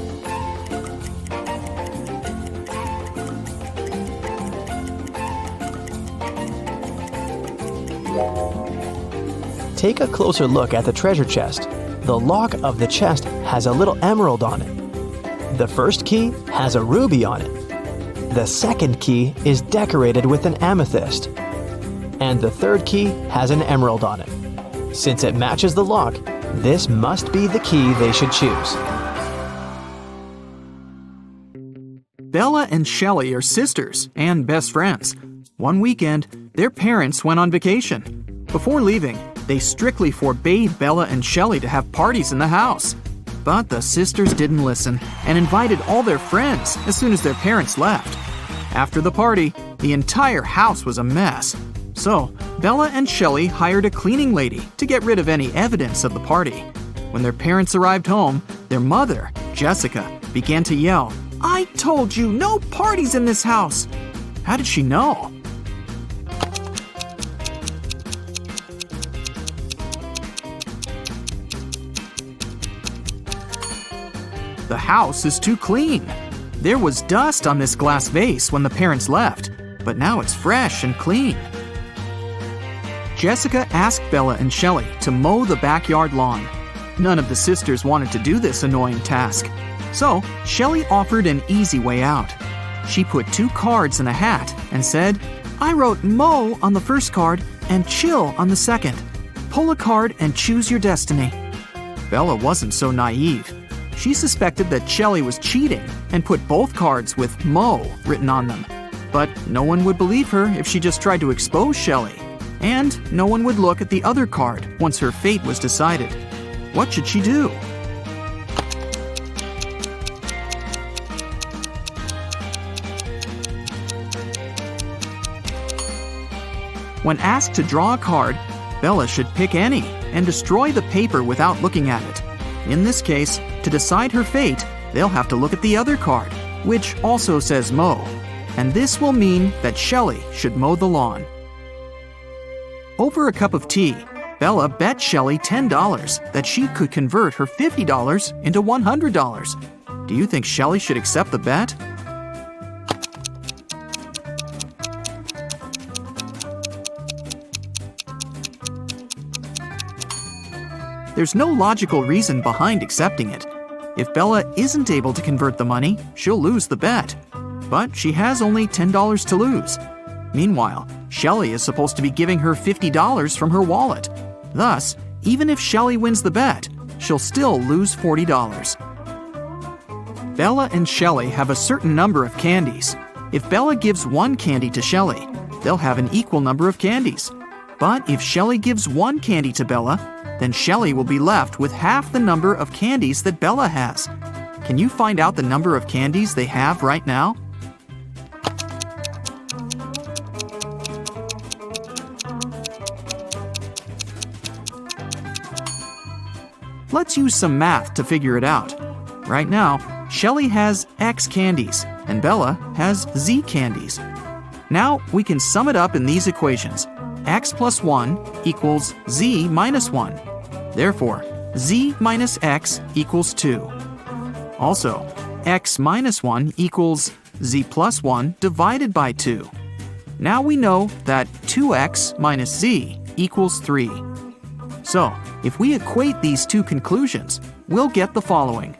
Take a closer look at the treasure chest. The lock of the chest has a little emerald on it. The first key has a ruby on it. The second key is decorated with an amethyst. And the third key has an emerald on it. Since it matches the lock, this must be the key they should choose. Bella and Shelley are sisters and best friends. One weekend, their parents went on vacation. Before leaving, they strictly forbade Bella and Shelley to have parties in the house. But the sisters didn't listen and invited all their friends as soon as their parents left. After the party, the entire house was a mess. So, Bella and Shelley hired a cleaning lady to get rid of any evidence of the party. When their parents arrived home, their mother, Jessica, began to yell, "I told you, no parties in this house!" How did she know? The house is too clean. There was dust on this glass vase when the parents left, but now it's fresh and clean. Jessica asked Bella and Shelley to mow the backyard lawn. None of the sisters wanted to do this annoying task, so Shelley offered an easy way out. She put 2 cards in a hat and said, "I wrote mow on the first card and chill on the second. Pull a card and choose your destiny." Bella wasn't so naive. She suspected that Shelley was cheating and put both cards with Mo written on them. But no one would believe her if she just tried to expose Shelley. And no one would look at the other card once her fate was decided. What should she do? When asked to draw a card, Bella should pick any and destroy the paper without looking at it. In this case, to decide her fate, they'll have to look at the other card, which also says mow. And this will mean that Shelley should mow the lawn. Over a cup of tea, Bella bet Shelley $10 that she could convert her $50 into $100. Do you think Shelley should accept the bet? There's no logical reason behind accepting it. If Bella isn't able to convert the money, she'll lose the bet. But she has only $10 to lose. Meanwhile, Shelley is supposed to be giving her $50 from her wallet. Thus, even if Shelley wins the bet, she'll still lose $40. Bella and Shelley have a certain number of candies. If Bella gives one candy to Shelley, they'll have an equal number of candies. But if Shelley gives one candy to Bella, then Shelley will be left with half the number of candies that Bella has. Can you find out the number of candies they have right now? Let's use some math to figure it out. Right now, Shelley has X candies and Bella has Z candies. Now we can sum it up in these equations. X plus 1 equals Z minus 1. Therefore, Z minus X equals 2. Also, X minus 1 equals Z plus 1 divided by 2. Now we know that 2X minus Z equals 3. So, if we equate these two conclusions, we'll get the following.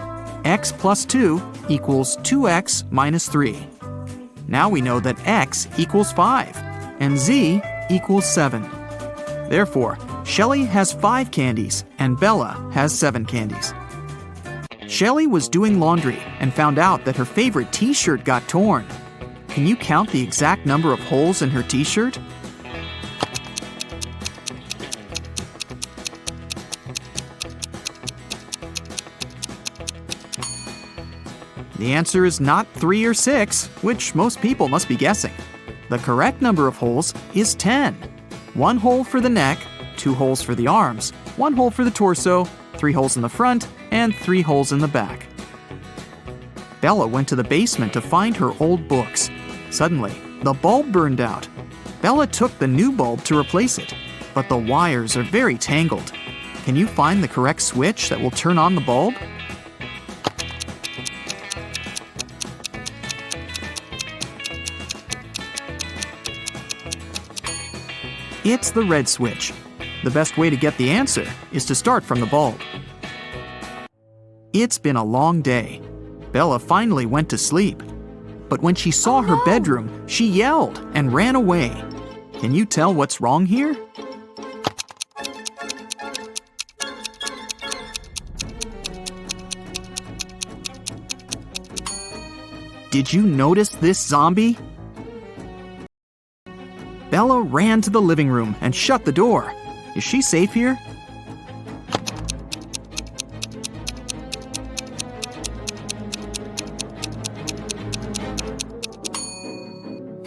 X plus 2 equals 2X minus 3. Now we know that X equals 5 and Z equals 7. Therefore, Shelley has 5 candies and Bella has 7 candies. Shelley was doing laundry and found out that her favorite t-shirt got torn. Can you count the exact number of holes in her t-shirt? The answer is not 3 or 6, which most people must be guessing. The correct number of holes is 10. 1 hole for the neck, 2 holes for the arms, 1 hole for the torso, 3 holes in the front, and 3 holes in the back. Bella went to the basement to find her old books. Suddenly, the bulb burned out. Bella took the new bulb to replace it, but the wires are very tangled. Can you find the correct switch that will turn on the bulb? It's the red switch. The best way to get the answer is to start from the bulb. It's been a long day. Bella finally went to sleep. But when she saw her bedroom, she yelled and ran away. Can you tell what's wrong here? Did you notice this zombie? Bella ran to the living room and shut the door. Is she safe here?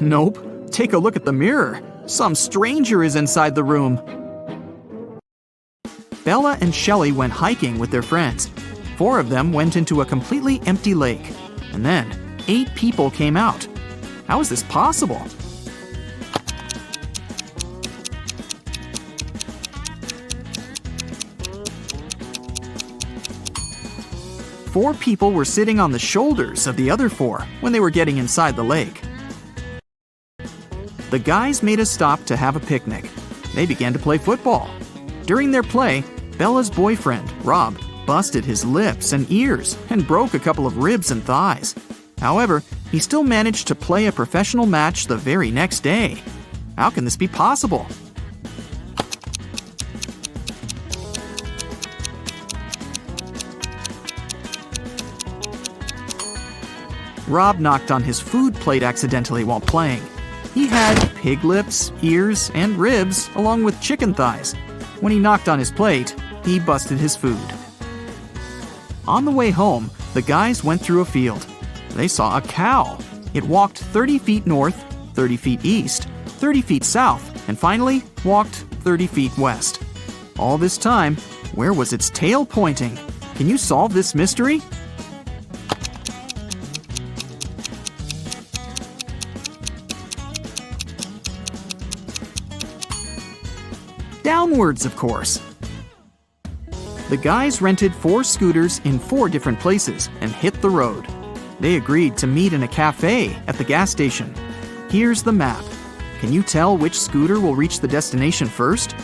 Nope. Take a look at the mirror. Some stranger is inside the room. Bella and Shelley went hiking with their friends. 4 of them went into a completely empty lake. And then 8 people came out. How is this possible? Four people were sitting on the shoulders of the other 4 when they were getting inside the lake. The guys made a stop to have a picnic. They began to play football. During their play, Bella's boyfriend, Rob, busted his lips and ears and broke a couple of ribs and thighs. However, he still managed to play a professional match the very next day. How can this be possible? Rob knocked on his food plate accidentally while playing. He had pig lips, ears, and ribs, along with chicken thighs. When he knocked on his plate, he busted his food. On the way home, the guys went through a field. They saw a cow. It walked 30 feet north, 30 feet east, 30 feet south, and finally walked 30 feet west. All this time, where was its tail pointing? Can you solve this mystery? Downwards, of course. The guys rented 4 scooters in 4 different places and hit the road. They agreed to meet in a cafe at the gas station. Here's the map. Can you tell which scooter will reach the destination first?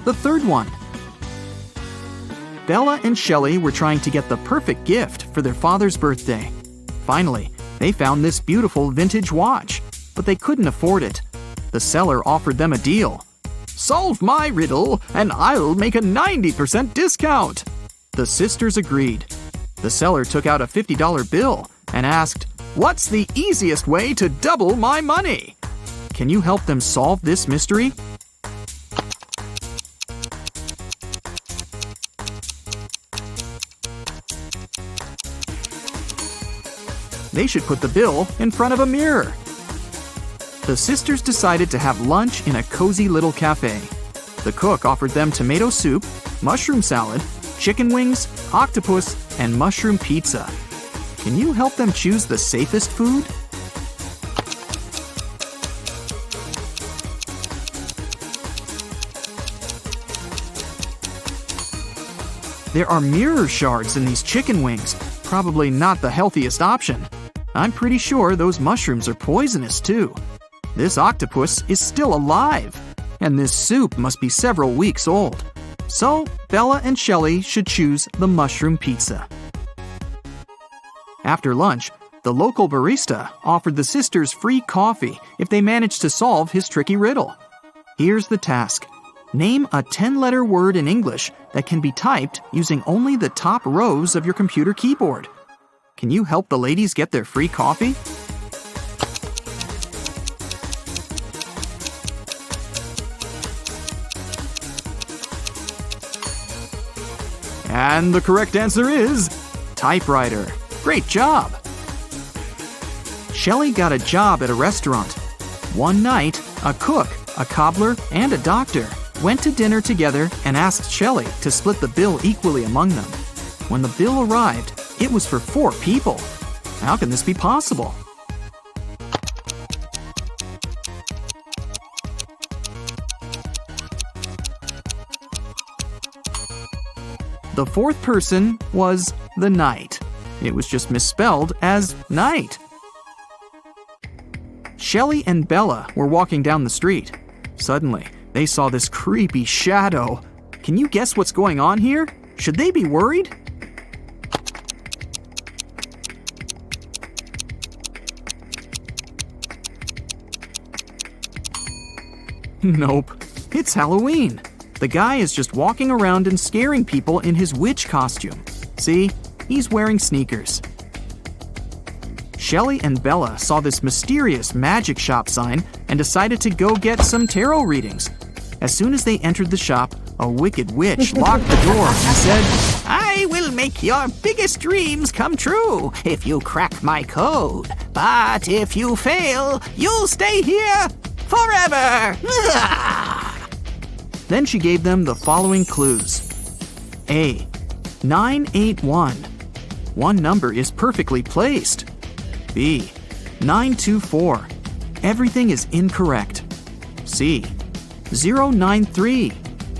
the third one. Bella and Shelley were trying to get the perfect gift for their father's birthday. Finally, they found this beautiful vintage watch, but they couldn't afford it. The seller offered them a deal. "Solve my riddle, and I'll make a 90% discount." The sisters agreed. The seller took out a $50 bill and asked, "What's the easiest way to double my money?" Can you help them solve this mystery? They should put the bill in front of a mirror. The sisters decided to have lunch in a cozy little cafe. The cook offered them tomato soup, mushroom salad, chicken wings, octopus, and mushroom pizza. Can you help them choose the safest food? There are mirror shards in these chicken wings. Probably not the healthiest option. I'm pretty sure those mushrooms are poisonous too. This octopus is still alive, and this soup must be several weeks old. So, Bella and Shelley should choose the mushroom pizza. After lunch, the local barista offered the sisters free coffee if they managed to solve his tricky riddle. Here's the task. Name a 10-letter word in English that can be typed using only the top rows of your computer keyboard. Can you help the ladies get their free coffee? And the correct answer is typewriter. Great job! Shelley got a job at a restaurant. One night, a cook, a cobbler, and a doctor went to dinner together and asked Shelley to split the bill equally among them. When the bill arrived, it was for 4 people. How can this be possible? The fourth person was the knight. It was just misspelled as night. Shelley and Bella were walking down the street. Suddenly, they saw this creepy shadow. Can you guess what's going on here? Should they be worried? Nope, it's Halloween. The guy is just walking around and scaring people in his witch costume. See, he's wearing sneakers. Shelley and Bella saw this mysterious magic shop sign and decided to go get some tarot readings. As soon as they entered the shop, a wicked witch locked the door and said, "I will make your biggest dreams come true if you crack my code. But if you fail, you'll stay here forever." Then she gave them the following clues. A. 981. One number is perfectly placed. B. 924. Everything is incorrect. C. 093.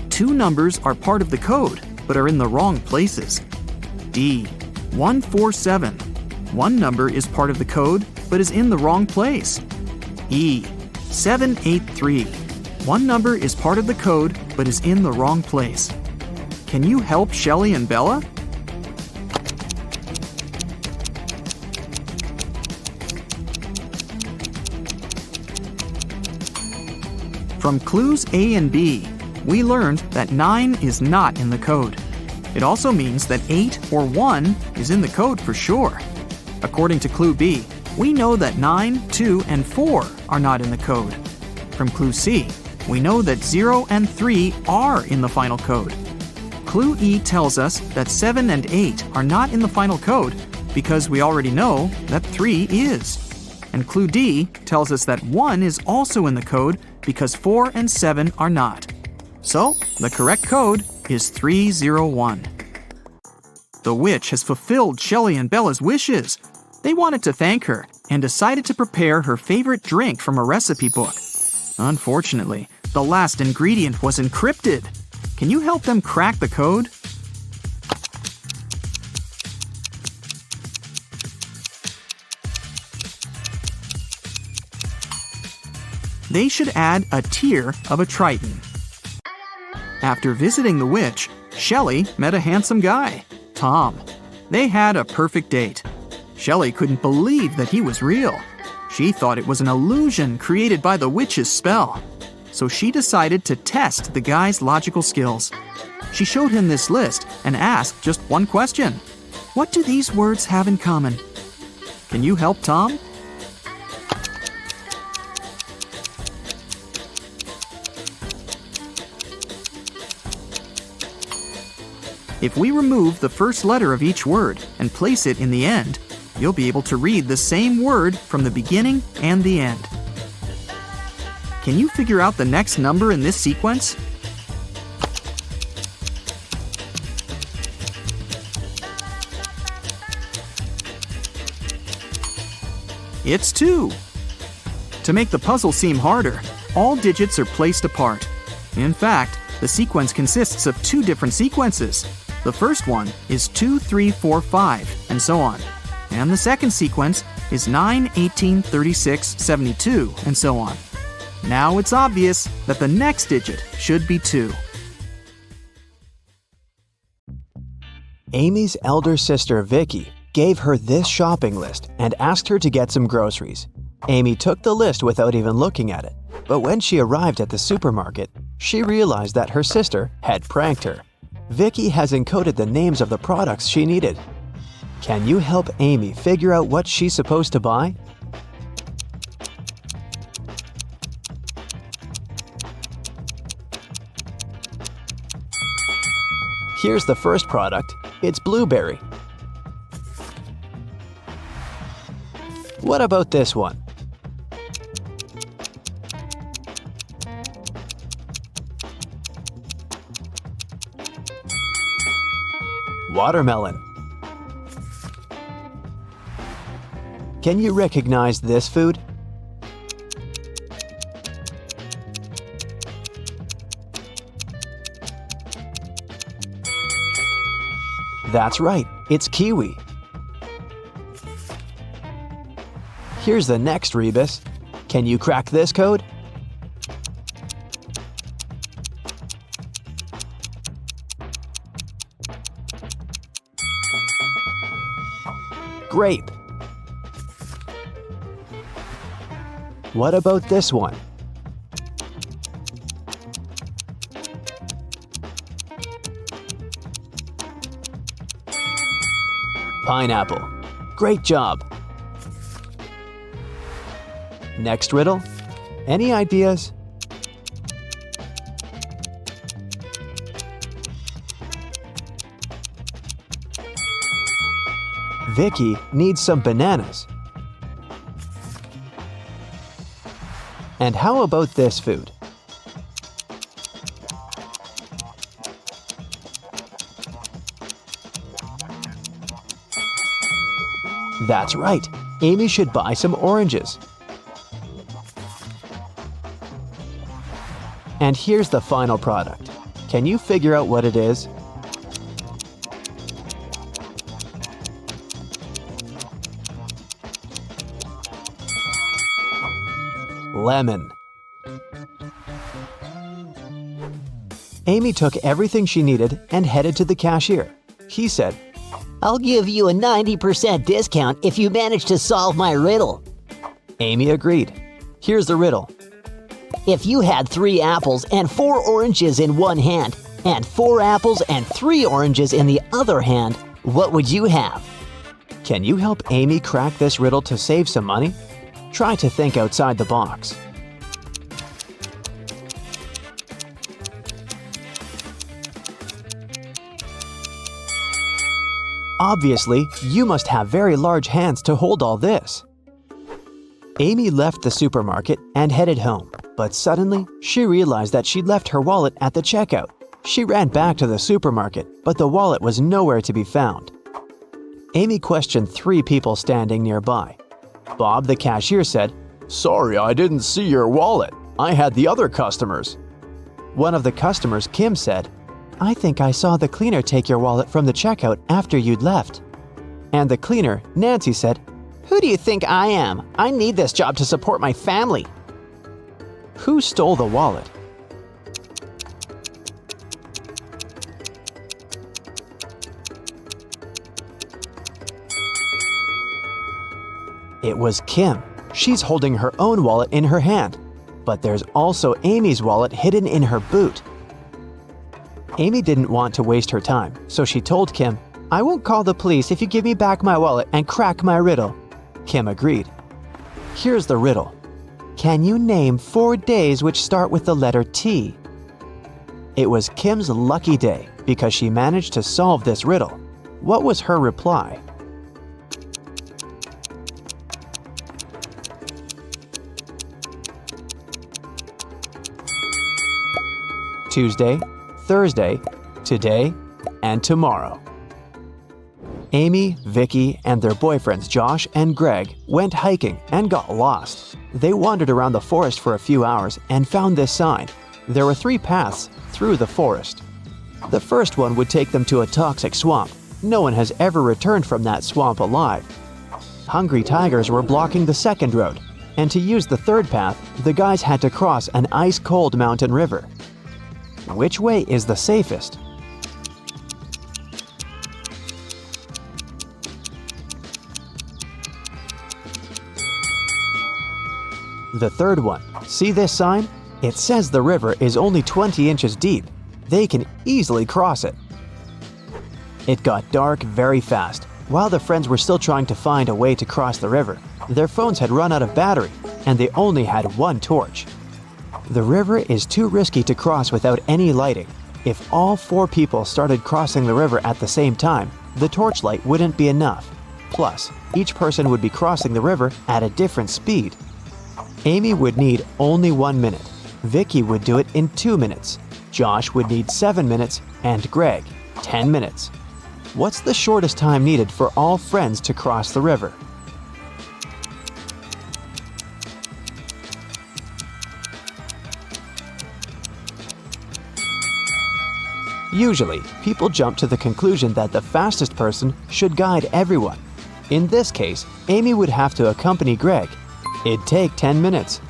2 numbers are part of the code, but are in the wrong places. D. 147. One number is part of the code, but is in the wrong place. E. 783. One number is part of the code, but is in the wrong place. Can you help Shelley and Bella? From clues A and B, we learned that 9 is not in the code. It also means that 8 or 1 is in the code for sure. According to clue B, we know that 9, 2, and 4 are not in the code. From clue C, we know that 0 and 3 are in the final code. Clue E tells us that 7 and 8 are not in the final code because we already know that 3 is. And clue D tells us that 1 is also in the code because 4 and 7 are not. So, the correct code is 301. The witch has fulfilled Shelley and Bella's wishes. They wanted to thank her and decided to prepare her favorite drink from a recipe book. Unfortunately, the last ingredient was encrypted. Can you help them crack the code? They should add a tear of a triton. After visiting the witch, Shelley met a handsome guy, Tom. They had a perfect date. Shelley couldn't believe that he was real. She thought it was an illusion created by the witch's spell. So she decided to test the guy's logical skills. She showed him this list and asked just one question. What do these words have in common? Can you help Tom? If we remove the first letter of each word and place it in the end, you'll be able to read the same word from the beginning and the end. Can you figure out the next number in this sequence? It's 2. To make the puzzle seem harder, all digits are placed apart. In fact, the sequence consists of 2 different sequences. The first one is 2, 3, 4, 5, and so on. And the second sequence is 9, 18, 36, 72, and so on. Now it's obvious that the next digit should be 2. Amy's elder sister, Vicky, gave her this shopping list and asked her to get some groceries. Amy took the list without even looking at it, but when she arrived at the supermarket, she realized that her sister had pranked her. Vicky has encoded the names of the products she needed. Can you help Amy figure out what she's supposed to buy? Here's the first product. It's blueberry. What about this one? Watermelon. Can you recognize this food? That's right, it's kiwi. Here's the next rebus. Can you crack this code? Grape. What about this one? Pineapple. Great job. Next riddle. Any ideas? Vicky needs some bananas. And how about this food? That's right. Amy should buy some oranges. And here's the final product. Can you figure out what it is? Lemon. Amy took everything she needed and headed to the cashier. He said, I'll give you a 90% discount if you manage to solve my riddle. Amy agreed. Here's the riddle. If you had 3 apples and 4 oranges in one hand, and 4 apples and 3 oranges in the other hand, what would you have? Can you help Amy crack this riddle to save some money? Try to think outside the box. Obviously, you must have very large hands to hold all this. Amy left the supermarket and headed home, but suddenly she realized that she'd left her wallet at the checkout. She ran back to the supermarket, but the wallet was nowhere to be found. Amy questioned 3 people standing nearby. Bob, the cashier, said, "Sorry, I didn't see your wallet. I had the other customers." One of the customers, Kim, said, "I think I saw the cleaner take your wallet from the checkout after you'd left." And the cleaner, Nancy, said, "Who do you think I am? I need this job to support my family." Who stole the wallet? It was Kim. She's holding her own wallet in her hand. But there's also Amy's wallet hidden in her boot. Amy didn't want to waste her time, so she told Kim, "I won't call the police if you give me back my wallet and crack my riddle." Kim agreed. Here's the riddle. Can you name 4 days which start with the letter T? It was Kim's lucky day because she managed to solve this riddle. What was her reply? Tuesday, Thursday, today, and tomorrow. Amy, Vicky, and their boyfriends Josh and Greg went hiking and got lost. They wandered around the forest for a few hours and found this sign. There were 3 paths through the forest. The first one would take them to a toxic swamp. No one has ever returned from that swamp alive. Hungry tigers were blocking the second road, and to use the third path, the guys had to cross an ice-cold mountain river. Which way is the safest? The third one. See this sign? It says the river is only 20 inches deep. They can easily cross it. It got dark very fast. While the friends were still trying to find a way to cross the river, their phones had run out of battery, and they only had 1 torch. The river is too risky to cross without any lighting. If all 4 people started crossing the river at the same time, the torchlight wouldn't be enough. Plus, each person would be crossing the river at a different speed. Amy would need only 1 minute. Vicky would do it in 2 minutes. Josh would need 7 minutes, and Greg, 10 minutes. What's the shortest time needed for all friends to cross the river? Usually, people jump to the conclusion that the fastest person should guide everyone. In this case, Amy would have to accompany Greg. It'd take 10 minutes.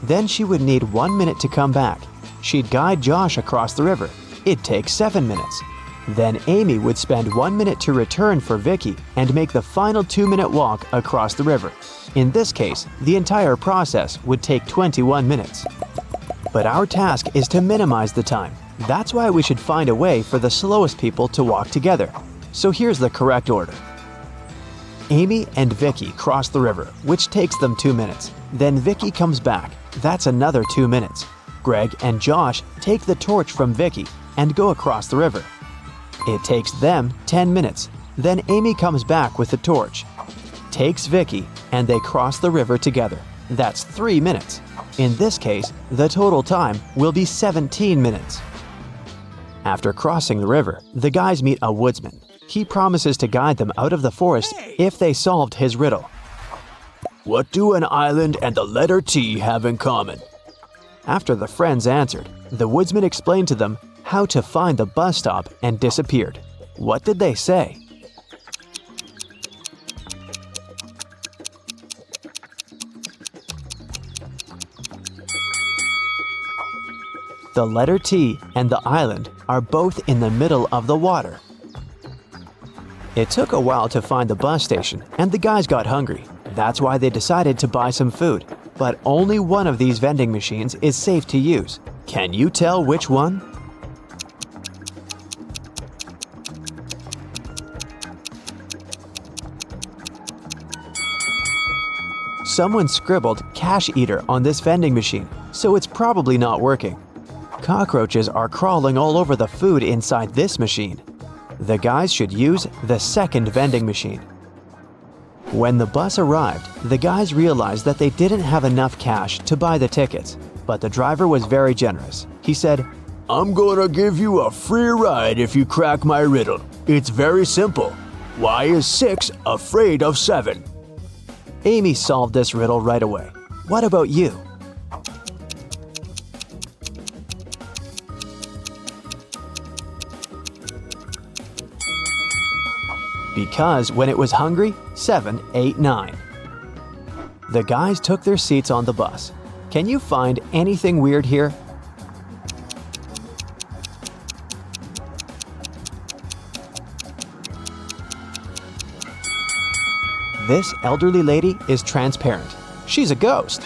Then she would need 1 minute to come back. She'd guide Josh across the river. It'd take 7 minutes. Then Amy would spend 1 minute to return for Vicky and make the final 2-minute walk across the river. In this case, the entire process would take 21 minutes. But our task is to minimize the time. That's why we should find a way for the slowest people to walk together. So here's the correct order. Amy and Vicky cross the river, which takes them 2 minutes. Then Vicky comes back. That's another 2 minutes. Greg and Josh take the torch from Vicky and go across the river. It takes them 10 minutes. Then Amy comes back with the torch, takes Vicky, and they cross the river together. That's 3 minutes. In this case, the total time will be 17 minutes. After crossing the river, the guys meet a woodsman. He promises to guide them out of the forest if they solved his riddle. What do an island and the letter T have in common? After the friends answered, the woodsman explained to them how to find the bus stop and disappeared. What did they say? The letter T and the island are both in the middle of the water. It took a while to find the bus station, and the guys got hungry. That's why they decided to buy some food. But only one of these vending machines is safe to use. Can you tell which one? Someone scribbled "cash eater" on this vending machine, so it's probably not working. Cockroaches are crawling all over the food inside this machine. The guys should use the second vending machine. When the bus arrived, the guys realized that they didn't have enough cash to buy the tickets, but the driver was very generous. He said, I'm gonna give you a free ride if you crack my riddle. It's very simple. Why is 6 afraid of 7? Amy solved this riddle right away. What about you? Because when it was hungry, 7 ate 9. The guys took their seats on the bus. Can you find anything weird here? This elderly lady is transparent. She's a ghost.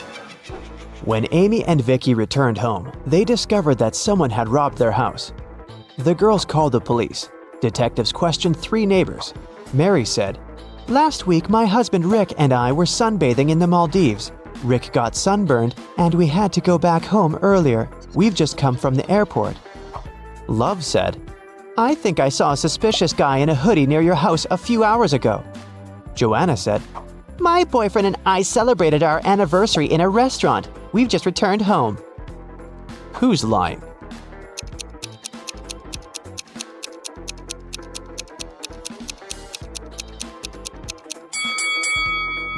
When Amy and Vicky returned home, they discovered that someone had robbed their house. The girls called the police. Detectives questioned 3 neighbors. Mary said, "Last week, my husband Rick and I were sunbathing in the Maldives. Rick got sunburned and we had to go back home earlier. We've just come from the airport." Love said, "I think I saw a suspicious guy in a hoodie near your house a few hours ago." Joanna said, "My boyfriend and I celebrated our anniversary in a restaurant. We've just returned home." Who's lying?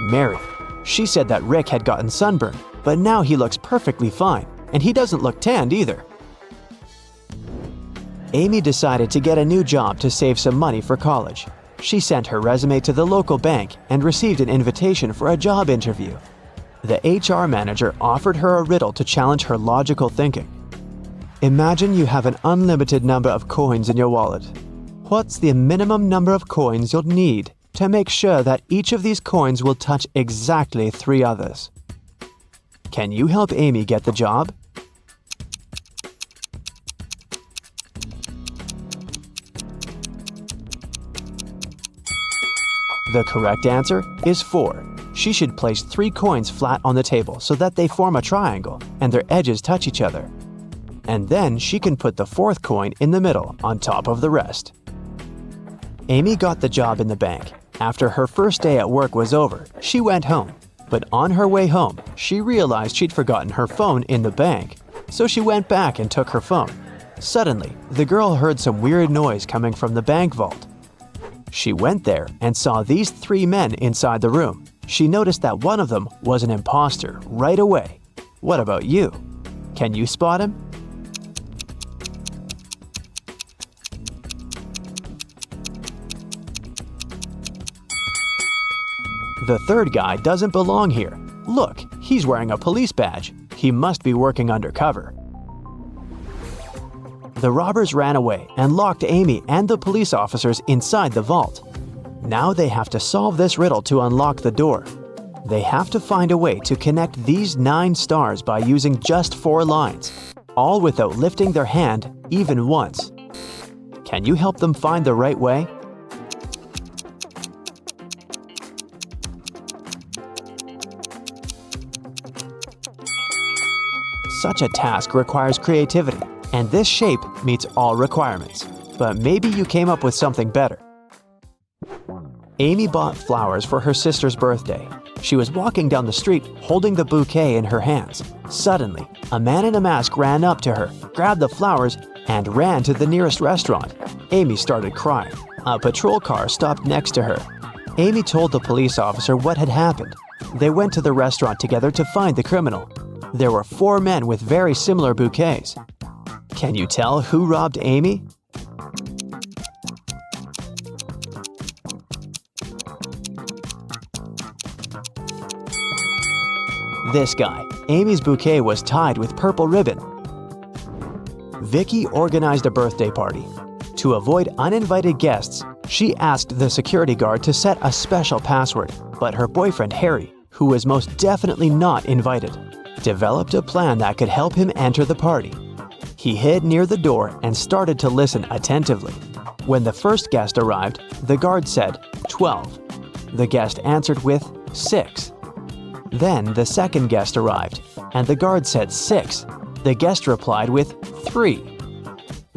Mary. She said that Rick had gotten sunburned, but now he looks perfectly fine, and he doesn't look tanned either. Amy decided to get a new job to save some money for college. She sent her resume to the local bank and received an invitation for a job interview. The HR manager offered her a riddle to challenge her logical thinking. Imagine you have an unlimited number of coins in your wallet. What's the minimum number of coins you'll need to make sure that each of these coins will touch exactly 3 others? Can you help Amy get the job? The correct answer is 4. She should place 3 coins flat on the table so that they form a triangle and their edges touch each other. And then she can put the 4th coin in the middle on top of the rest. Amy got the job in the bank. After her first day at work was over, she went home. But on her way home, she realized she'd forgotten her phone in the bank. So she went back and took her phone. Suddenly, the girl heard some weird noise coming from the bank vault. She went there and saw these 3 men inside the room. She noticed that one of them was an imposter right away. What about you? Can you spot him? The 3rd guy doesn't belong here. Look, he's wearing a police badge. He must be working undercover. The robbers ran away and locked Amy and the police officers inside the vault. Now they have to solve this riddle to unlock the door. They have to find a way to connect these 9 stars by using just 4 lines, all without lifting their hand even once. Can you help them find the right way? Such a task requires creativity, and this shape meets all requirements. But maybe you came up with something better. Amy bought flowers for her sister's birthday. She was walking down the street holding the bouquet in her hands. Suddenly, a man in a mask ran up to her, grabbed the flowers, and ran to the nearest restaurant. Amy started crying. A patrol car stopped next to her. Amy told the police officer what had happened. They went to the restaurant together to find the criminal. There were 4 men with very similar bouquets. Can you tell who robbed Amy? This guy. Amy's bouquet was tied with purple ribbon. Vicky organized a birthday party. To avoid uninvited guests, she asked the security guard to set a special password, but her boyfriend Harry, who was most definitely not invited, developed a plan that could help him enter the party. He hid near the door and started to listen attentively. When the first guest arrived, the guard said 12. The guest answered with 6. Then the second guest arrived, and the guard said 6. The guest replied with 3.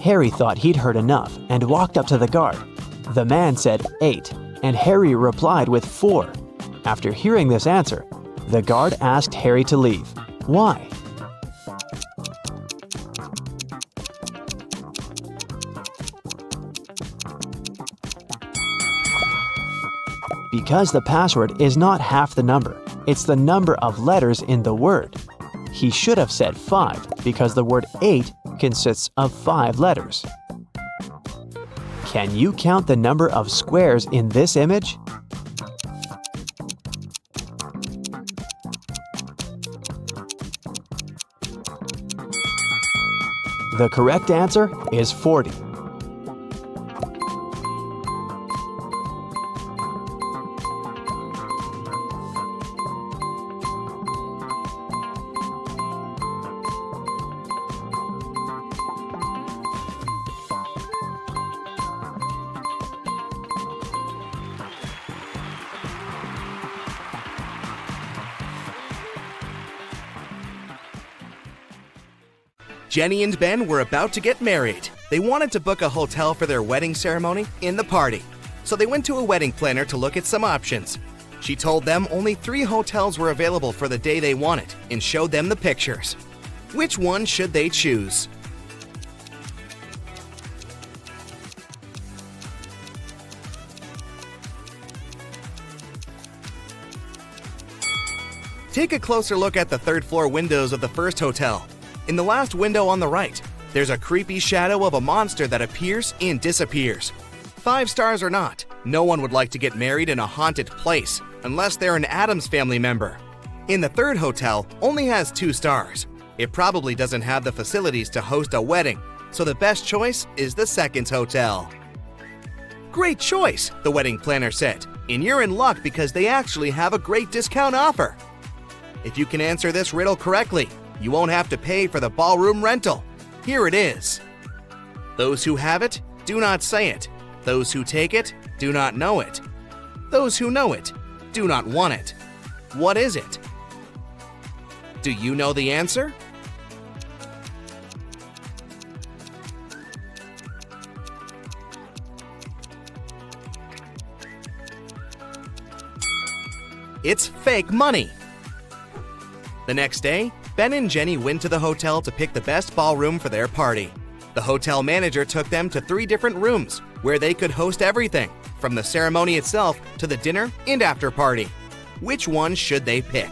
Harry thought he'd heard enough and walked up to the guard. The man said 8, and Harry replied with 4. After hearing this answer, the guard asked Harry to leave. Why? Because the password is not half the number, it's the number of letters in the word. He should have said 5 because the word 8 consists of 5 letters. Can you count the number of squares in this image? The correct answer is 40. Jenny and Ben were about to get married. They wanted to book a hotel for their wedding ceremony in the party, so they went to a wedding planner to look at some options. She told them only 3 hotels were available for the day they wanted and showed them the pictures. Which one should they choose? Take a closer look at the 3rd floor windows of the first hotel. In the last window on the right, there's a creepy shadow of a monster that appears and disappears. 5 stars or not, no one would like to get married in a haunted place unless they're an Addams Family member. In the 3rd hotel only has 2 stars. It probably doesn't have the facilities to host a wedding, so the best choice is the 2nd hotel. Great choice, the wedding planner said, and you're in luck because they actually have a great discount offer. If you can answer this riddle correctly, you won't have to pay for the ballroom rental. Here it is. Those who have it, do not say it. Those who take it, do not know it. Those who know it, do not want it. What is it? Do you know the answer? It's fake money. The next day, Ben and Jenny went to the hotel to pick the best ballroom for their party. The hotel manager took them to 3 different rooms where they could host everything, from the ceremony itself to the dinner and after party. Which one should they pick?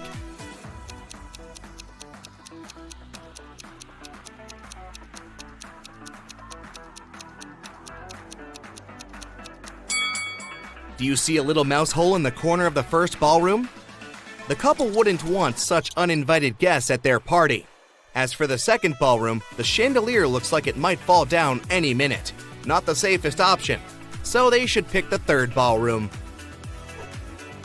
Do you see a little mouse hole in the corner of the first ballroom? The couple wouldn't want such uninvited guests at their party. As for the 2nd ballroom, the chandelier looks like it might fall down any minute. Not the safest option, so they should pick the 3rd ballroom.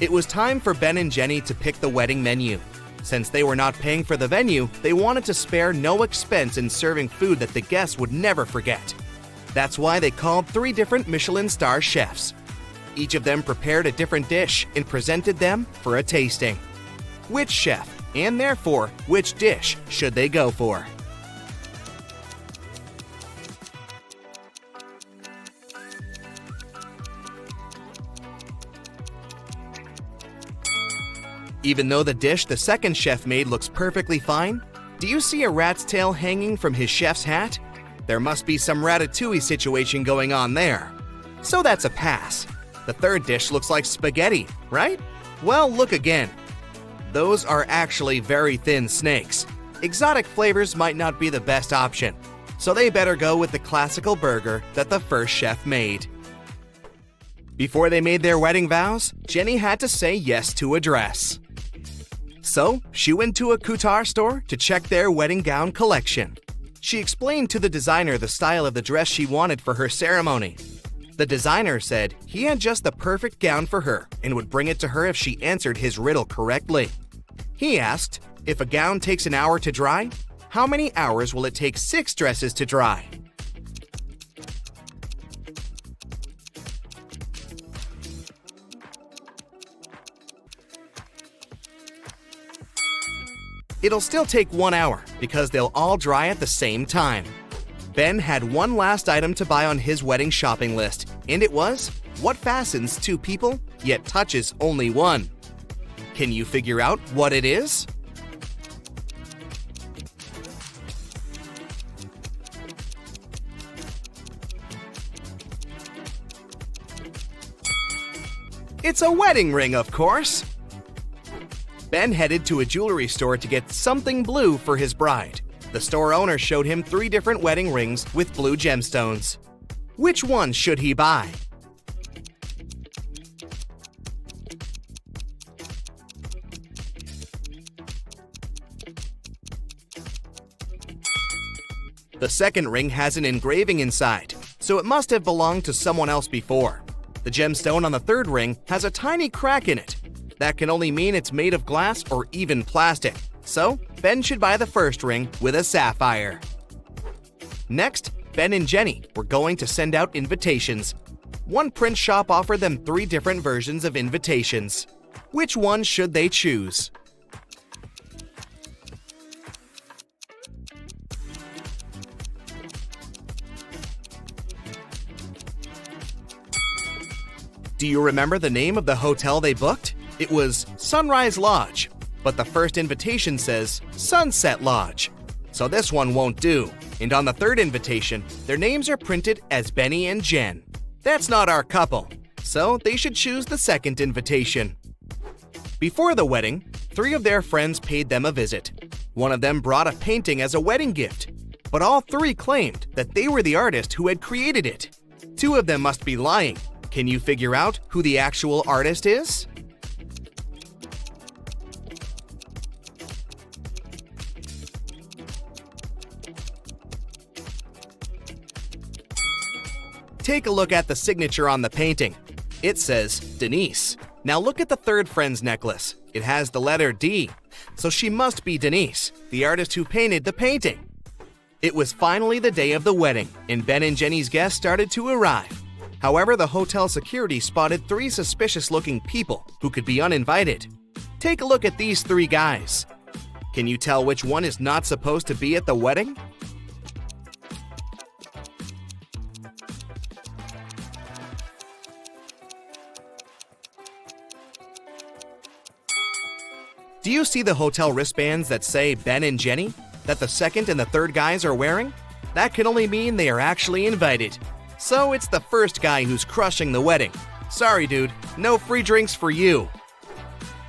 It was time for Ben and Jenny to pick the wedding menu. Since they were not paying for the venue, they wanted to spare no expense in serving food that the guests would never forget. That's why they called 3 different Michelin star chefs. Each of them prepared a different dish and presented them for a tasting. Which chef, and therefore which dish, should they go for? Even though the dish the 2nd chef made looks perfectly fine, do you see a rat's tail hanging from his chef's hat? There must be some ratatouille situation going on there. So that's a pass. The 3rd dish looks like spaghetti, right? Well, look again. Those are actually very thin snakes. Exotic flavors might not be the best option, so they better go with the classical burger that the first chef made. Before they made their wedding vows, Jenny had to say yes to a dress. So, she went to a couture store to check their wedding gown collection. She explained to the designer the style of the dress she wanted for her ceremony. The designer said he had just the perfect gown for her and would bring it to her if she answered his riddle correctly. He asked, if a gown takes an hour to dry, how many hours will it take 6 dresses to dry? It'll still take 1 hour because they'll all dry at the same time. Ben had one last item to buy on his wedding shopping list, and it was what fastens 2 people yet touches only 1. Can you figure out what it is? It's a wedding ring, of course. Ben headed to a jewelry store to get something blue for his bride. The store owner showed him 3 different wedding rings with blue gemstones. Which one should he buy? The 2nd ring has an engraving inside, so it must have belonged to someone else before. The gemstone on the 3rd ring has a tiny crack in it. That can only mean it's made of glass or even plastic. So, Ben should buy the 1st ring with a sapphire. Next, Ben and Jenny were going to send out invitations. One print shop offered them 3 different versions of invitations. Which one should they choose? Do you remember the name of the hotel they booked? It was Sunrise Lodge, but the first invitation says Sunset Lodge. So this one won't do. And on the third invitation, their names are printed as Benny and Jen. That's not our couple, so they should choose the second invitation. Before the wedding, 3 of their friends paid them a visit. One of them brought a painting as a wedding gift, but all 3 claimed that they were the artist who had created it. 2 of them must be lying. Can you figure out who the actual artist is? Take a look at the signature on the painting. It says Denise. Now look at the third friend's necklace. It has the letter D, so she must be Denise, the artist who painted the painting. It was finally the day of the wedding, and Ben and Jenny's guests started to arrive. However, the hotel security spotted 3 suspicious-looking people who could be uninvited. Take a look at these 3 guys. Can you tell which one is not supposed to be at the wedding? Do you see the hotel wristbands that say Ben and Jenny, that the second and the third guys are wearing? That can only mean they are actually invited. So it's the first guy who's crushing the wedding. Sorry, dude, no free drinks for you.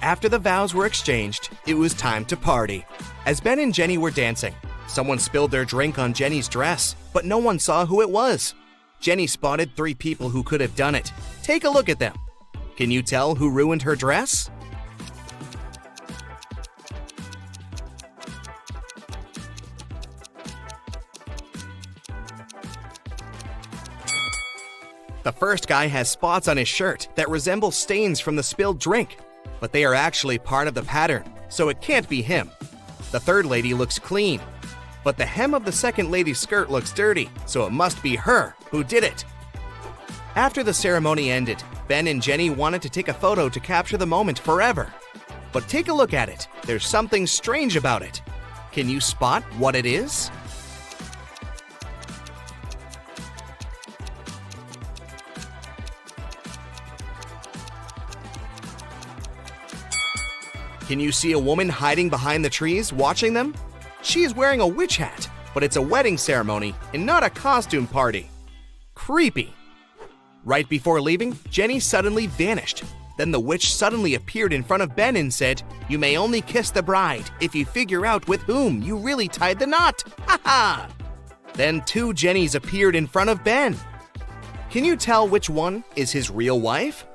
After the vows were exchanged, it was time to party. As Ben and Jenny were dancing, someone spilled their drink on Jenny's dress, but no one saw who it was. Jenny spotted 3 people who could have done it. Take a look at them. Can you tell who ruined her dress? The first guy has spots on his shirt that resemble stains from the spilled drink, but they are actually part of the pattern, so it can't be him. The third lady looks clean, but the hem of the second lady's skirt looks dirty, so it must be her who did it. After the ceremony ended, Ben and Jenny wanted to take a photo to capture the moment forever. But take a look at it. There's something strange about it. Can you spot what it is? Can you see a woman hiding behind the trees watching them? She is wearing a witch hat, but it's a wedding ceremony and not a costume party. Creepy. Right before leaving, Jenny suddenly vanished. Then the witch suddenly appeared in front of Ben and said, "You may only kiss the bride if you figure out with whom you really tied the knot. Ha ha!" Then 2 Jennys appeared in front of Ben. Can you tell which one is his real wife?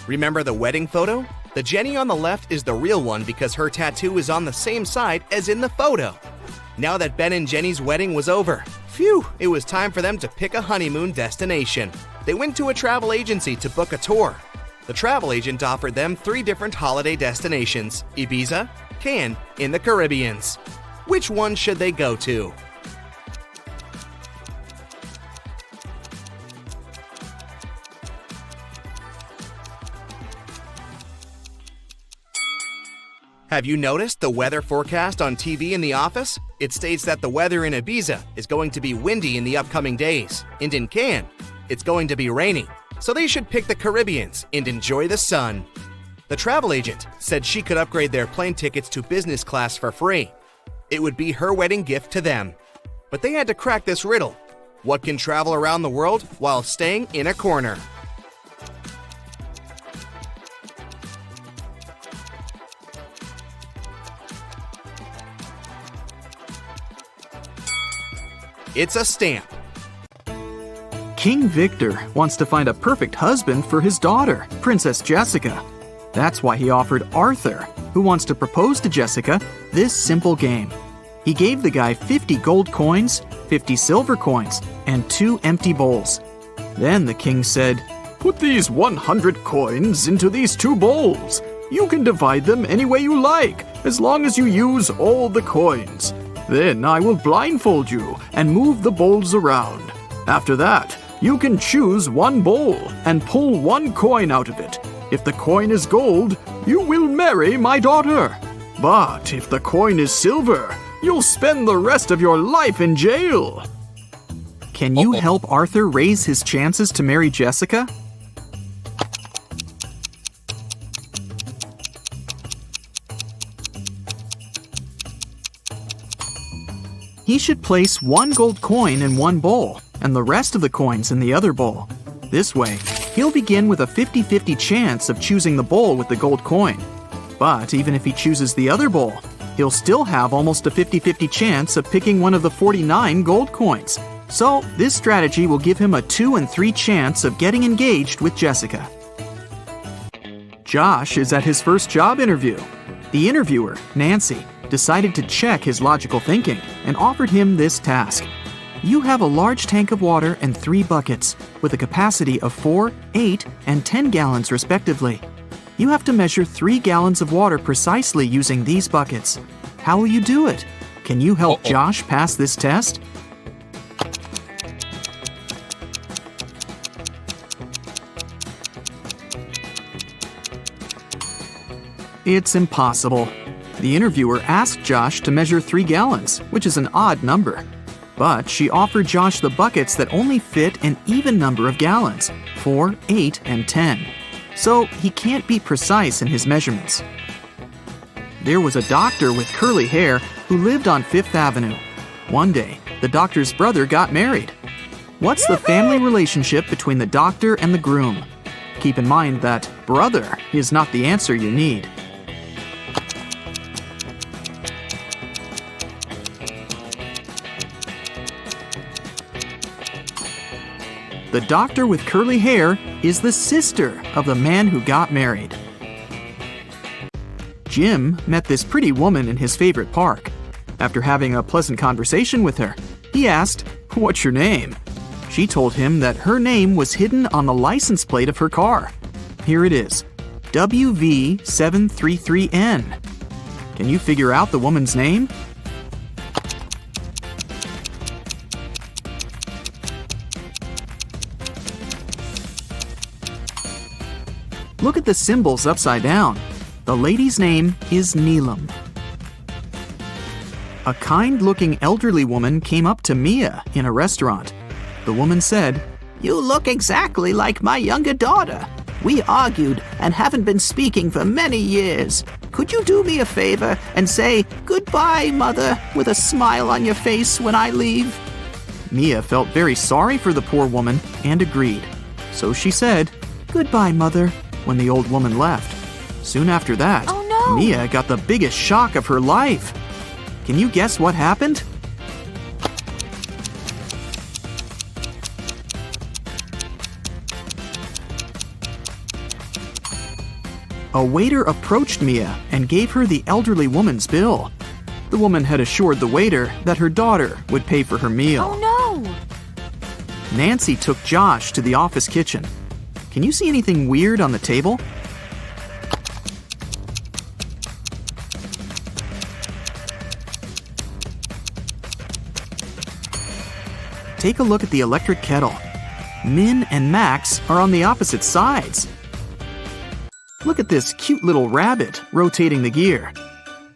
Remember the wedding photo? The Jenny on the left is the real one because her tattoo is on the same side as in the photo. Now that Ben and Jenny's wedding was over, phew, it was time for them to pick a honeymoon destination. They went to a travel agency to book a tour. The travel agent offered them 3 different holiday destinations: Ibiza, Cannes, in the Caribbean. Which one should they go to? Have you noticed the weather forecast on TV in the office? It states that the weather in Ibiza is going to be windy in the upcoming days, and in Cannes, it's going to be rainy. So they should pick the Caribbean and enjoy the sun. The travel agent said she could upgrade their plane tickets to business class for free. It would be her wedding gift to them. But they had to crack this riddle. What can travel around the world while staying in a corner? It's a stamp. King Victor wants to find a perfect husband for his daughter, Princess Jessica. That's why he offered Arthur, who wants to propose to Jessica, this simple game. He gave the guy 50 gold coins, 50 silver coins, and 2 empty bowls. Then the king said, "Put these 100 coins into these 2 bowls. You can divide them any way you like, as long as you use all the coins. Then I will blindfold you and move the bowls around. After that, you can choose 1 bowl and pull 1 coin out of it. If the coin is gold, you will marry my daughter." But if the coin is silver, you'll spend the rest of your life in jail. Can you help Arthur raise his chances to marry Jessica? He should place one gold coin in one bowl and the rest of the coins in the other bowl. This way, he'll begin with a 50-50 chance of choosing the bowl with the gold coin. But even if he chooses the other bowl, he'll still have almost a 50-50 chance of picking one of the 49 gold coins. So this strategy will give him a 2 in 3 chance of getting engaged with Jessica. Josh is at his first job interview. The interviewer, Nancy, decided to check his logical thinking and offered him this task. You have a large tank of water and 3 buckets with a capacity of 4, 8, and 10 gallons respectively. You have to measure 3 gallons of water precisely using these buckets. How will you do it? Can you help Josh pass this test? It's impossible. The interviewer asked Josh to measure 3 gallons, which is an odd number. But she offered Josh the buckets that only fit an even number of gallons, 4, 8, and 10. So he can't be precise in his measurements. There was a doctor with curly hair who lived on 5th Avenue. One day, the doctor's brother got married. What's the family relationship between the doctor and the groom? Keep in mind that brother is not the answer you need. The doctor with curly hair is the sister of the man who got married. Jim met this pretty woman in his favorite park. After having a pleasant conversation with her, he asked, "What's your name?" She told him that her name was hidden on the license plate of her car. Here it is, WV733N. Can you figure out the woman's name? Look at the symbols upside down. The lady's name is Neelam. A kind-looking elderly woman came up to Mia in a restaurant. The woman said, "You look exactly like my younger daughter. We argued and haven't been speaking for many years. Could you do me a favor and say, 'Goodbye, Mother,' with a smile on your face when I leave?" Mia felt very sorry for the poor woman and agreed. So she said, "Goodbye, Mother," when the old woman left. Soon after that, Mia got the biggest shock of her life. Can you guess what happened? A waiter approached Mia and gave her the elderly woman's bill. The woman had assured the waiter that her daughter would pay for her meal. Oh no! Nancy took Josh to the office kitchen. Can you see anything weird on the table? Take a look at the electric kettle. Min and Max are on the opposite sides. Look at this cute little rabbit rotating the gear.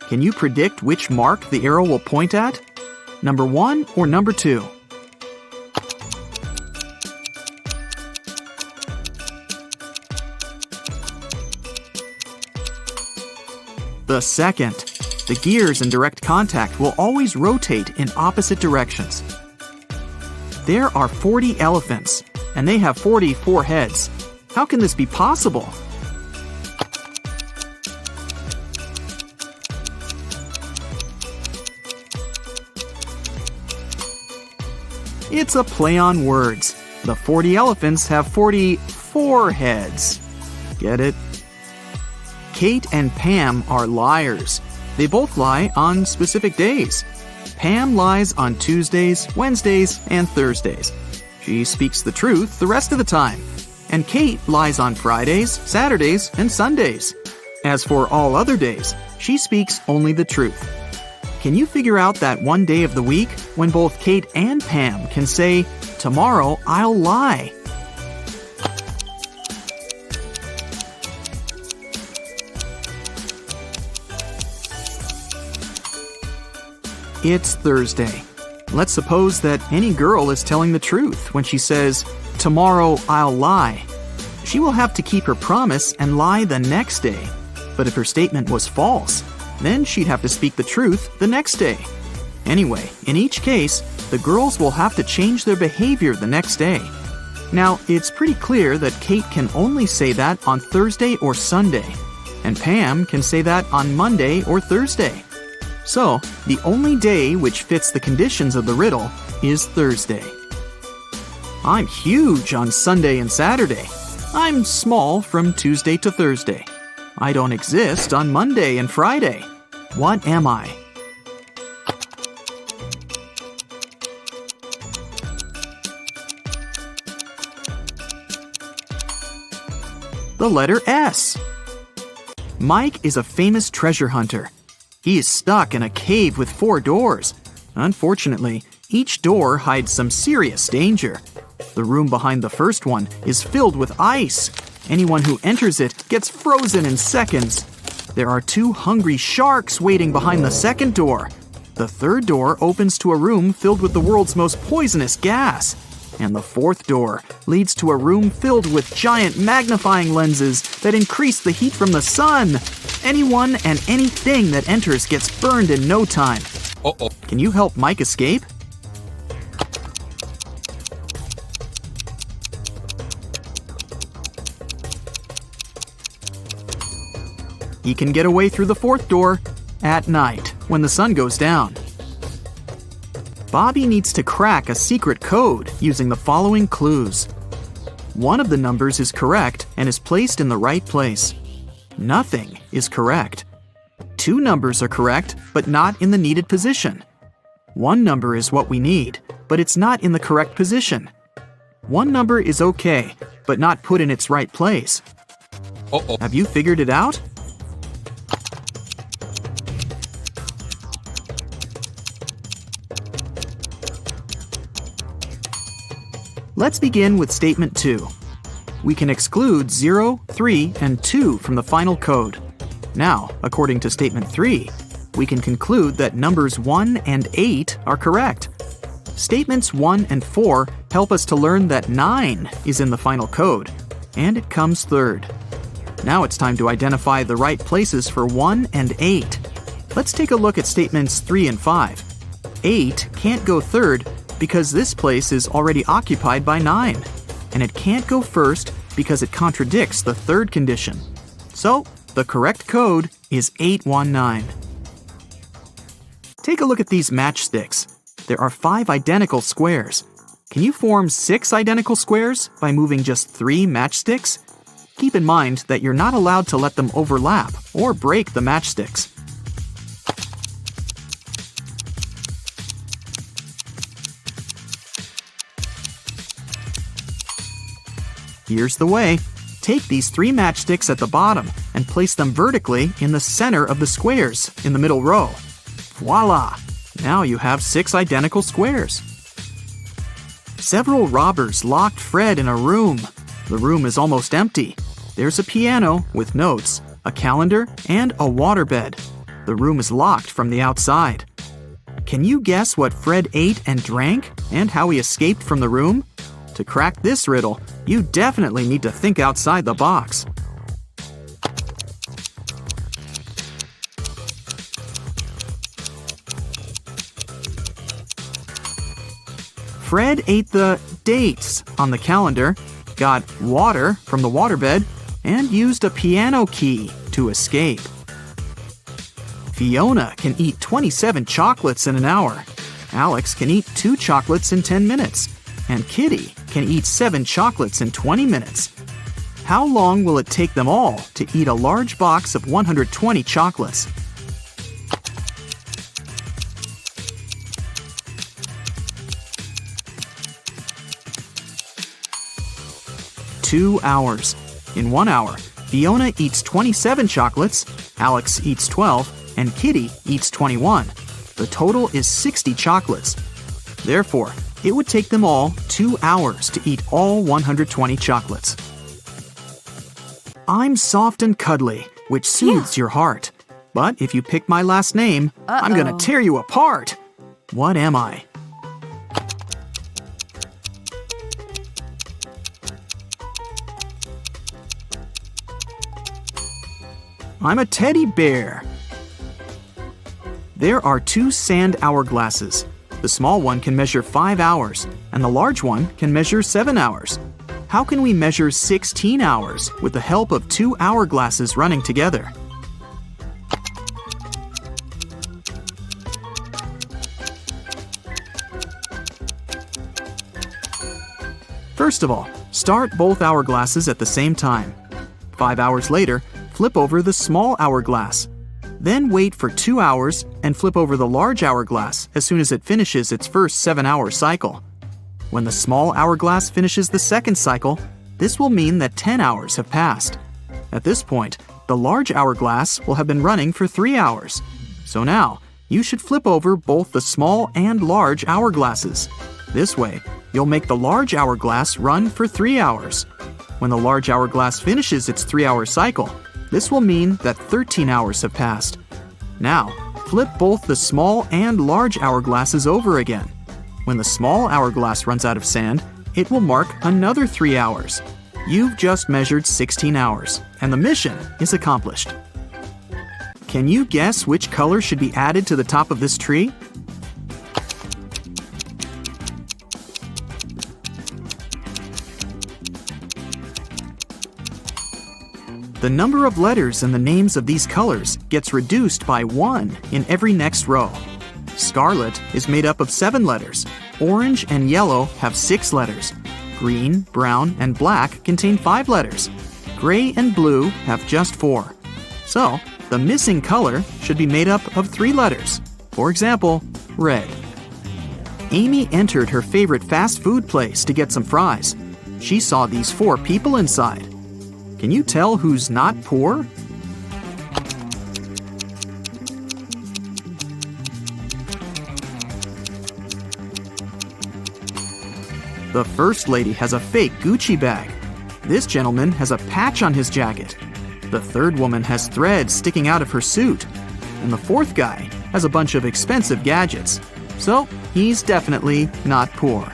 Can you predict which mark the arrow will point at? Number 1 or number 2? The second. The gears in direct contact will always rotate in opposite directions. There are 40 elephants, and they have 44 heads. How can this be possible? It's a play on words. The 40 elephants have 44 heads. Get it? Kate and Pam are liars. They both lie on specific days. Pam lies on Tuesdays, Wednesdays, and Thursdays. She speaks the truth the rest of the time. And Kate lies on Fridays, Saturdays, and Sundays. As for all other days, she speaks only the truth. Can you figure out that one day of the week when both Kate and Pam can say, "Tomorrow I'll lie"? It's Thursday. Let's suppose that any girl is telling the truth when she says, "Tomorrow I'll lie." She will have to keep her promise and lie the next day. But if her statement was false, then she'd have to speak the truth the next day. Anyway, in each case, the girls will have to change their behavior the next day. Now, it's pretty clear that Kate can only say that on Thursday or Sunday, and Pam can say that on Monday or Thursday. So, the only day which fits the conditions of the riddle is Thursday. I'm huge on Sunday and Saturday. I'm small from Tuesday to Thursday. I don't exist on Monday and Friday. What am I? The letter S. Mike is a famous treasure hunter. He is stuck in a cave with 4 doors. Unfortunately, each door hides some serious danger. The room behind the first one is filled with ice. Anyone who enters it gets frozen in seconds. There are 2 hungry sharks waiting behind the second door. The third door opens to a room filled with the world's most poisonous gas. And the fourth door leads to a room filled with giant magnifying lenses that increase the heat from the sun. Anyone and anything that enters gets burned in no time. Can you help Mike escape? He can get away through the fourth door at night when the sun goes down. Bobby needs to crack a secret code using the following clues. One of the numbers is correct and is placed in the right place. Nothing is correct. 2 numbers are correct, but not in the needed position. 1 number is what we need, but it's not in the correct position. 1 number is okay, but not put in its right place. Have you figured it out? Let's begin with statement 2. We can exclude 0, 3, and 2 from the final code. Now, according to statement 3, we can conclude that numbers 1 and 8 are correct. Statements 1 and 4 help us to learn that 9 is in the final code, and it comes third. Now it's time to identify the right places for 1 and 8. Let's take a look at statements 3 and 5. 8 can't go third because this place is already occupied by 9, and it can't go first because it contradicts the third condition. So, the correct code is 819. Take a look at these matchsticks. There are 5 identical squares. Can you form 6 identical squares by moving just 3 matchsticks? Keep in mind that you're not allowed to let them overlap or break the matchsticks. Here's the way. Take these 3 matchsticks at the bottom and place them vertically in the center of the squares in the middle row. Voila! Now you have 6 identical squares. Several robbers locked Fred in a room. The room is almost empty. There's a piano with notes, a calendar, and a waterbed. The room is locked from the outside. Can you guess what Fred ate and drank and how he escaped from the room? To crack this riddle, you definitely need to think outside the box. Fred ate the dates on the calendar, got water from the waterbed, and used a piano key to escape. Fiona can eat 27 chocolates in an hour. Alex can eat 2 chocolates in 10 minutes. And Kitty can eat 7 chocolates in 20 minutes. How long will it take them all to eat a large box of 120 chocolates? Two hours. In 1 hour, Fiona eats 27 chocolates, Alex eats 12, and Kitty eats 21. The total is 60 chocolates. Therefore, it would take them all 2 hours to eat all 120 chocolates. I'm soft and cuddly, which soothes your heart. But if you pick my last name, I'm gonna tear you apart. What am I? I'm a teddy bear. There are 2 sand hourglasses. The small one can measure 5 hours, and the large one can measure 7 hours. How can we measure 16 hours with the help of 2 hourglasses running together? First of all, start both hourglasses at the same time. 5 hours later, flip over the small hourglass. Then wait for 2 hours and flip over the large hourglass as soon as it finishes its first 7-hour cycle. When the small hourglass finishes the second cycle, this will mean that 10 hours have passed. At this point, the large hourglass will have been running for 3 hours. So now, you should flip over both the small and large hourglasses. This way, you'll make the large hourglass run for 3 hours. When the large hourglass finishes its 3-hour cycle, this will mean that 13 hours have passed. Now, flip both the small and large hourglasses over again. When the small hourglass runs out of sand, it will mark another 3 hours. You've just measured 16 hours, and the mission is accomplished. Can you guess which color should be added to the top of this tree? The number of letters in the names of these colors gets reduced by 1 in every next row. Scarlet is made up of 7 letters. Orange and yellow have 6 letters. Green, brown, and black contain 5 letters. Gray and blue have just 4. So, the missing color should be made up of 3 letters. For example, red. Amy entered her favorite fast food place to get some fries. She saw these 4 people inside. Can you tell who's not poor? The first lady has a fake Gucci bag. This gentleman has a patch on his jacket. The third woman has threads sticking out of her suit. And the fourth guy has a bunch of expensive gadgets. So, he's definitely not poor.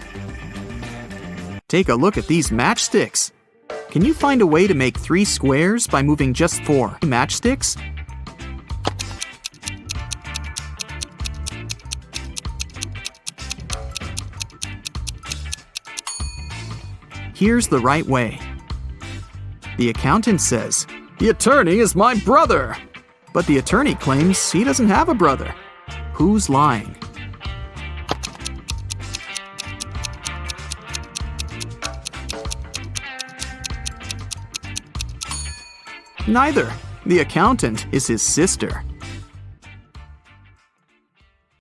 Take a look at these matchsticks. Can you find a way to make 3 squares by moving just 4 matchsticks? Here's the right way. The accountant says, "The attorney is my brother." But the attorney claims he doesn't have a brother. Who's lying? Neither. The accountant is his sister.